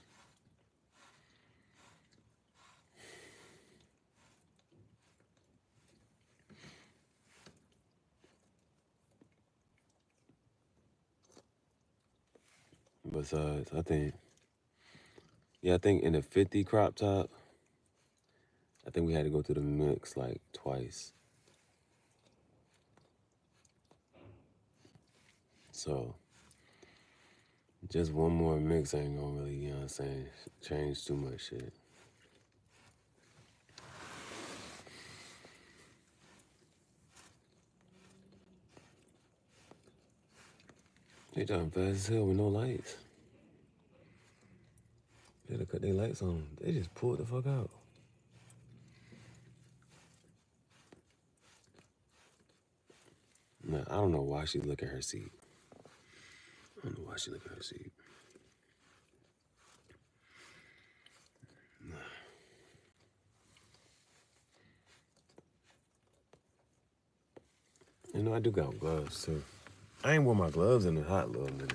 Besides, I think in the 50 crop top, I think we had to go through the mix like twice. So just one more mix ain't gonna really, you know what I'm saying, change too much shit. They driving fast as hell with no lights. They had to cut their lights on. They just pulled the fuck out. Nah, I don't know why she look at her seat. I don't know why she look at her seat. Nah. You know, I do got gloves too. I ain't wore my gloves in a hot little minute.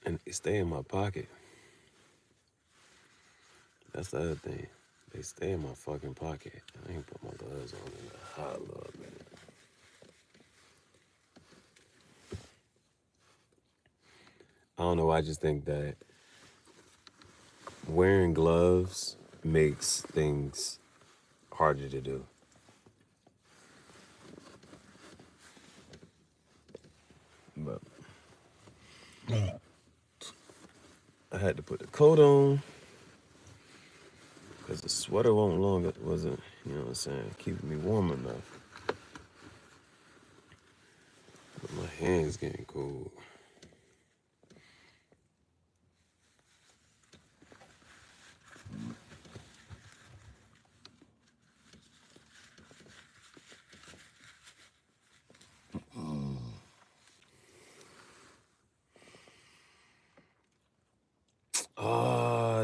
And they stay in my pocket. That's the other thing. They stay in my fucking pocket. I ain't put my gloves on in a hot little minute. I don't know. I just think that wearing gloves makes things harder to do. But I had to put the coat on because the sweater wasn't, you know what I'm saying, keeping me warm enough. But my hands getting cold.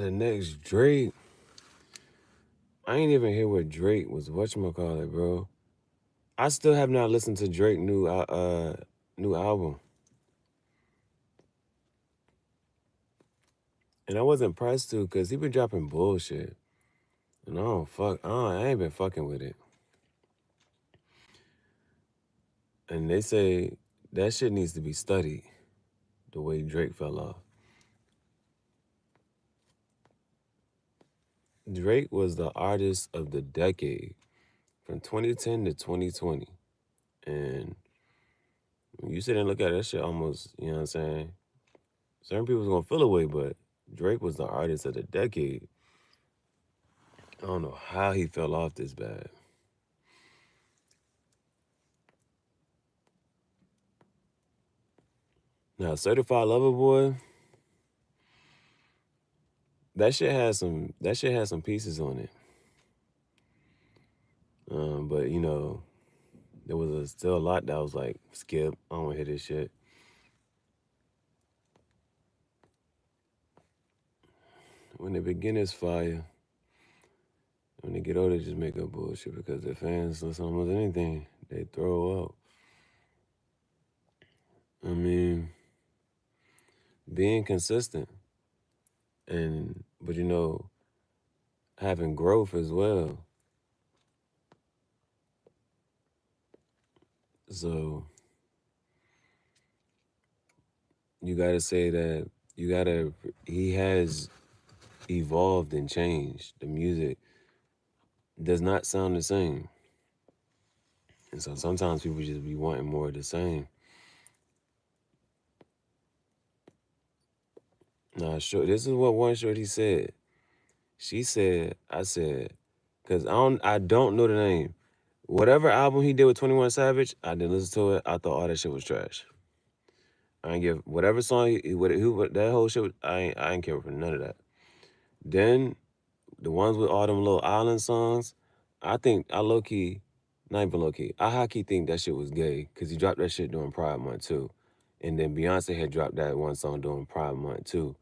The next Drake. I ain't even hear what Drake was whatchamacallit, bro. I still have not listened to Drake new album. And I wasn't pressed to because he been dropping bullshit. And I ain't been fucking with it. And they say that shit needs to be studied, the way Drake fell off. Drake was the artist of the decade from 2010 to 2020. And when you sit and look at that shit almost, you know what I'm saying? Certain people's gonna feel away, but Drake was the artist of the decade. I don't know how he fell off this bad. Now, Certified Lover Boy, that shit has some pieces on it. But you know, there was still a lot that was like, skip, I don't wanna hear this shit. When they begin is fire. When they get older, they just make up bullshit because their fans listen to almost anything they throw out. I mean, being consistent but you know, having growth as well. So you gotta say that he has evolved and changed. The music does not sound the same. And so sometimes people just be wanting more of the same. Nah, sure. This is what one shorty said. She said, I said, because I don't know the name. Whatever album he did with 21 Savage, I didn't listen to it. I thought all that shit was trash. I ain't give whatever song that whole shit was, I ain't care for none of that. Then the ones with all them little island songs, I low key, not even low key, I high key think that shit was gay because he dropped that shit during Pride Month too. And then Beyonce had dropped that one song during Prime Month too.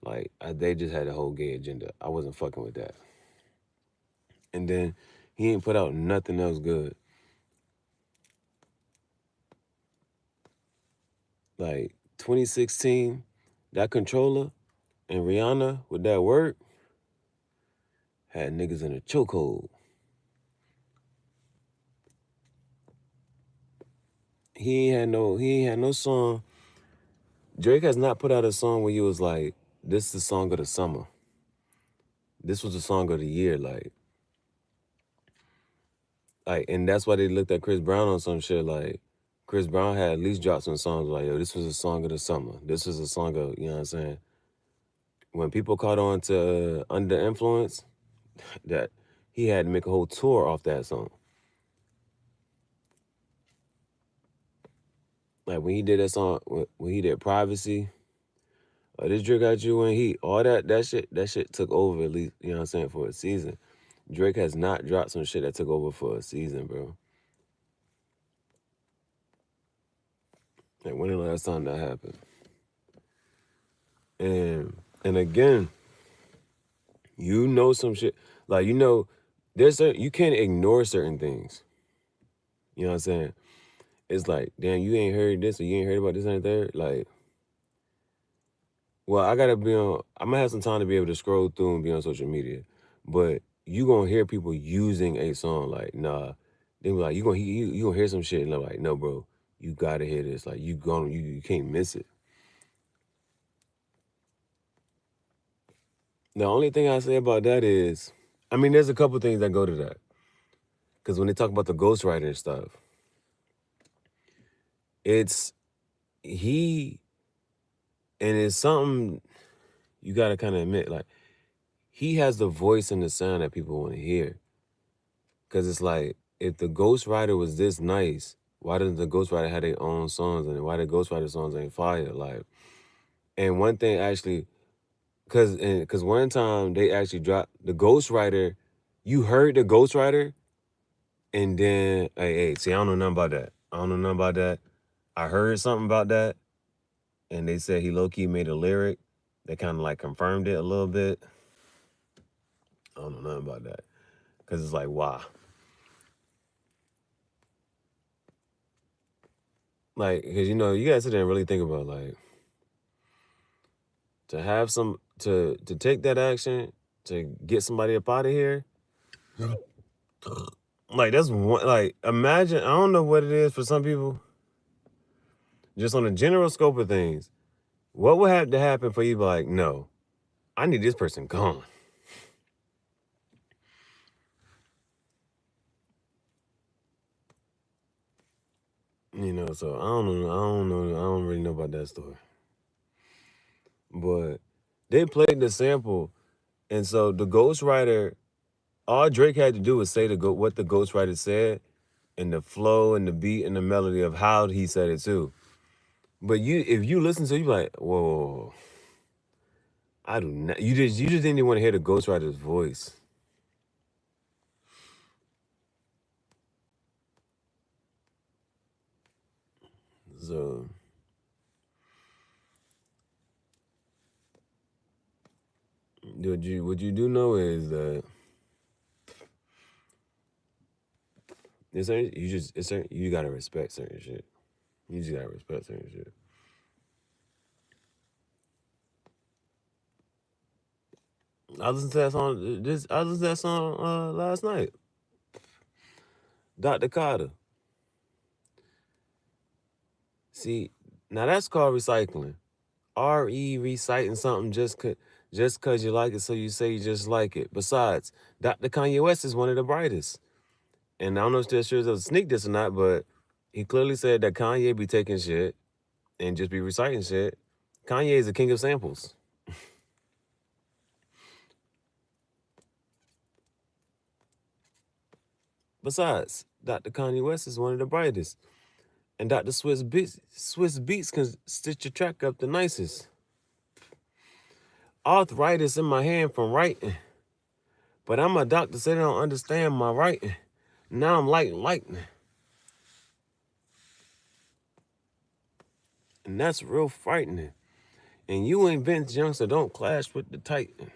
Like they just had a whole gay agenda. I wasn't fucking with that. And then he ain't put out nothing else good. Like 2016, that Controller and Rihanna with that work had niggas in a chokehold. He ain't had no song. Drake has not put out a song where he was like, this is the song of the summer. This was the song of the year, like, and that's why they looked at Chris Brown on some shit. Like, Chris Brown had at least dropped some songs like, yo, this was a song of the summer. This was a song of, you know what I'm saying? When people caught on to Under Influence, that he had to make a whole tour off that song. Like when he did that song, when he did Privacy, this Drake got you when he, all that shit took over at least, you know what I'm saying, for a season. Drake has not dropped some shit that took over for a season, bro. Like when the last time that happened? And again, you know some shit. Like, you know, you can't ignore certain things. You know what I'm saying? It's like, damn, you ain't heard this or you ain't heard about this and that. Like, well, I'm gonna have some time to be able to scroll through and be on social media. But you gonna hear people using a song like, nah. They be like, you gonna hear some shit and they're like, no, bro, you gotta hear this. Like, you can't miss it. The only thing I say about that is, I mean, there's a couple things that go to that. Because when they talk about the ghostwriter and stuff, it's something you got to kind of admit, like, he has the voice and the sound that people want to hear. Because it's like, if the ghostwriter was this nice, why doesn't the ghostwriter have their own songs? And why the ghostwriter songs ain't fire? Like, and one thing actually, because one time they actually dropped the ghostwriter, you heard the ghostwriter, and then, hey, see, I don't know nothing about that. I heard something about that, and they said he low-key made a lyric that kind of like confirmed it a little bit. I don't know nothing about that. Because it's like, wow. Like, because, you know, you guys sit there and really think about, like, to take that action, to get somebody up out of here, like, that's one, like, imagine, I don't know what it is for some people, just on the general scope of things, what would have to happen for you to be like, no, I need this person gone? You know, so I don't really know about that story. But they played the sample, and so the ghostwriter, all Drake had to do was say what the ghostwriter said, and the flow and the beat and the melody of how he said it too. But if you listen to it, you're like, whoa, I do not. You just didn't even want to hear the ghostwriter's voice. So what you do know is that you gotta respect certain shit. You just gotta respect certain shit. I listened to that song last night. Dr. Carter. See, now that's called recycling. Reciting something just cause you like it, so you say you just like it. Besides, Dr. Kanye West is one of the brightest. And I don't know if that's sure if it was a sneak diss or not, but he clearly said that Kanye be taking shit and just be reciting shit. Kanye is the king of samples. Besides, Dr. Kanye West is one of the brightest. And Dr. Swiss Beats can stitch your track up the nicest. Arthritis in my hand from writing. But I'm a doctor, so they don't understand my writing. Now I'm like lightning. And that's real frightening. And you ain't Vince Young, so don't clash with the Titan.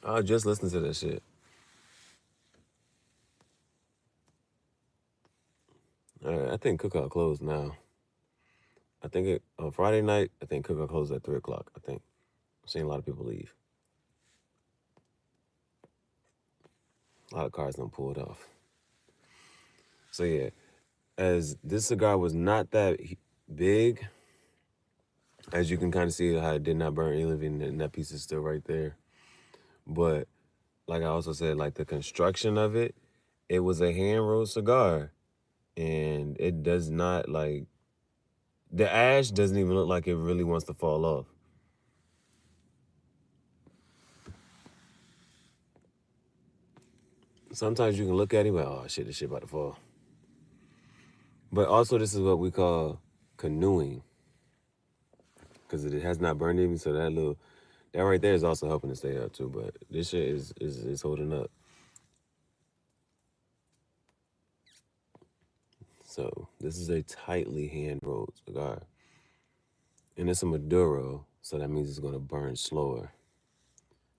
I just listened to that shit. All right, I think Cookout closed now. I think it on Friday night. I think Cookout closed at 3:00. I think I'm seeing a lot of people leave. A lot of cars done pulled off. So yeah, as this cigar was not that big, as you can kind of see how it did not burn living, and that piece is still right there. But like I also said, like the construction of it, it was a hand rolled cigar, and it does not like the ash doesn't even look like it really wants to fall off. Sometimes you can look at it like, oh shit, this shit about to fall. But also, this is what we call canoeing, because it has not burned even. So that right there is also helping to stay up too. But this shit is holding up. So this is a tightly hand rolled cigar, and it's a Maduro, so that means it's gonna burn slower,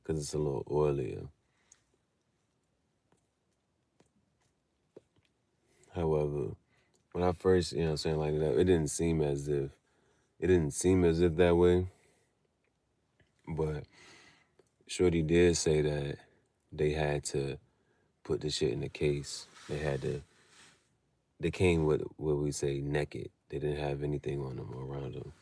because it's a little oilier. However, when I first, saying like that, it didn't seem as if that way. But Shorty did say that they had to put the shit in the case. They came with what we say naked. They didn't have anything on them or around them.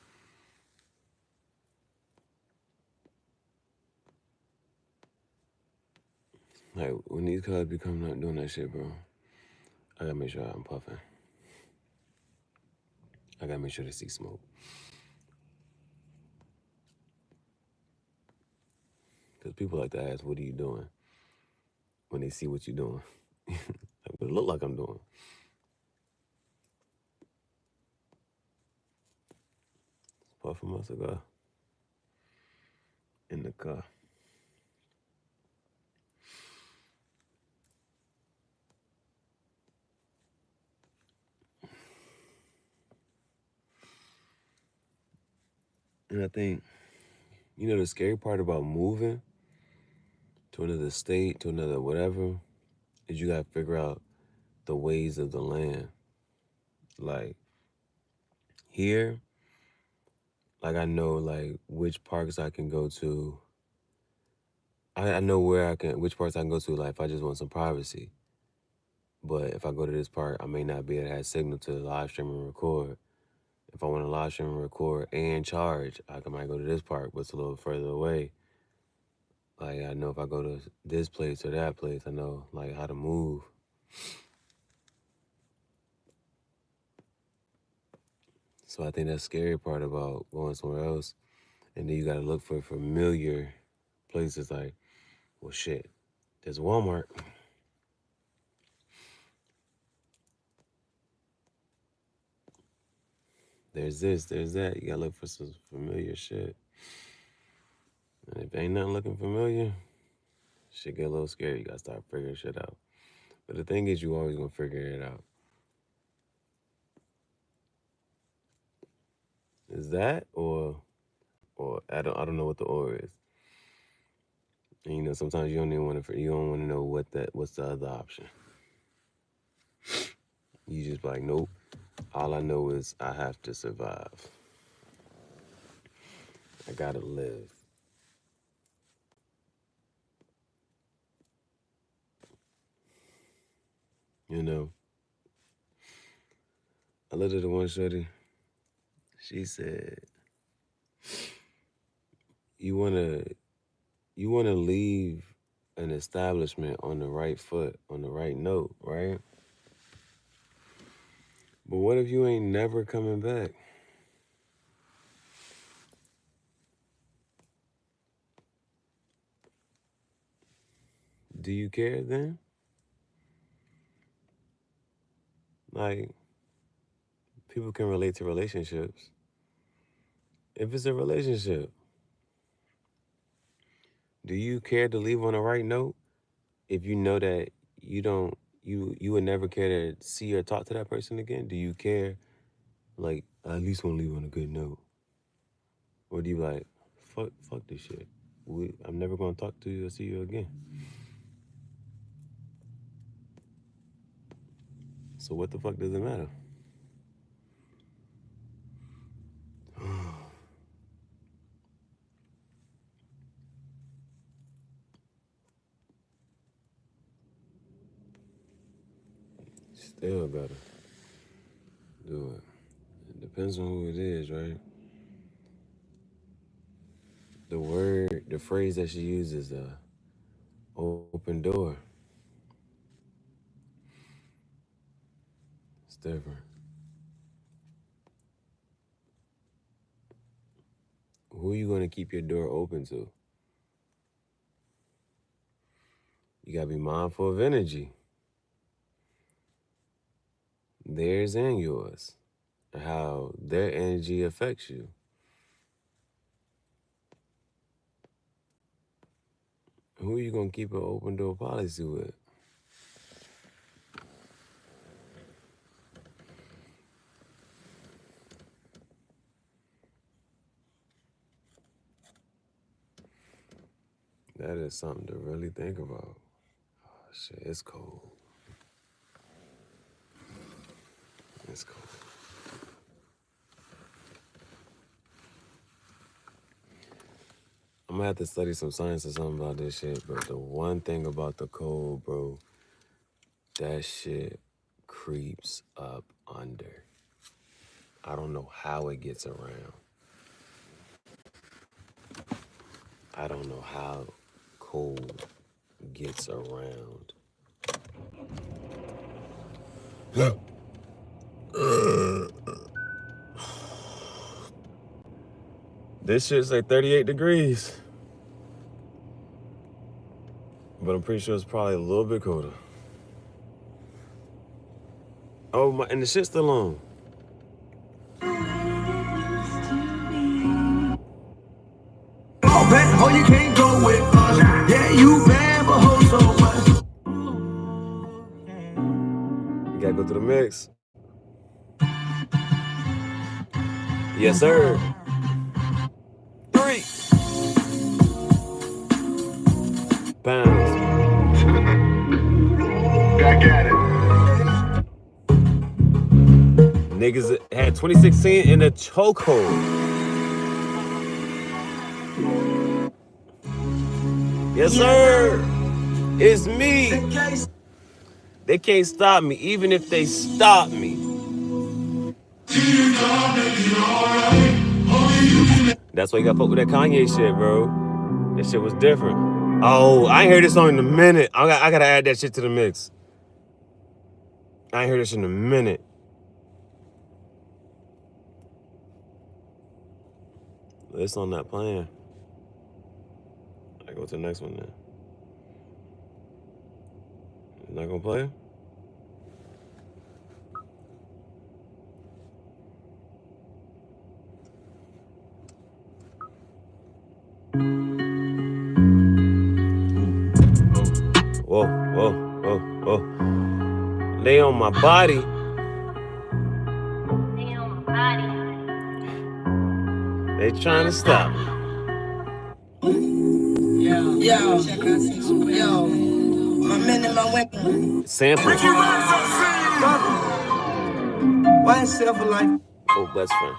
Like when these cars be coming up doing that shit, bro, I gotta make sure I'm puffing. I gotta make sure they see smoke. Because people like to ask, what are you doing? When they see what you're doing. Like, what it look like I'm doing. Puffing my cigar. In the car. And I think, the scary part about moving to another state, to another whatever, is you gotta figure out the ways of the land. Like, here, like I know like which parks I can go to. I know which parts I can go to, like if I just want some privacy. But if I go to this park, I may not be able to have signal to live stream and record. If I want to live stream and record and charge, I might go to this park, but it's a little further away. Like I know if I go to this place or that place, I know like how to move. So I think that's the scary part about going somewhere else. And then you gotta look for familiar places like, well shit, there's Walmart. There's this, there's that. You gotta look for some familiar shit. And if ain't nothing looking familiar, shit get a little scary. You gotta start figuring shit out. But the thing is, you always gonna figure it out. Is that or I don't know what the or is. And sometimes you don't even want to know what's the other option. You just be like, nope. All I know is I have to survive. I gotta live. I looked at the one shorty. She said, you wanna leave an establishment on the right foot, on the right note, right? But what if you ain't never coming back? Do you care then? Like, people can relate to relationships. If it's a relationship, do you care to leave on the right note if you know that you would never care to see or talk to that person again? Do you care Like, I at least want to leave on a good note. Or do you like, fuck this shit. I'm never gonna talk to you or see you again. So what the fuck does it matter? Still gotta do it. It depends on who it is, right? The phrase that she uses, open door. It's different. Who are you gonna keep your door open to? You gotta be mindful of energy. Theirs and yours. How their energy affects you. Who are you gonna keep an open door policy with? That is something to really think about. Oh shit, it's cold. It's cold. I'm gonna have to study some science or something about this shit, but the one thing about the cold, bro, that shit creeps up under. I don't know how it gets around. I don't know how cold gets around. This shit's like 38 degrees. But I'm pretty sure it's probably a little bit colder. Oh my, and the shit's still on. Oh, you can't go with us. Yeah, you bad, but hold so much. You gotta go through the mix. Yes, sir. 3 pounds. Back at it. Niggas had 2016 in a chokehold. Yes, sir. It's me. They can't stop me, even if they stop me. That's why you gotta fuck with that Kanye shit, bro. That shit was different. Oh, I ain't heard this song in a minute. I gotta add that shit to the mix. I ain't heard this in a minute. This song not playing. I go to the next one then. Not gonna play? Whoa, whoa, whoa, whoa. Lay on my body. They trying to stop me. Yo. My men and my women. Sample. Why self life? Oh, best friend.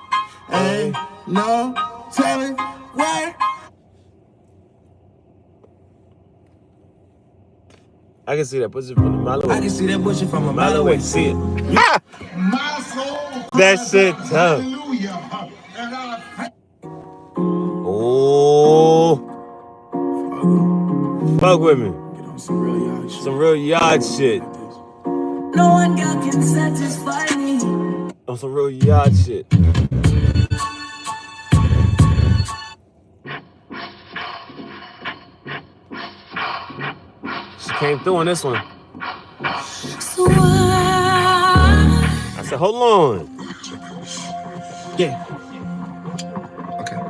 Ain't no telling where. I can see that pussy from a mile away. I can see that bush from a mile away. See it. My soul. That shit tough. Hallelujah. And I Oh. Fuck with me. Get on some real yard shit. Some real yard shit. No one girl can satisfy me. On some real yard shit. She came through on this one. So I said, hold on. yeah. Okay.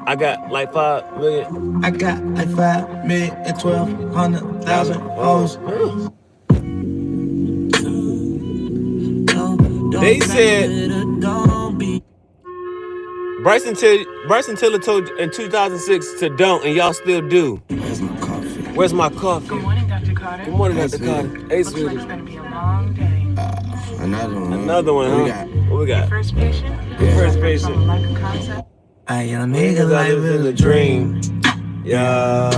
I got like 5 million. I got like 5 million and 1,200,000 hoes. They said Bryson Tiller told in 2006 to don't, and y'all still do. Where's my coffee? Where's my coffee? Good morning, Dr. Carter. Good morning, Hey, Dr. sweetie. Carter. Hey, Looks like sweetie. it's gonna be a long day. Another one. Another one, What we huh? got? What we got? First patient. Yeah. First From patient. like a concept. I am Nigga, I live in a dream. Yeah.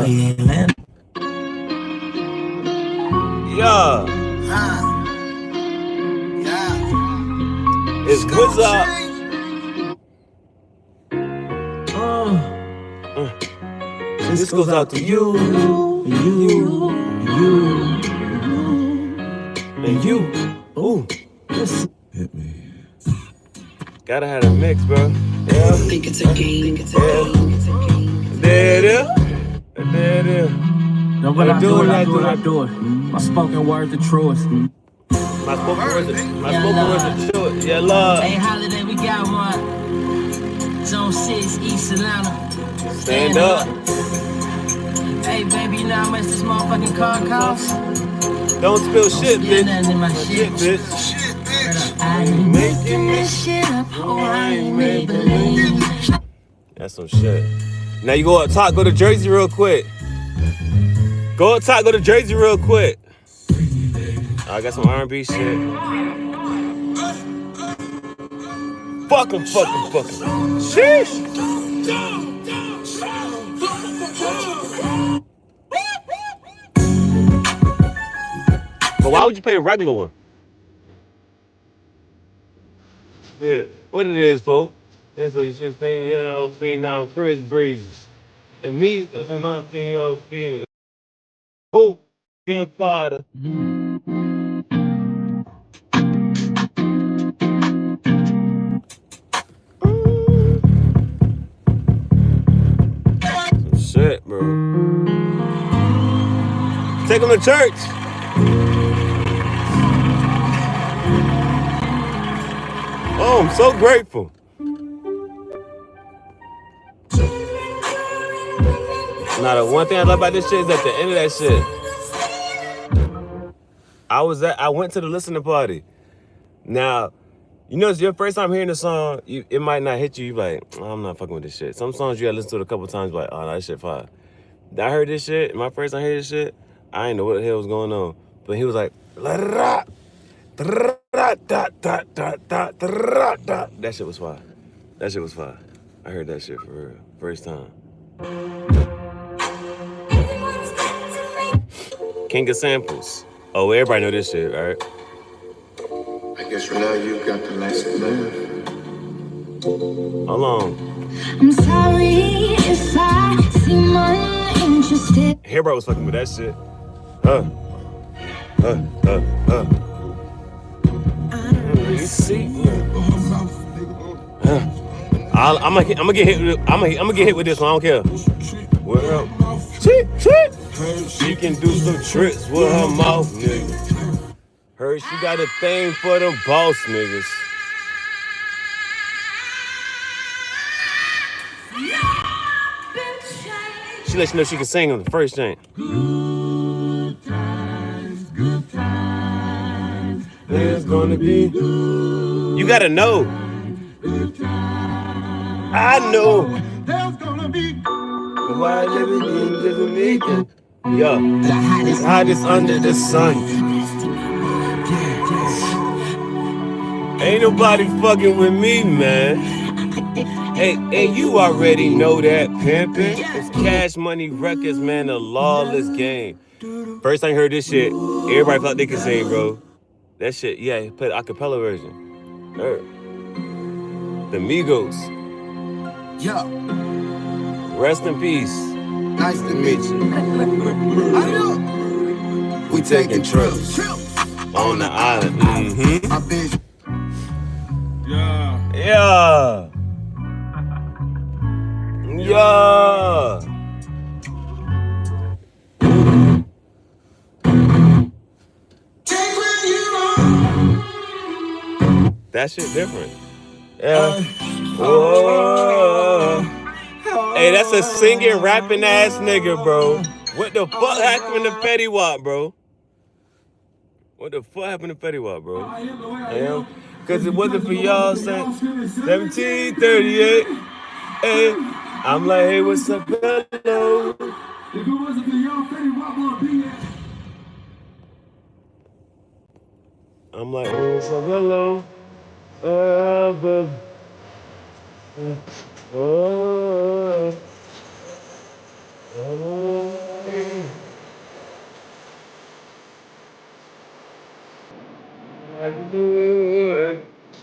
Yeah. It's what's up? This goes out to you, and you. Ooh. Hit me. Gotta have a mix, bro. Yeah. Think it's a game. There it is. There it is. Now when I do it, I do do it. My spoken word the truest. My spoken words are true. Yeah, love. Hey, holiday, we got one. Zone 6, East Atlanta. Stand up. Hey, baby, you know how much this motherfucking car costs? Don't spill shit, Spill bitch. nothing in my shit. bitch. I ain't making this shit up. Oh, I ain't Maybelline. That's some shit. Now you go up top, go to Jersey real quick. Go up top, go to Jersey real quick. I got some R&B shit. Fuck 'em. Sheesh. But why would you play a regular one? Yeah, what it is, folks. That's what you should say, being down Chris Breezes. And me, I'm not being hope, being father. Some shit, bro. Take them to church. Oh, I'm so grateful. Now, the one thing I love about this shit is at the end of that shit, I went to the listening party. Now, you know, it's your first time hearing the song, it might not hit you. You like, I'm not fucking with this shit. Some songs you gotta listen to it a couple times, like, oh, no, that shit fire. I heard this shit, my first time hearing this shit, I didn't know what the hell was going on. But he was like, that shit was fire. That shit was fire. I heard that shit for real. First time. King of Samples. Oh, everybody know this shit, right? I guess for now you got the lesson learned. Hold on. I'm sorry if I seem uninterested. Everybody was fucking with that shit. You see? I'm gonna get hit. I'm gonna get hit with this one. I don't care. Well, she can do some tricks with her mouth, nigga. Heard she got a thing for them boss niggas. She let you know she can sing on the first thing. Good times, there's gonna be. You gotta know. I know. There's gonna be Why everything doesn't make it? Yo, the hottest under the sun. Ain't nobody fucking with me, man. Hey, you already know that pimpin'. It's Cash Money Records, man, a lawless game. First time I heard this shit, everybody thought they could sing, bro. That shit, yeah, he played the acapella version. The Migos. Yo, Rest in peace. nice to meet you. We taking trips On the island. Mm-hmm. I been Yeah. Yeah. That shit different. Yeah. Whoa. Hey, that's a singing, rapping ass nigga, bro. What the fuck happened to Fetty Wap, bro? What the fuck happened to Fetty Wap, bro? Cause it wasn't for y'all saying 1738. Hey, I'm like, hey, what's up, hello? If it wasn't for y'all, Fetty Wap would be here. I'm like, hey, what's up, hello?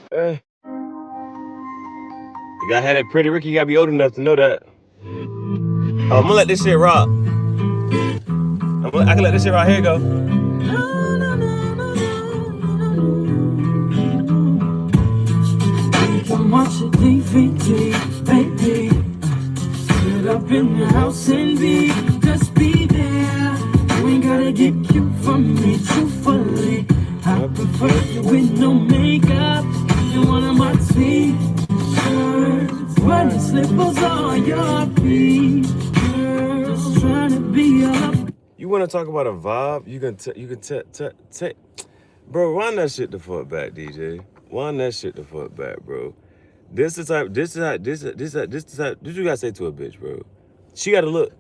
Hey. You gotta have that pretty Ricky, you gotta be old enough to know that. Oh, I'm gonna let this shit rock. I can let this shit rock. Here you go. Come watch a DVD, baby. Sit up in the house and just be there. You ain't gotta get cute from me, truthfully. I prefer you with no makeup. You wanna my t-shirts, running slippers on your feet. Just trying to be up. You wanna talk about a vibe? You can bro, wind that shit the fuck back, DJ. Wind that shit the fuck back, bro. This is what you gotta say to a bitch, bro. She gotta look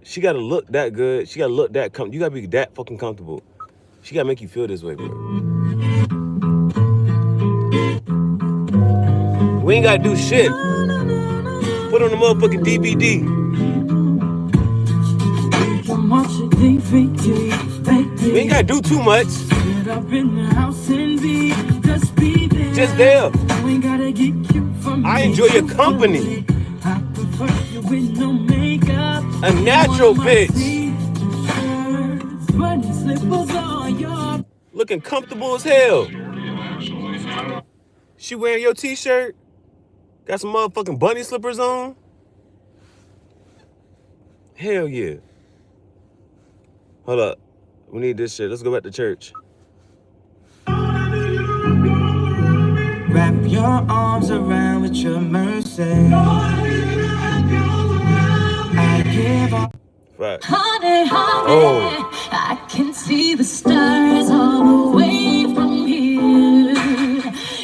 that good. She gotta look that you gotta be that fucking comfortable. She gotta make you feel this way, bro. We ain't gotta do shit. Put on the motherfucking DVD. We ain't gotta do too much. Just there. I enjoy your company. A natural bitch. Looking comfortable as hell. She wearing your t-shirt. Got some motherfucking bunny slippers on. Hell yeah. Hold up. We need this shit. Let's go back to church. Wrap your arms around with your mercy. I give up. Right. Honey, I can see the stars all the way from here.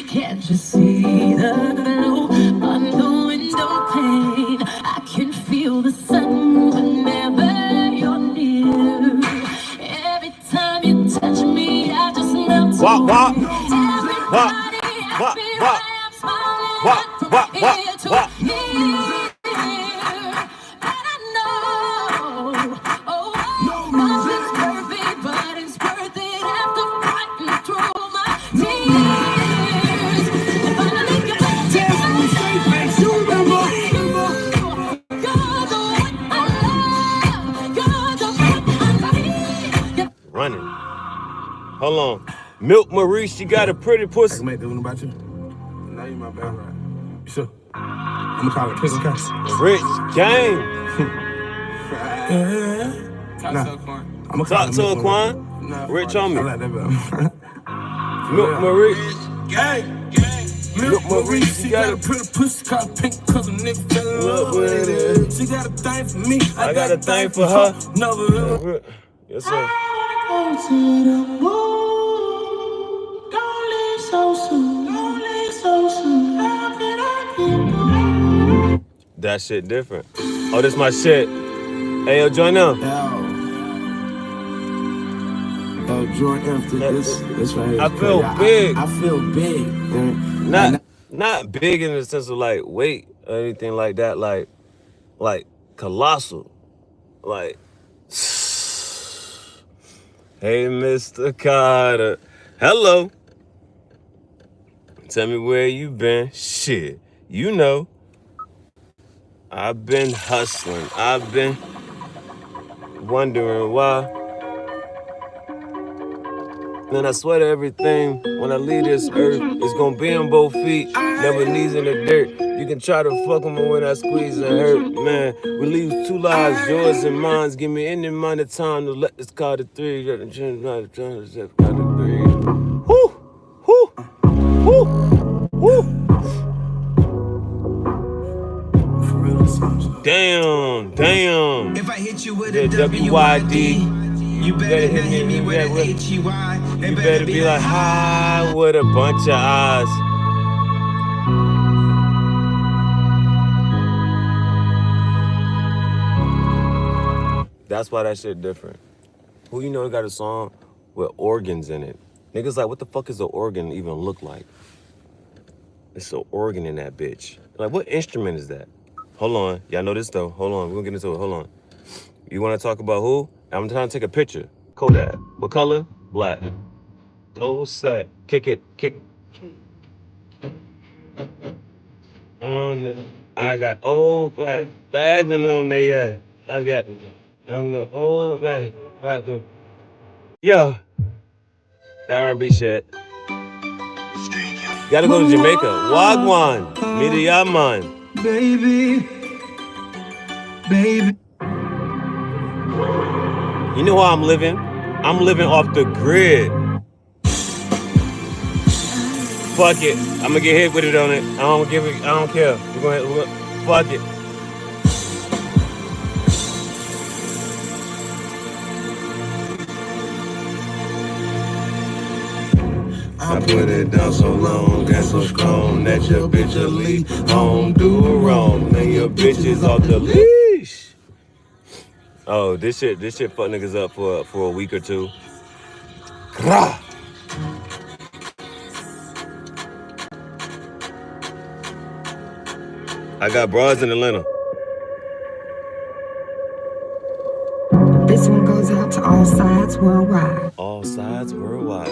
Can't you see the glow on the window pane? I can feel the sun whenever you're near. Every time you touch me, I just melt away. Running. Hold on. Milk Marie, she got a pretty pussy. I can make this one about you. Now you my bad right. Sure. I'm gonna call it prison case. Rich gang. I'm gonna Talk to her, Quan. Rich on me. I like that better. Milk Marie. Milk Marie, she got a pretty pussy called pink cause a nigga fell in love with it. She got a thing for me, I got a thing for her. Never. Yes, sir. That shit different. Oh, this my shit. Hey, yo, join them. Join after this right here. I feel big. I feel big. Not big in the sense of like weight or anything like that. Like colossal. Like, hey, Mr. Carter. Hello. Tell me where you been. Shit, you know. I've been hustling. I've been wondering why. Man, I swear to everything, when I leave this earth, it's gonna be on both feet, never knees in the dirt. You can try to fuck them, but when I squeeze and hurt, man, we leave two lives, yours and mine. Give me any amount of time to let this car to three. Woo! Woo! Woo! Woo! Damn. If I hit you with The a WYD, you better hit me with a HEY. you better be like, hi, with a bunch of eyes. That's why that shit different. Who you know got a song with organs in it? Niggas like, what the fuck is an organ even look like? It's an organ in that bitch. Like, what instrument is that? Hold on. Y'all know this though. Hold on. We're gonna get into it. Hold on. You wanna talk about who? I'm trying to take a picture. Kodak. What color? Black. Go set. Kick it. Kick. I got old black bags on there. I got the old black. Yo, that R&B shit. Gotta go to Jamaica. Wagwan. Midiyaman. Baby. You know how I'm living? I'm living off the grid. Fuck it. I'm gonna get hit with it on it. I don't care. We're gonna fuck it. I put it down so long, got so strong that your bitch will leave home, do her wrong. Man, your bitch is off the leash. Oh, this shit fuck niggas up for a week or two. Grah. I got bras in Atlanta. This one goes out to all sides worldwide. All sides worldwide.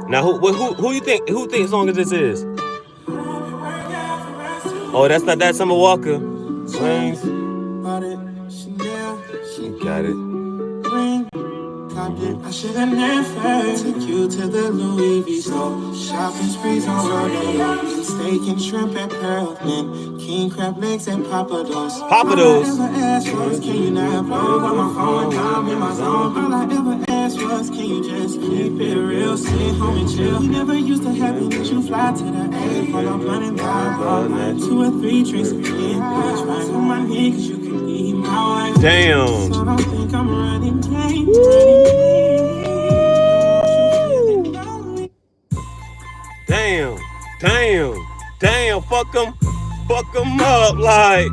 Now, who you think song this is? Oh, that's not that Summer Walker. Wings. Got it. I should have never took you to the Louis V store. Shopping sprees on Sunday. Steak and shrimp at Pearlman. King crab legs and papados. Papados. All I ever asked was, can you not blow on my phone? I'm in my zone. All I ever asked was, can you just keep it real? Sit home and chill. We never used to have it. You fly to the A. Pull up running by all night. 2 or 3 drinks in. Bitch, right on my knee, cause you can be my wife. Damn. So don't think I'm running game. Damn, fuck them up, like.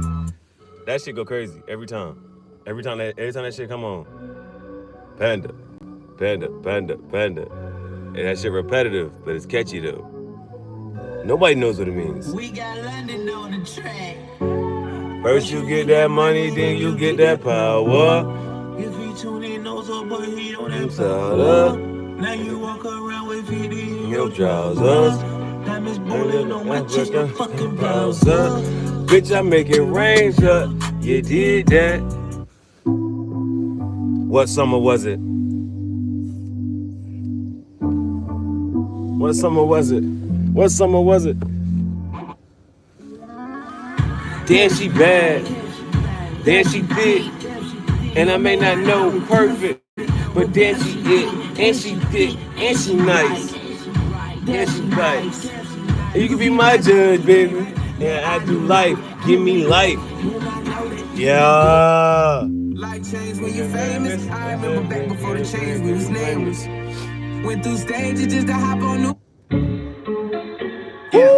That shit go crazy every time that shit come on. Panda. And that shit repetitive, but it's catchy though. Nobody knows what it means. We got London on the track. First you get that money, then you get that power. If he tune in, knows up, but he don't have power. Now you walk around with VD in Your trousers. Diamonds bullet on my chest, the fucking browser. Bitch, I make it rain, shut. You did that. What summer was it? What summer was it? Damn, she bad. Damn, she thick. And I may not know perfect, but damn, she it. And she thick. And she nice. And she nice. And you can be my judge, baby. Yeah, I do life. Give me life. Yeah. Like chains when you're famous. I remember back before the chains we was nameless. Went through stages just to hop on new. Yeah.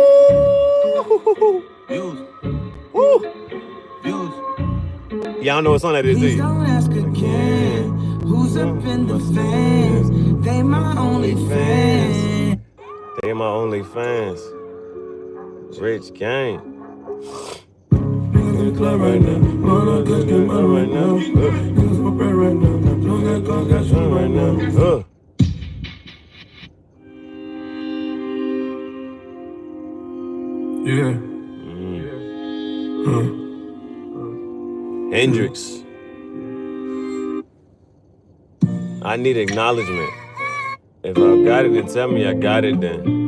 Views. Y'all know what song that is, do Please you? don't ask again. Who's up in the fans? They my only fans. They my only fans. Rich gang. Niggas in the club right now. Wanna catch get money right now. Niggas for bread right now. Don't got cars, got shit right now. Yeah. Hendrix. I need acknowledgement. If I got it, then tell me I got it then.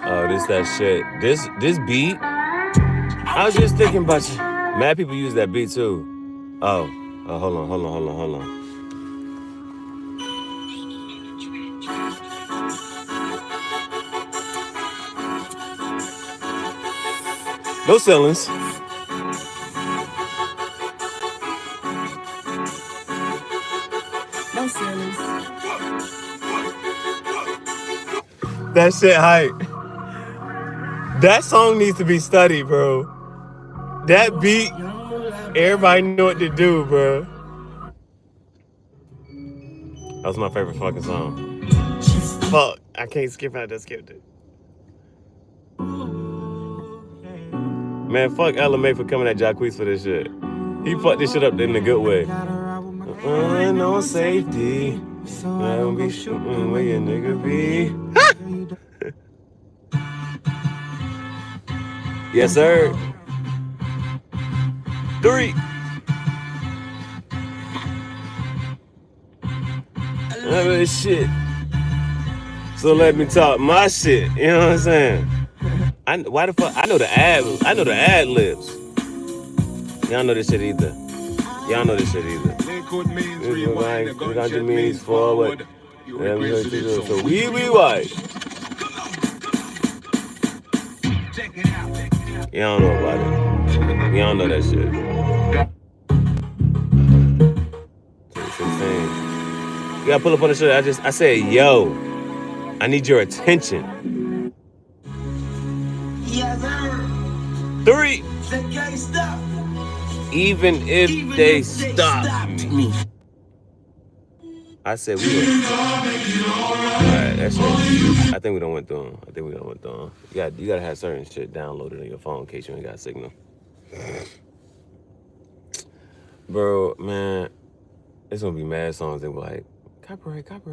Oh, this that shit. This beat. I was just thinking about you. Mad people use that beat too. Oh, hold on. No ceilings. No ceilings. That shit hype. That song needs to be studied, bro. That beat. Everybody know what to do, bro. That was my favorite fucking song. Fuck, I can't skip out. That skipped it. Man, fuck LMA for coming at Jacquees for this shit. He fucked this shit up in a good way. No safety. I don't be shooting where your nigga be. Yes, sir. 3. This shit. So let me talk my shit. You know what I'm saying? Why the fuck? I know the ad libs. Y'all know this shit either. Y'all know this shit either. We got the means forward. So we white. Y'all know about it. Y'all know that shit. 2016. You gotta pull up on the shit. I said, yo, I need your attention. 3. Even if they stop me. I said we were. Alright, that's it. I think we done went through them. You gotta have certain shit downloaded on your phone in case you ain't got signal. Bro, man, it's gonna be mad songs that were like, copyright. Man,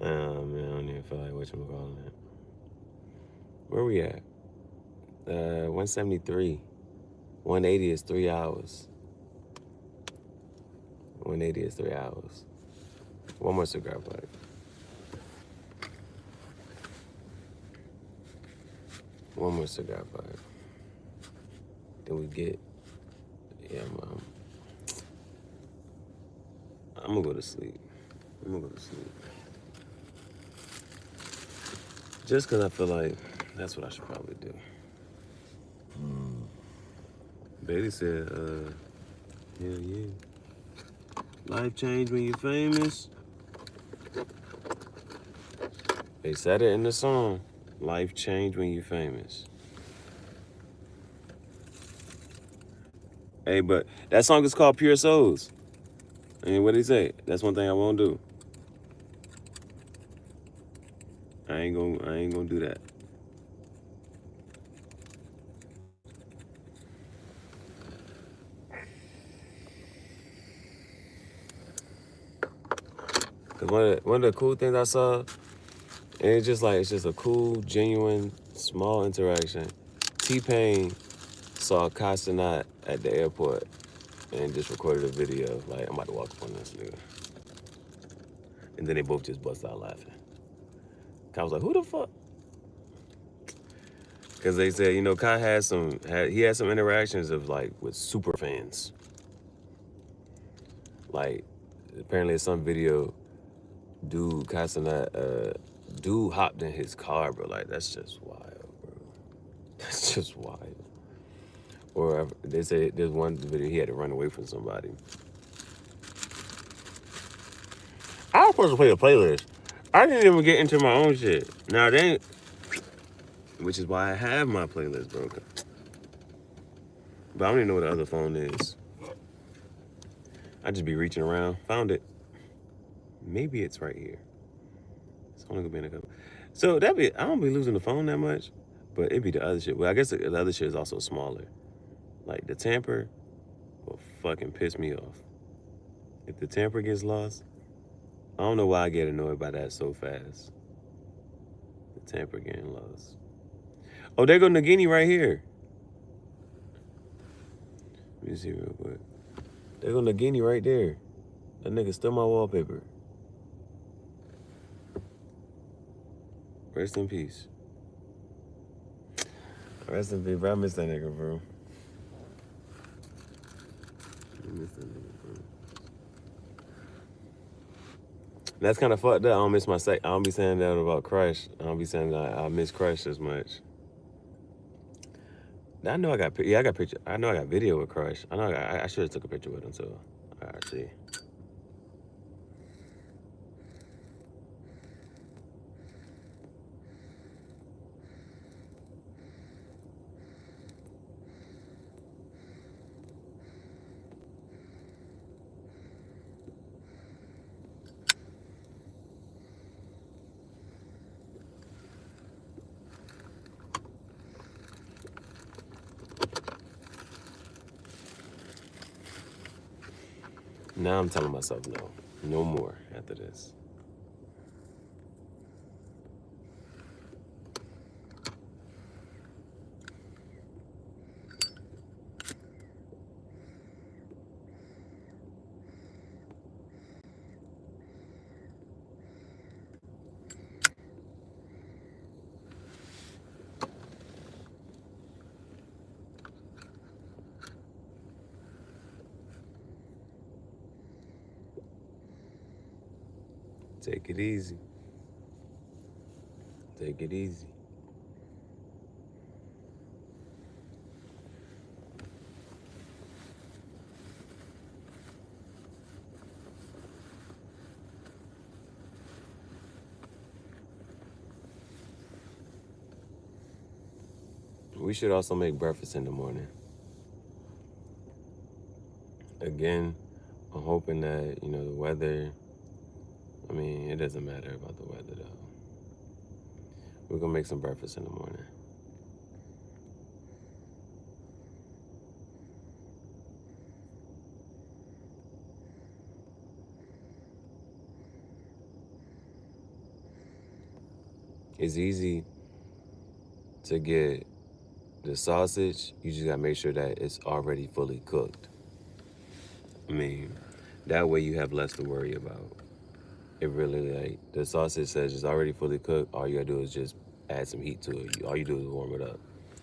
I don't even feel like whatchamacallit it. Where we at? 173. 180 is 3 hours. 180 is 3 hours. One more cigar pipe. One more cigar pipe. Then we get. Yeah, I'm gonna go to sleep. Just because I feel like that's what I should probably do. Bailey said, yeah. Life change when you're famous. They said it in the song. Life change when you're famous. Hey, but that song is called Pure Souls. And what did he say? That's one thing I won't do. I ain't gonna do that. Cause one of the cool things I saw, and it's just a cool, genuine, small interaction. T-Pain saw Castanat at the airport and just recorded a video. Like, I'm about to walk up on this nigga. And then they both just bust out laughing. Kai was like, who the fuck? Because they said, you know, Kai had some interactions of like with super fans. Like, apparently in some video, dude hopped in his car, bro. Like, that's just wild, bro. That's just wild. Or they say there's one video he had to run away from somebody. I was supposed to play a playlist. I didn't even get into my own shit. Now they, which is why I have my playlist, bro. But I don't even know what the other phone is. I just be reaching around. Found it. Maybe it's right here. It's only gonna be in a couple. So I don't be losing the phone that much, but it'd be the other shit. Well, I guess the other shit is also smaller. Like the tamper will fucking piss me off. If the tamper gets lost, I don't know why I get annoyed by that so fast. The tamper getting lost. Oh, there go Nagini right here. Let me see real quick. There go Nagini right there. That nigga stole my wallpaper. Rest in peace. Rest in peace, bro. I miss that nigga, bro. That's kind of fucked up. I don't miss my I don't be saying that about Crush. I don't be saying that I miss Crush as much. I know I got picture. I know I got video with Crush. I know I should have took a picture with him too. All right, see. Now I'm telling myself no. No more after this. Take it easy. Take it easy. We should also make breakfast in the morning. Again, I'm hoping that, the weather, it doesn't matter about the weather though. We're gonna make some breakfast in the morning. It's easy to get the sausage. You just gotta make sure that it's already fully cooked. That way you have less to worry about. It really, the sausage says it's already fully cooked. All you gotta do is just add some heat to it. All you do is warm it up.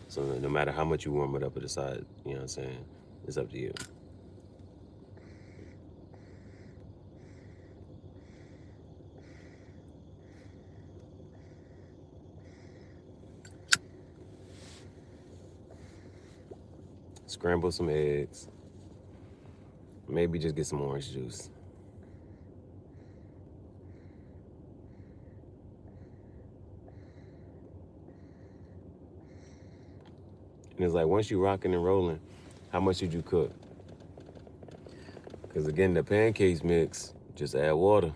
So no matter how much you warm it up at the side, you know what I'm saying? It's up to you. Scramble some eggs. Maybe just get some orange juice. And it's like, once you rocking and rolling, how much did you cook? Because again, the pancakes mix, just add water.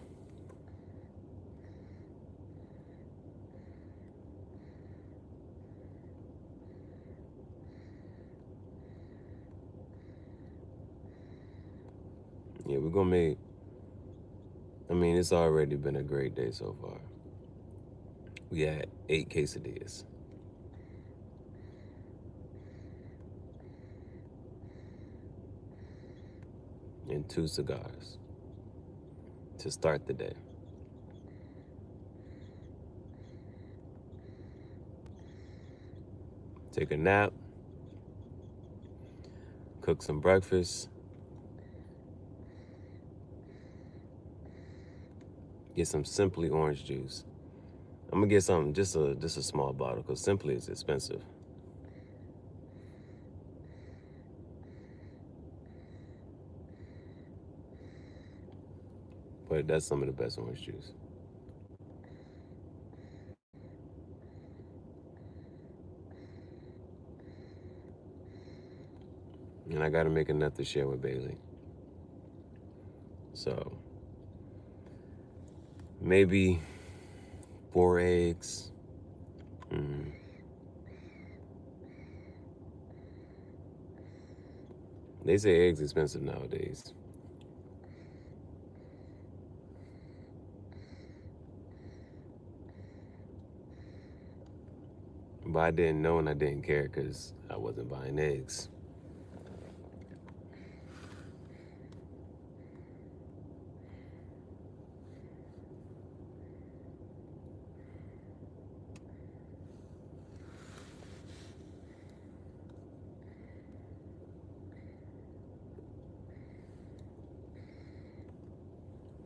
Yeah, we're gonna make, it's already been a great day so far. We had 8 quesadillas. And 2 cigars to start the day. Take a nap, cook some breakfast, get some Simply orange juice. I'm gonna get something, just a small bottle, because Simply is expensive. But that's some of the best orange juice. And I gotta make enough to share with Bailey. So maybe 4 eggs. They say eggs expensive nowadays. But I didn't know and I didn't care because I wasn't buying eggs.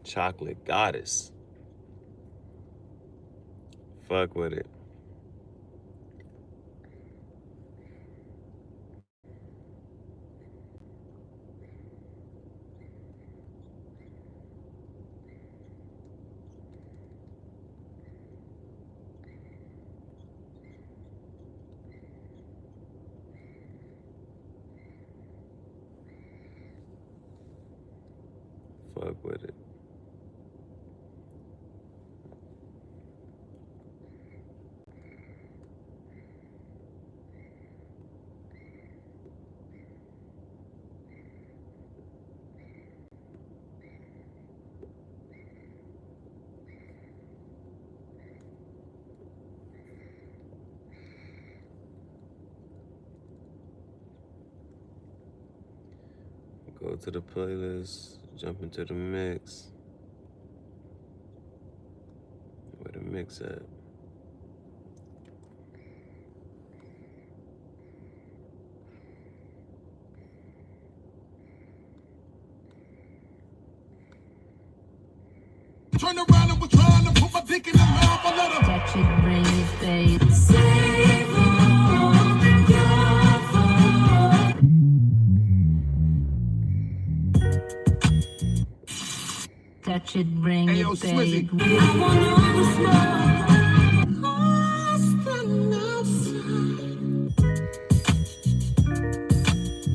Chocolate goddess. Fuck with it. Fuck with it. Go to the playlist, jump into the mix. Where the mix at? Turn around and was trying to put my dick in the mouth. I let her Touch it, bring it, baby. Touch it, bring Hey, yo, it, baby. Swizzy. I wanna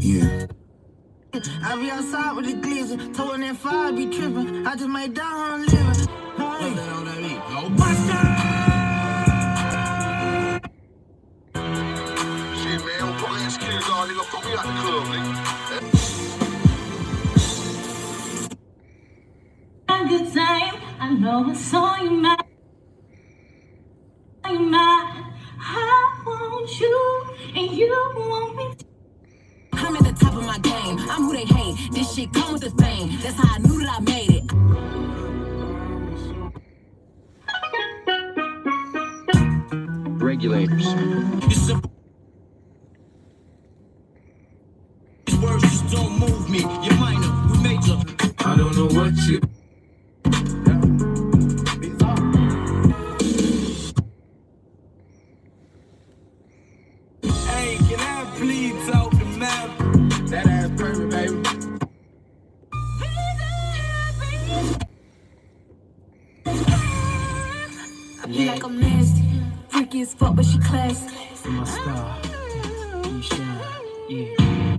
Yeah. I be outside with the glizzy, towing that fire, be tripping. I just made down living. Hey. Shit, man, don't put that security guard, nigga. Throw me out the club, nigga. good time. I know it's on your mind. I want you, and you want me. I'm at the top of my game. I'm who they hate. This shit come with the fame. That's how I knew that I made it. Regulators. These words just don't move me. You're minor, you major. I don't know what you. Hey, can I please talk to map? That ass perfect, baby. I feel like I'm nasty. Freaky as fuck, but she classy. My star. You shine. Yeah.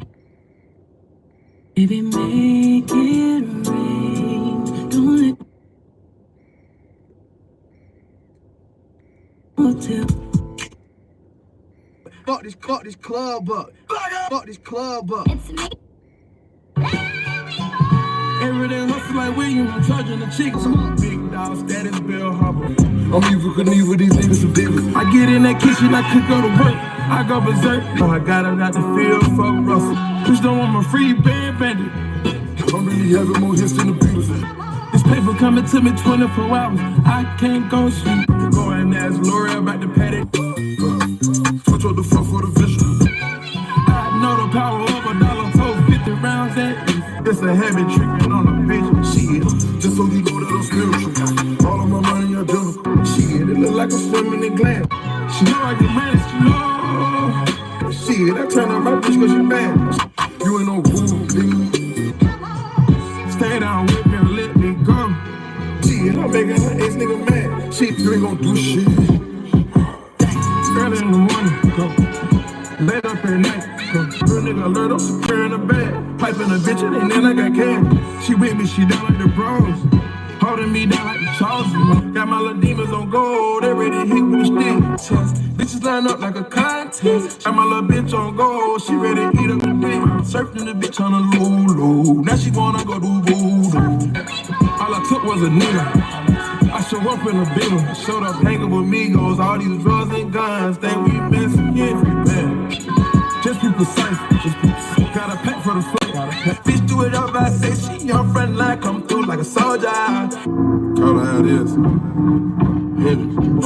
Baby, make it rain. Don't let hotel. Fuck this club up. Fuck this club up. It's me. Every day hustle like William, I'm charging the chicks. Big dog status, Bill Harbor. I'm evil Knievel, these niggas some divas. I get in that kitchen, I could go to work. I go berserk. Oh, I got the feel, fuck Russell. Bitch don't want my free band bandit. I'm really having more hits than the Beatles. This paper coming to me 24 hours. I can't go sleep. Go and ask L'Oreal about the paddock. Switch up the front for the visual. I know the power of $1 told 50 rounds at least. It's a habit tricking on a bitch. Shit, just so you know that I'm spiritual. All of my money identical. Shit, it look like I'm swimming in glass. She know I get mad, she know. Shit, I turn on my bitch cause she mad. You ain't no fool, nigga. Stay down with me and let me go. Shit, I'm making her ex nigga mad. Shit, you ain't gon' do shit. Early in the morning, go. Late up at night, go. Real nigga alert, I'm securing the bag. Piping a bitch and then I got cash. She with me, she down like the bros. Holding me down like the Charleston. Got my little demons on gold, they ready to hit with the stick. Bitches line up like a contest. Got my little bitch on gold, she ready to eat up the dick. Surfing the bitch on a low. Now she wanna go do voodoo. All I took was a nigga. I show up in a Beamer, showed up hanging with Migos, all these drugs and guns, think we missing everything. Just be precise, got a pack for the foot. Bitch do it up, I say she on front line, come through like a soldier. Call her how it is.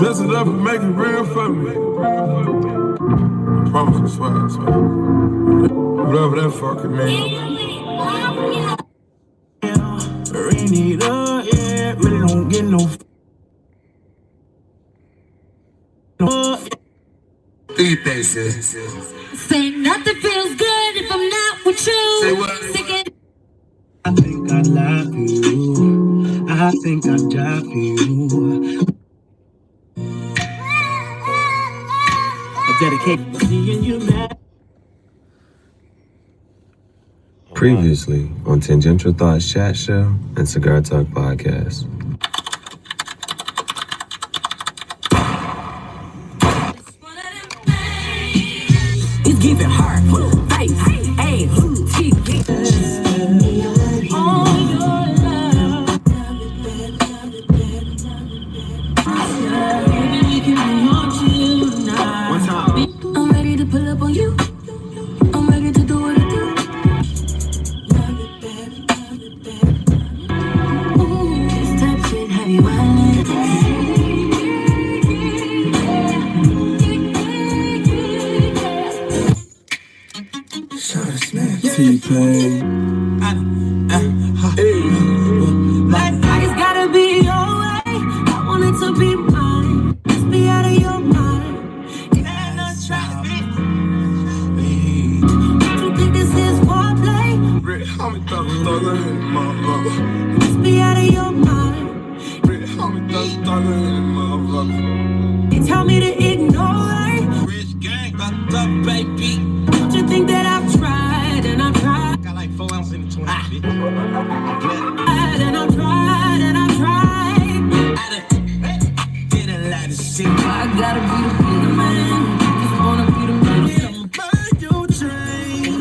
Dress it up and make it real for me. I promise, I swear. Whatever that fucking means. Rainy the air, really don't get no. Eat that shit. Say nothing feels good if I'm not with you. Say what? I think I love you. I think I die for you. I dedicate seeing you mad. Previously on Tangential Thoughts Chat Show and Cigar Talk Podcast. It's giving hard. Hey, hey, TV. All your love. Baby, we can be on chill now. One time. I'm ready to pull up on you. I'm ready to do what I do. I just gotta be your way. I want it to be mine. Just be out of your mind. Yeah, let's try to be. You think this is foreplay? Just be out of your mind. They tell me to ignore. Rich gang, fucked up, baby. Don't you think that I've tried and I've tried? Got like 4 ounces in the 20. And I've tried and I've tried. Did a lot of shit. I gotta be the bigger man. Just wanna be the middle. Burn your train.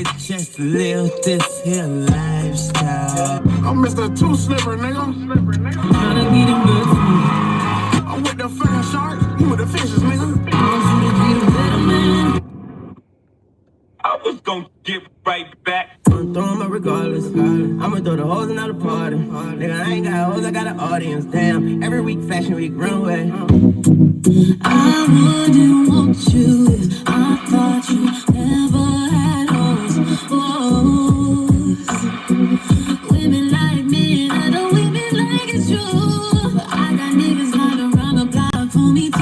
It's just to live this here lifestyle. I'm Mr. Two Slipper, nigga. Tryna be the good food. I'm with the fucking sharks. You with the fishes, nigga. I want you to be the better man. I was gonna get right back. I'm throwing my regardless. I'ma throw the hoes and all the party. Nigga, I ain't got hoes, I got an audience. Damn, every week, fashion week, runway. I wouldn't want you if I thought you never had hoes. Women like me, and other women like it's true. But I got niggas running around the block for me too.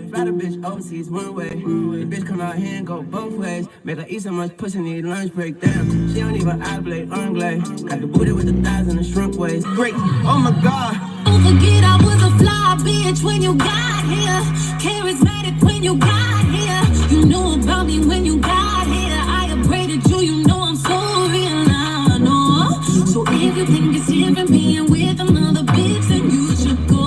Fly the bitch overseas one way. The bitch come out here and go both ways. Make her eat so much pussy, need lunch break. Damn, she don't even eyebleed, unglazed. Got the booty with the thighs and the shrunk waist. Great, oh my god. Don't forget I was a fly bitch when you got here. Charismatic when you got here. You knew about me when you got here. I upgraded you, you know I'm so real now, I know. So if you think it's different being with another bitch, then you should go.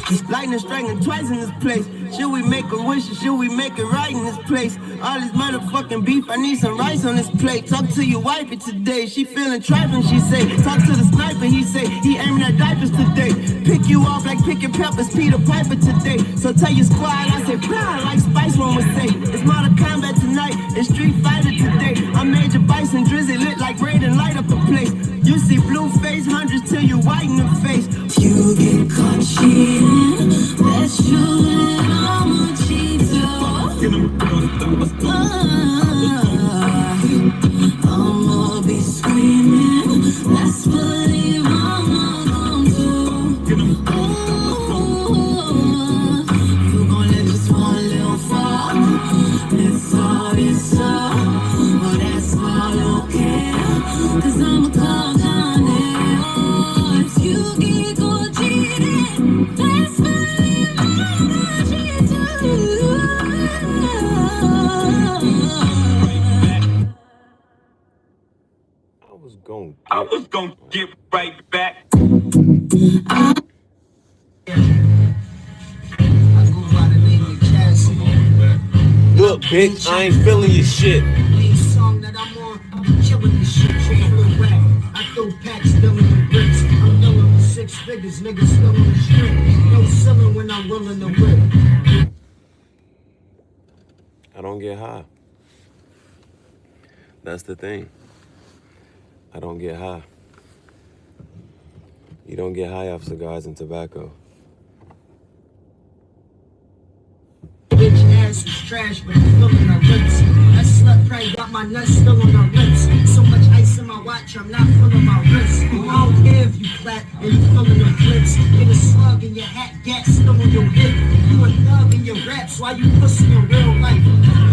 Cause lightning striking twice in this place. Should we make a wish or should we make it right in this place? All this motherfucking beef, I need some rice on this plate. Talk to your wifey today, she feeling trifling, she say. Talk to the sniper, he say, he aiming at diapers today. Pick you off like picking peppers, Peter Piper today. So tell your squad, I say, blah, like Spice One would say. It's Mortal Kombat tonight, and Street Fighter today. I Major Bison, Drizzy lit like raid and light up the place. You see blue face, hundreds till you white in the face. You get caught cheating, that's true, and I'm a cheater. I'ma be screaming, that's believe I'm gonna do. You gon' let this one little fall. It's all, but that's all okay. Cause I'm a call down there. If you get caught cheating, that's believe I'm a cheater. I was gonna get right back. Look, bitch, I ain't feeling your shit. Song that I'm on, I'm killing this shit, triple whack. I throw packs, still in the bricks. I'm dealing with 6 figures, niggas still on the strip. No selling when I'm willing to whip. I don't get high. That's the thing. I don't get high. You don't get high off cigars and tobacco. Bitch ass is trash, but I'm feeling her lips. That slut probably got my nuts still on her lips. So much ice in my watch, I'm not feeling my wrist. I don't care if you clap and you feeling them flips. Get a slug in your hat, gas still on your hip. You a thug in your raps, why you pussy in real life?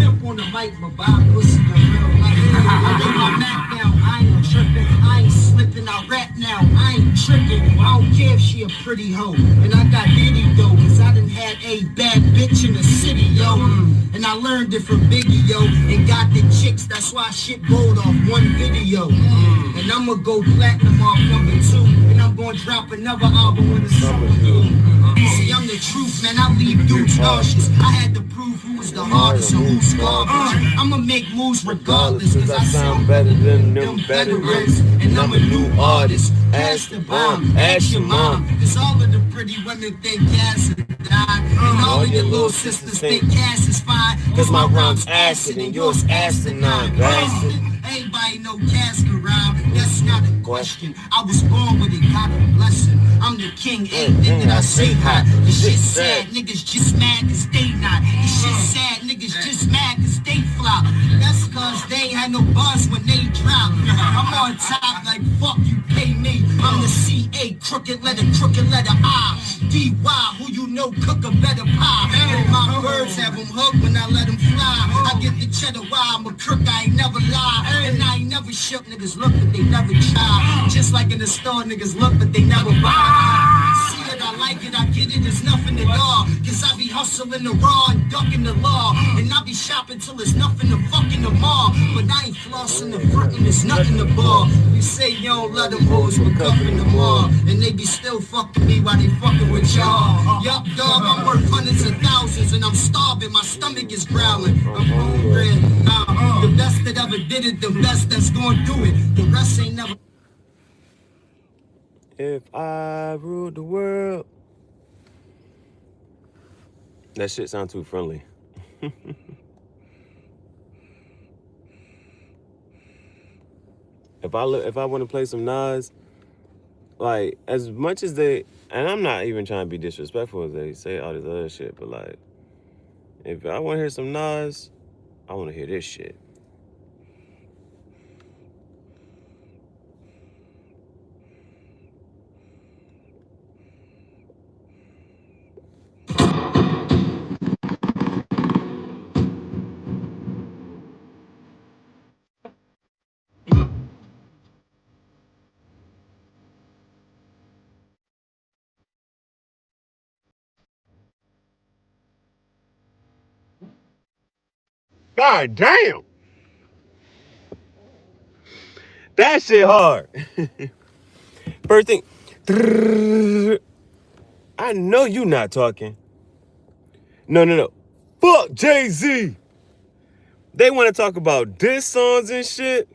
Pimp on the mic, but Bob pussy in real life. I lay my Mac down, I ain't tripping, I ain't slipping, I rap now, I ain't tripping. I don't care if she a pretty hoe, and I got Diddy though, cause I done had a bad bitch in the city, yo. And I learned it from Biggie, yo, and got the chicks, that's why shit rolled off one video. And I'ma go platinum off number 2, and I'm gonna drop another album when the summer through. See, I'm the truth, man, I leave dudes nauseous. I had to prove who was the hardest and who's garbage. I'ma make moves regardless, cause I sound better than them veterans. And I'm a new artist, ask the bomb, ask your mom. Cause all of the pretty women think Cass has died, and all of your little sisters think Cass is fine. Cause my rhyme's acid and yours asinine, bastard. Everybody know Cass can around, that's not a question. I was born with it, God bless him. I'm the king, anything that I say hot. This shit sad, niggas just mad cause they not. This shit sad, niggas just mad cause they flop. That's cause they ain't had no buzz when they drop. I'm on top like fuck you pay me. I'm the C-A, crooked letter I. D-Y, who you know cook a better pie. And my birds have them hooked when I let them fly. I get the cheddar why I'm a crook, I ain't never lie. And I ain't never shook, niggas look but they never try. Just like in the store, niggas look but they never buy. See it, I like it, I get it, there's nothing at all. Cause I be hustling the raw and ducking the law. And I be shopping till there's nothing to fuck in the mall. But I ain't flossing the front and there's nothing to ball. You say you don't let them hoes, but cuffing them all. And they be still fucking me while they fucking with y'all. Yup, dog, I'm worth hundreds of thousands and I'm starving, my stomach is growling. I'm hungry. The best that ever did it, the best that's gonna do it. The rest ain't never. If I ruled the world. That shit sound too friendly. If I want to play some Nas, like as much as they, and I'm not even trying to be disrespectful as they say all this other shit, but like, if I want to hear some Nas, I want to hear this shit. God damn! That shit hard. First thing, I know you not talking. No. Fuck Jay-Z. They want to talk about diss songs and shit.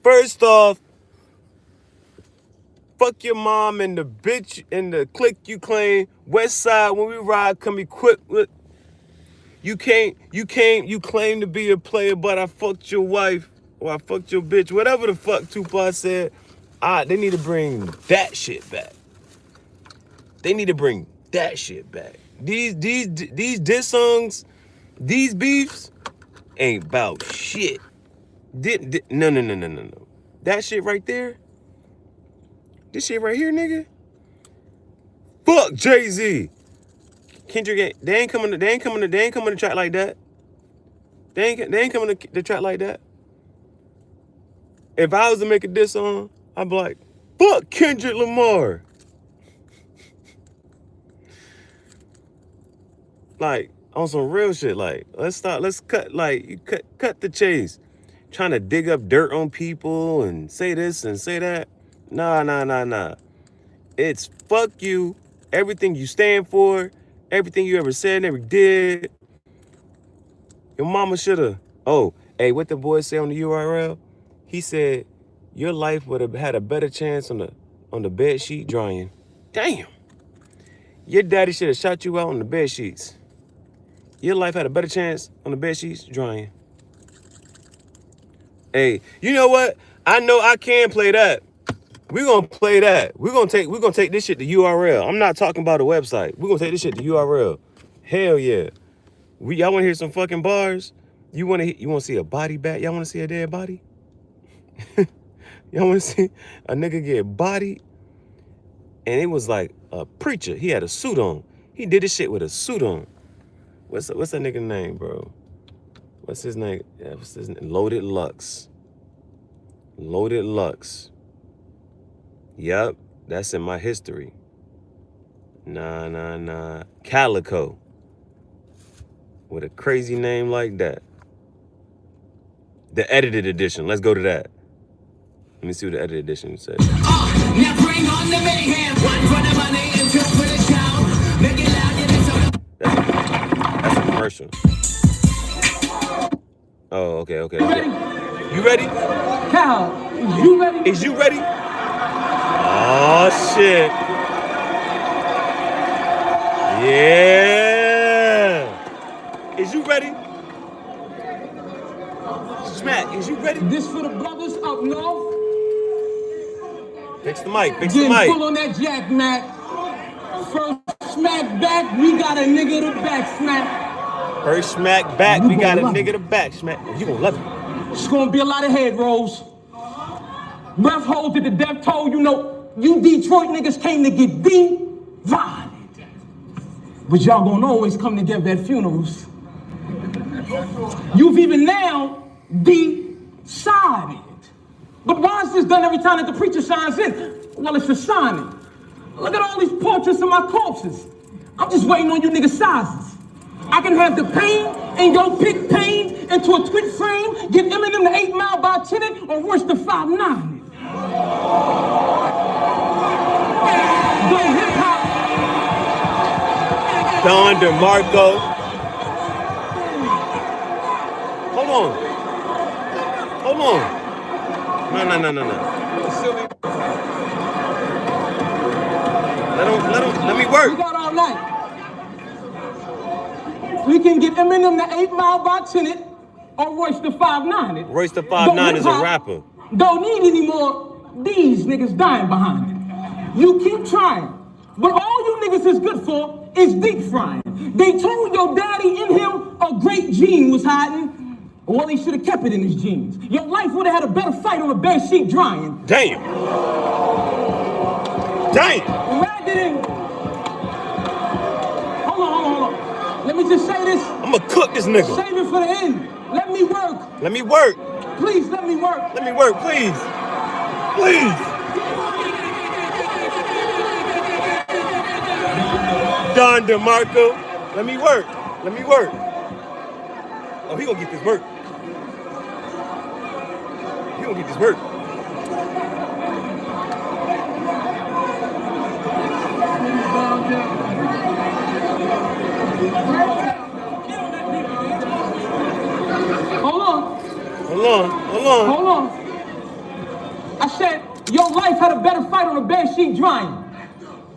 First off, fuck your mom and the bitch and the clique you claim. West Side, when we ride, come equipped with. You claim to be a player, but I fucked your wife or I fucked your bitch. Whatever the fuck Tupac said, they need to bring that shit back. They need to bring that shit back. These diss songs, these beefs ain't about shit. No. That shit right there. This shit right here, nigga. Fuck Jay-Z. Kendrick, they ain't coming to track like that. They ain't coming to track like that. If I was to make a diss song, I'd be like, fuck Kendrick Lamar. Like, on some real shit, like, let's cut the chase. Trying to dig up dirt on people and say this and say that. Nah. It's fuck you, everything you stand for, everything you ever said, never did. Your mama shoulda. Oh, hey, what the boy say on the URL? He said, your life would have had a better chance on the bed sheet drying. Damn. Your daddy should have shot you out on the bed sheets. Your life had a better chance on the bed sheets drying. Hey, you know what? I know I can play that. We're gonna play that. We're gonna take this shit to URL. I'm not talking about a website. We're gonna take this shit to URL. Hell yeah. Y'all wanna hear some fucking bars? You wanna see a body back? Y'all wanna see a dead body? Y'all wanna see a nigga get bodied? And it was like a preacher. He had a suit on. He did this shit with a suit on. What's that nigga name, bro? What's his name? Yeah, what's his name? Loaded Lux. Yup, that's in my history. Nah. Calico. With a crazy name like that. The edited edition. Let's go to that. Let me see what the edited edition says. Now bring on the mayhem. One for the money and two for the show. Make it loud, get it so. That's a commercial. Oh, okay. You ready? Cal, is you ready? Is you ready? Oh, shit. Yeah. Is you ready? Smack, is you ready? This for the brothers up north. Fix the mic, fix Getting the mic. full on that jack, Mac. First smack back, we got a nigga to back smack. First smack back, we got a nigga to back smack. You gonna love it. It's gonna be a lot of head rolls. Breath holds at the death toll, you know, you Detroit niggas came to get divided. But y'all gonna always come together at funerals. You've even now decided. But why is this done every time that the preacher signs in? Well, it's a signing. Look at all these portraits of my corpses. I'm just waiting on you niggas' sizes. I can have the pain and go pick pain into a twit frame, give Eminem the 8 Mile by 10 or worse the 5'9". Go hip hop. Don DeMarco. Hold on. Hold on. No. Let me work. We got all night. We can get Eminem the 8 Mile by 10 or Royce the 5'9". Royce the 5'9" is a rapper. Don't need any more. These niggas dying behind it. You keep trying, but all you niggas is good for is deep frying. They told your daddy in him a great gene was hiding. Well, he should have kept it in his jeans. Your life would have had a better fight on a bed sheet drying. Damn. Rather than... Hold on. Let me just say this. I'm gonna cook this nigga. Save it for the end. Let me work. Let me work. Please, let me work. Let me work, please. Please. Don DeMarco. Let me work. Let me work. Oh, he gonna get this work. He gonna get this work. Hold on. I said, your life had a better fight on a bed sheet drying.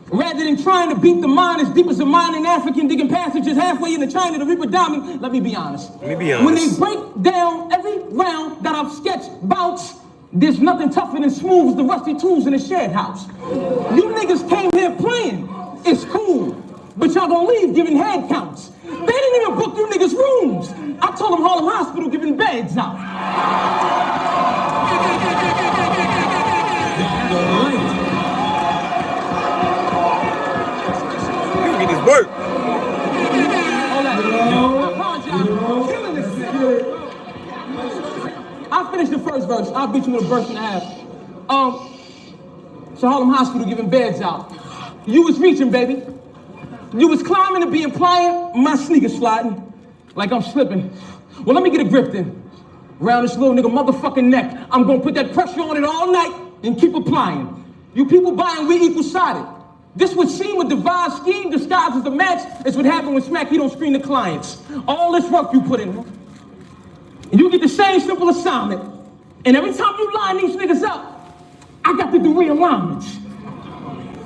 Rather than trying to beat the mind as deep as a mine in African, digging passages halfway into China to reap a diamond. Let me be honest. When they break down every round that I've sketched bouts, there's nothing tougher than smooth as the rusty tools in a shared house. You niggas came here playing. It's cool. But y'all gonna leave giving head counts. They didn't even book you niggas rooms. I told them Harlem Hospital giving beds out. You get this work. I finished the first verse. I'll beat you with a verse and a half. So Harlem Hospital giving beds out. You was reaching, baby. You was climbing and being pliant, my sneakers sliding. Like I'm slipping. Well, let me get a grip then. Round this little nigga motherfucking neck. I'm gonna put that pressure on it all night and keep applying. You people buying, we equal-sided. This would seem a devised scheme disguised as a match. It's what happened when Smack, he don't screen the clients. All this work you put in, and you get the same simple assignment. And every time you line these niggas up, I got to do realignments.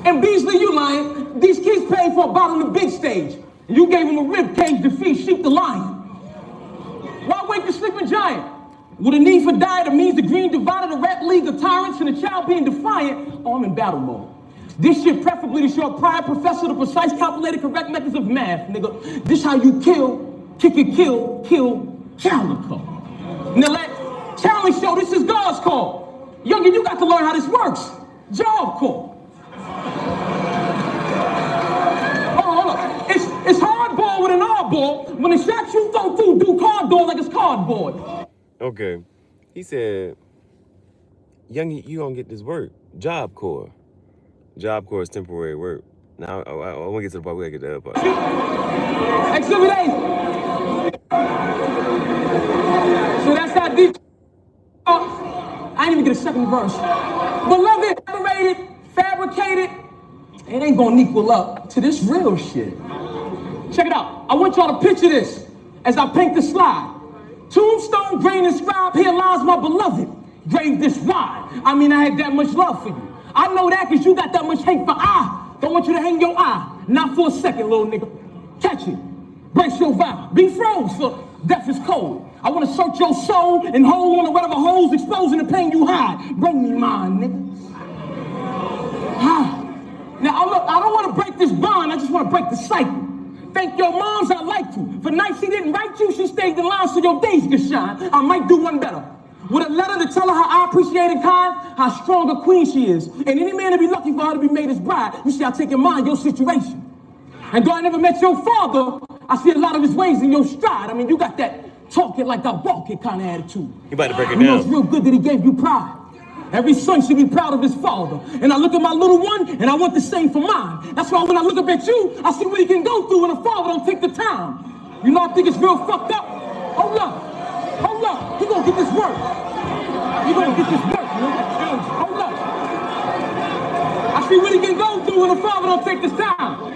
And Beasley, you lying. These kids paid for a bout on the big stage. And you gave them a rib cage to feed sheep the lion. Why wake the sleeping giant? With a need for diet, it means the green divided the rap league of tyrants and the child being defiant. Oh, I'm in battle mode. This shit preferably to show a prior professor the precise calculated correct methods of math, nigga. This how you kill, kick it, kill Calico. Now let challenge show this is God's call. Youngin, you got to learn how this works. Job call. Hold on. It's hardball with an oddball. When the shots you throw through, do cardboard like it's cardboard. Okay. He said, Youngin, you gonna get this work. Job Corps. Job Corps is temporary work. Now, I want to get to the part where I get the other part. Exhibit A. So that's how deep. I didn't even get a second verse. Beloved, fabricated, it ain't gonna equal up to this real shit. Check it out. I want y'all to picture this as I paint the slide. Tombstone, grain, and scribe, here lies my beloved. Grave this wide. I mean, I had that much love for you. I know that because you got that much hate for I. Don't want you to hang your eye. Not for a second, little nigga. Catch it. Brace your vow. Be froze for Death is cold. I want to search your soul and hold on to whatever holes exposing the pain you hide. Bring me mine, nigga. Now, look, I don't want to break this bond. I just want to break the cycle. Thank your moms I liked you. For nights she didn't write you, she stayed in line so your days could shine. I might do one better. With a letter to tell her how I appreciate and kind, how strong a queen she is. And any man to be lucky for her to be made his bride, you see, I take in mind your situation. And though I never met your father, I see a lot of his ways in your stride. I mean, you got that talk it like I walk it kind of attitude. You about to break it You know, down. it's real good that he gave you pride. Every son should be proud of his father. And I look at my little one, and I want the same for mine. That's why when I look up at you, I see what he can go through when a father don't take the time. You know, I think it's real fucked up. Hold up. He gonna get this work. He gonna get this work, man. Hold up. I see what he can go through when a father don't take this time.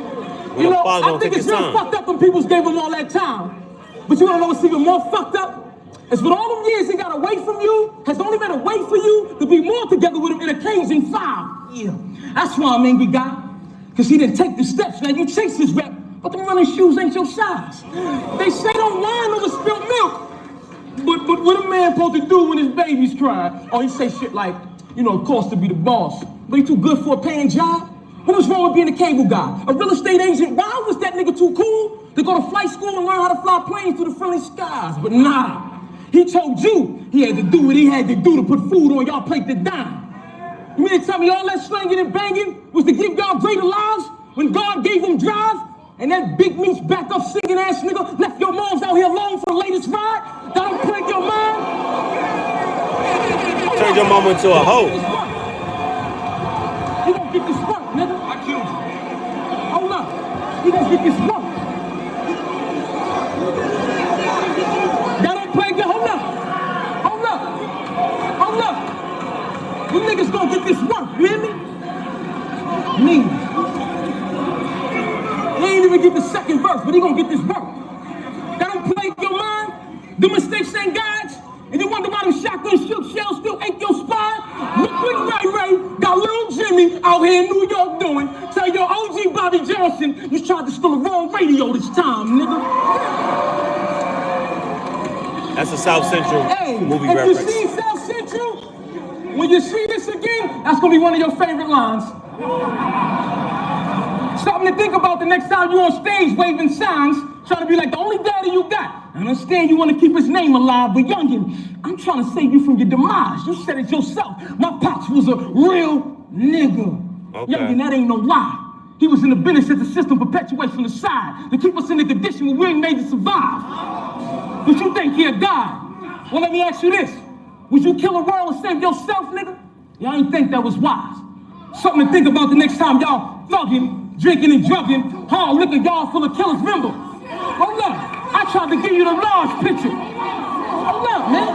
You know, I think it's real fucked up when people gave him all that time. But you wanna know what's even more fucked up? It's with all them years he got away from you, has only been a way for you to be more together with him in occasion 5. Yeah. That's why I'm angry, guy. Because he didn't take the steps. Now you chase his rep, but them running shoes ain't your size. They say don't whine over spilled milk. But what a man supposed to do when his baby's crying? Oh, he say shit like, you know, it costs to be the boss. But he too good for a paying job? What was wrong with being a cable guy? A real estate agent? Why was that nigga too cool to go to flight school and learn how to fly planes through the friendly skies? But nah. He told you he had to do what he had to do to put food on y'all plate to dine. You mean to tell me all that slanging and banging was to give y'all greater lives when God gave them drive? And that big meat's back up singing ass nigga left your moms out here alone for the latest ride? That don't break your mind? Turned your mama into a hoe. He gonna get this work, nigga. I killed you. Hold up. He gonna get this work. You niggas gonna get this work, you hear me? Me. He ain't even get the second verse, but he gonna get this work. That don't plague your mind? The mistakes ain't God's? And you wonder why them shotgun shook shells still ache your spine? Look what Ray got little Jimmy out here in New York doing. Tell your OG Bobby Johnson you tried to steal the wrong radio this time, nigga. That's a South Central movie if reference. You see South Central? When you see this again, that's gonna be one of your favorite lines. Something to think about the next time you're on stage waving signs, trying to be like the only daddy you got. I understand you want to keep his name alive, but youngin', I'm trying to save you from your demise. You said it yourself. My pops was a real nigga. Okay. Youngin', that ain't no lie. He was in the business that the system perpetuates from the side to keep us in the condition where we ain't made to survive. But you think he a god? Well, let me ask you this. Would you kill a world and save yourself, nigga? Y'all ain't think that was wise. Something to think about the next time y'all thugging, drinking and drugging, hard liquor y'all full of killers. Remember, hold up, I tried to give you the large picture. Hold up, man.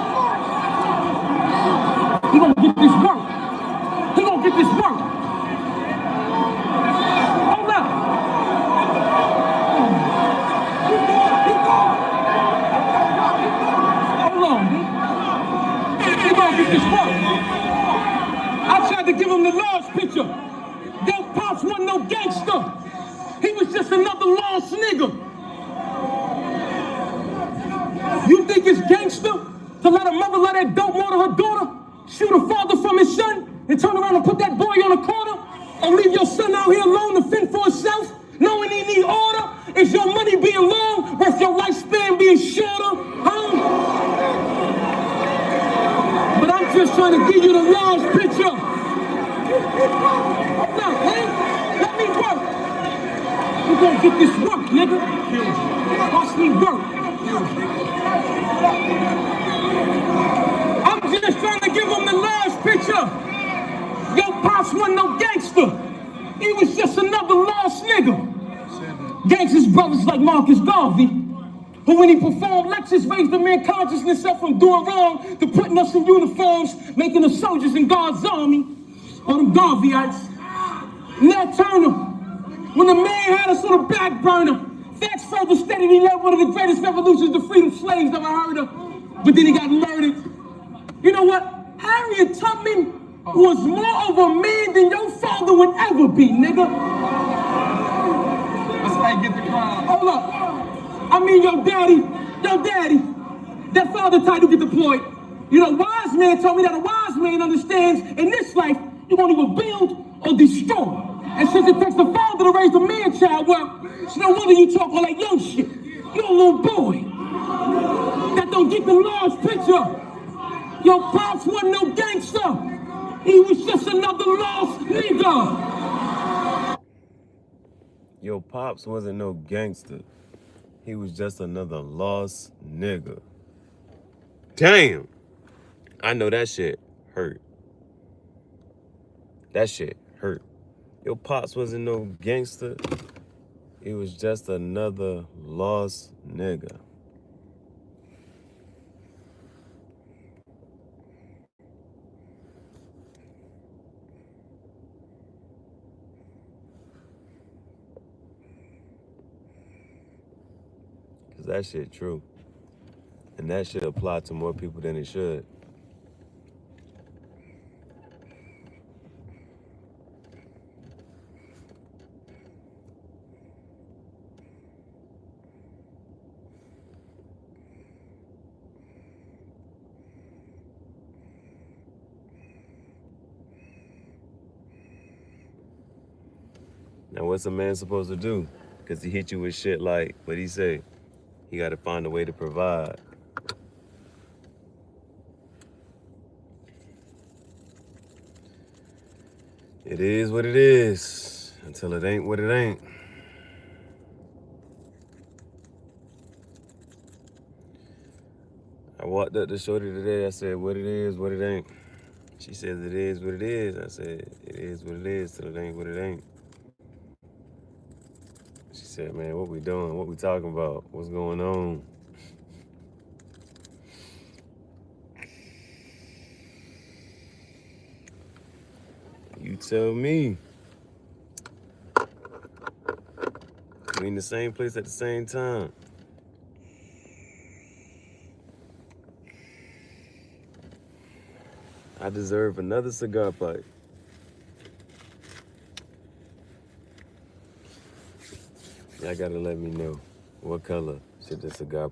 He gonna get this work. He gonna get this work. Hold up. Hold on, man. He gonna get this work. I tried to give him the large picture. Your pops wasn't no gangster. He was just another lost nigga. You think it's gangster to let a mother let that dope water her daughter, shoot a father from his son, and turn around and put that boy on the corner? Or leave your son out here alone to fend for himself, knowing he need order? Is your money being long or is your lifespan being shorter? Huh? But I'm just trying to give you the large picture. Hold on, man. Let me work. You gonna get this work, nigga. Watch me work. I'm just trying to give him the large picture. Your pops wasn't no gangster. He was just another lost nigga. Gangsters brothers like Marcus Garvey, who when he performed lectures raised the man consciousness up from doing wrong to putting us in uniforms, making us soldiers in God's army. Or them Garveyites. Nat Turner, when the man had us on the back burner, that's further stated he led one of the greatest revolutions to freedom slaves ever heard of. But then he got murdered. You know what? Harriet Tubman was more of a man than your father would ever be, nigga. Let's get the crowd. Hold up. I mean, your daddy Yo, daddy, that father title get deployed. You know, wise man told me that a wise man understands in this life you won't either build or destroy. And since it takes a father to raise a man child, well, it's no wonder you talk all that young shit. You're a little boy that don't get the large picture. Your pops wasn't no gangster. He was just another lost nigga. Your pops wasn't no gangster. He was just another lost nigga. Damn. I know that shit hurt. That shit hurt. Your pops wasn't no gangster. He was just another lost nigga. Cause that shit true. And that shit apply to more people than it should. Now what's a man supposed to do? Cause he hit you with shit like, what he say? He gotta find a way to provide. It is what it is, until it ain't what it ain't. I walked up to Shorty today, I said, what it is, what it ain't. She says, it is what it is. I said, it is what it is, till it ain't what it ain't. She said, man, what we doing? What we talking about? What's going on? You tell me. We in the same place at the same time. I deserve another cigar pipe. Y'all gotta let me know what color should the cigar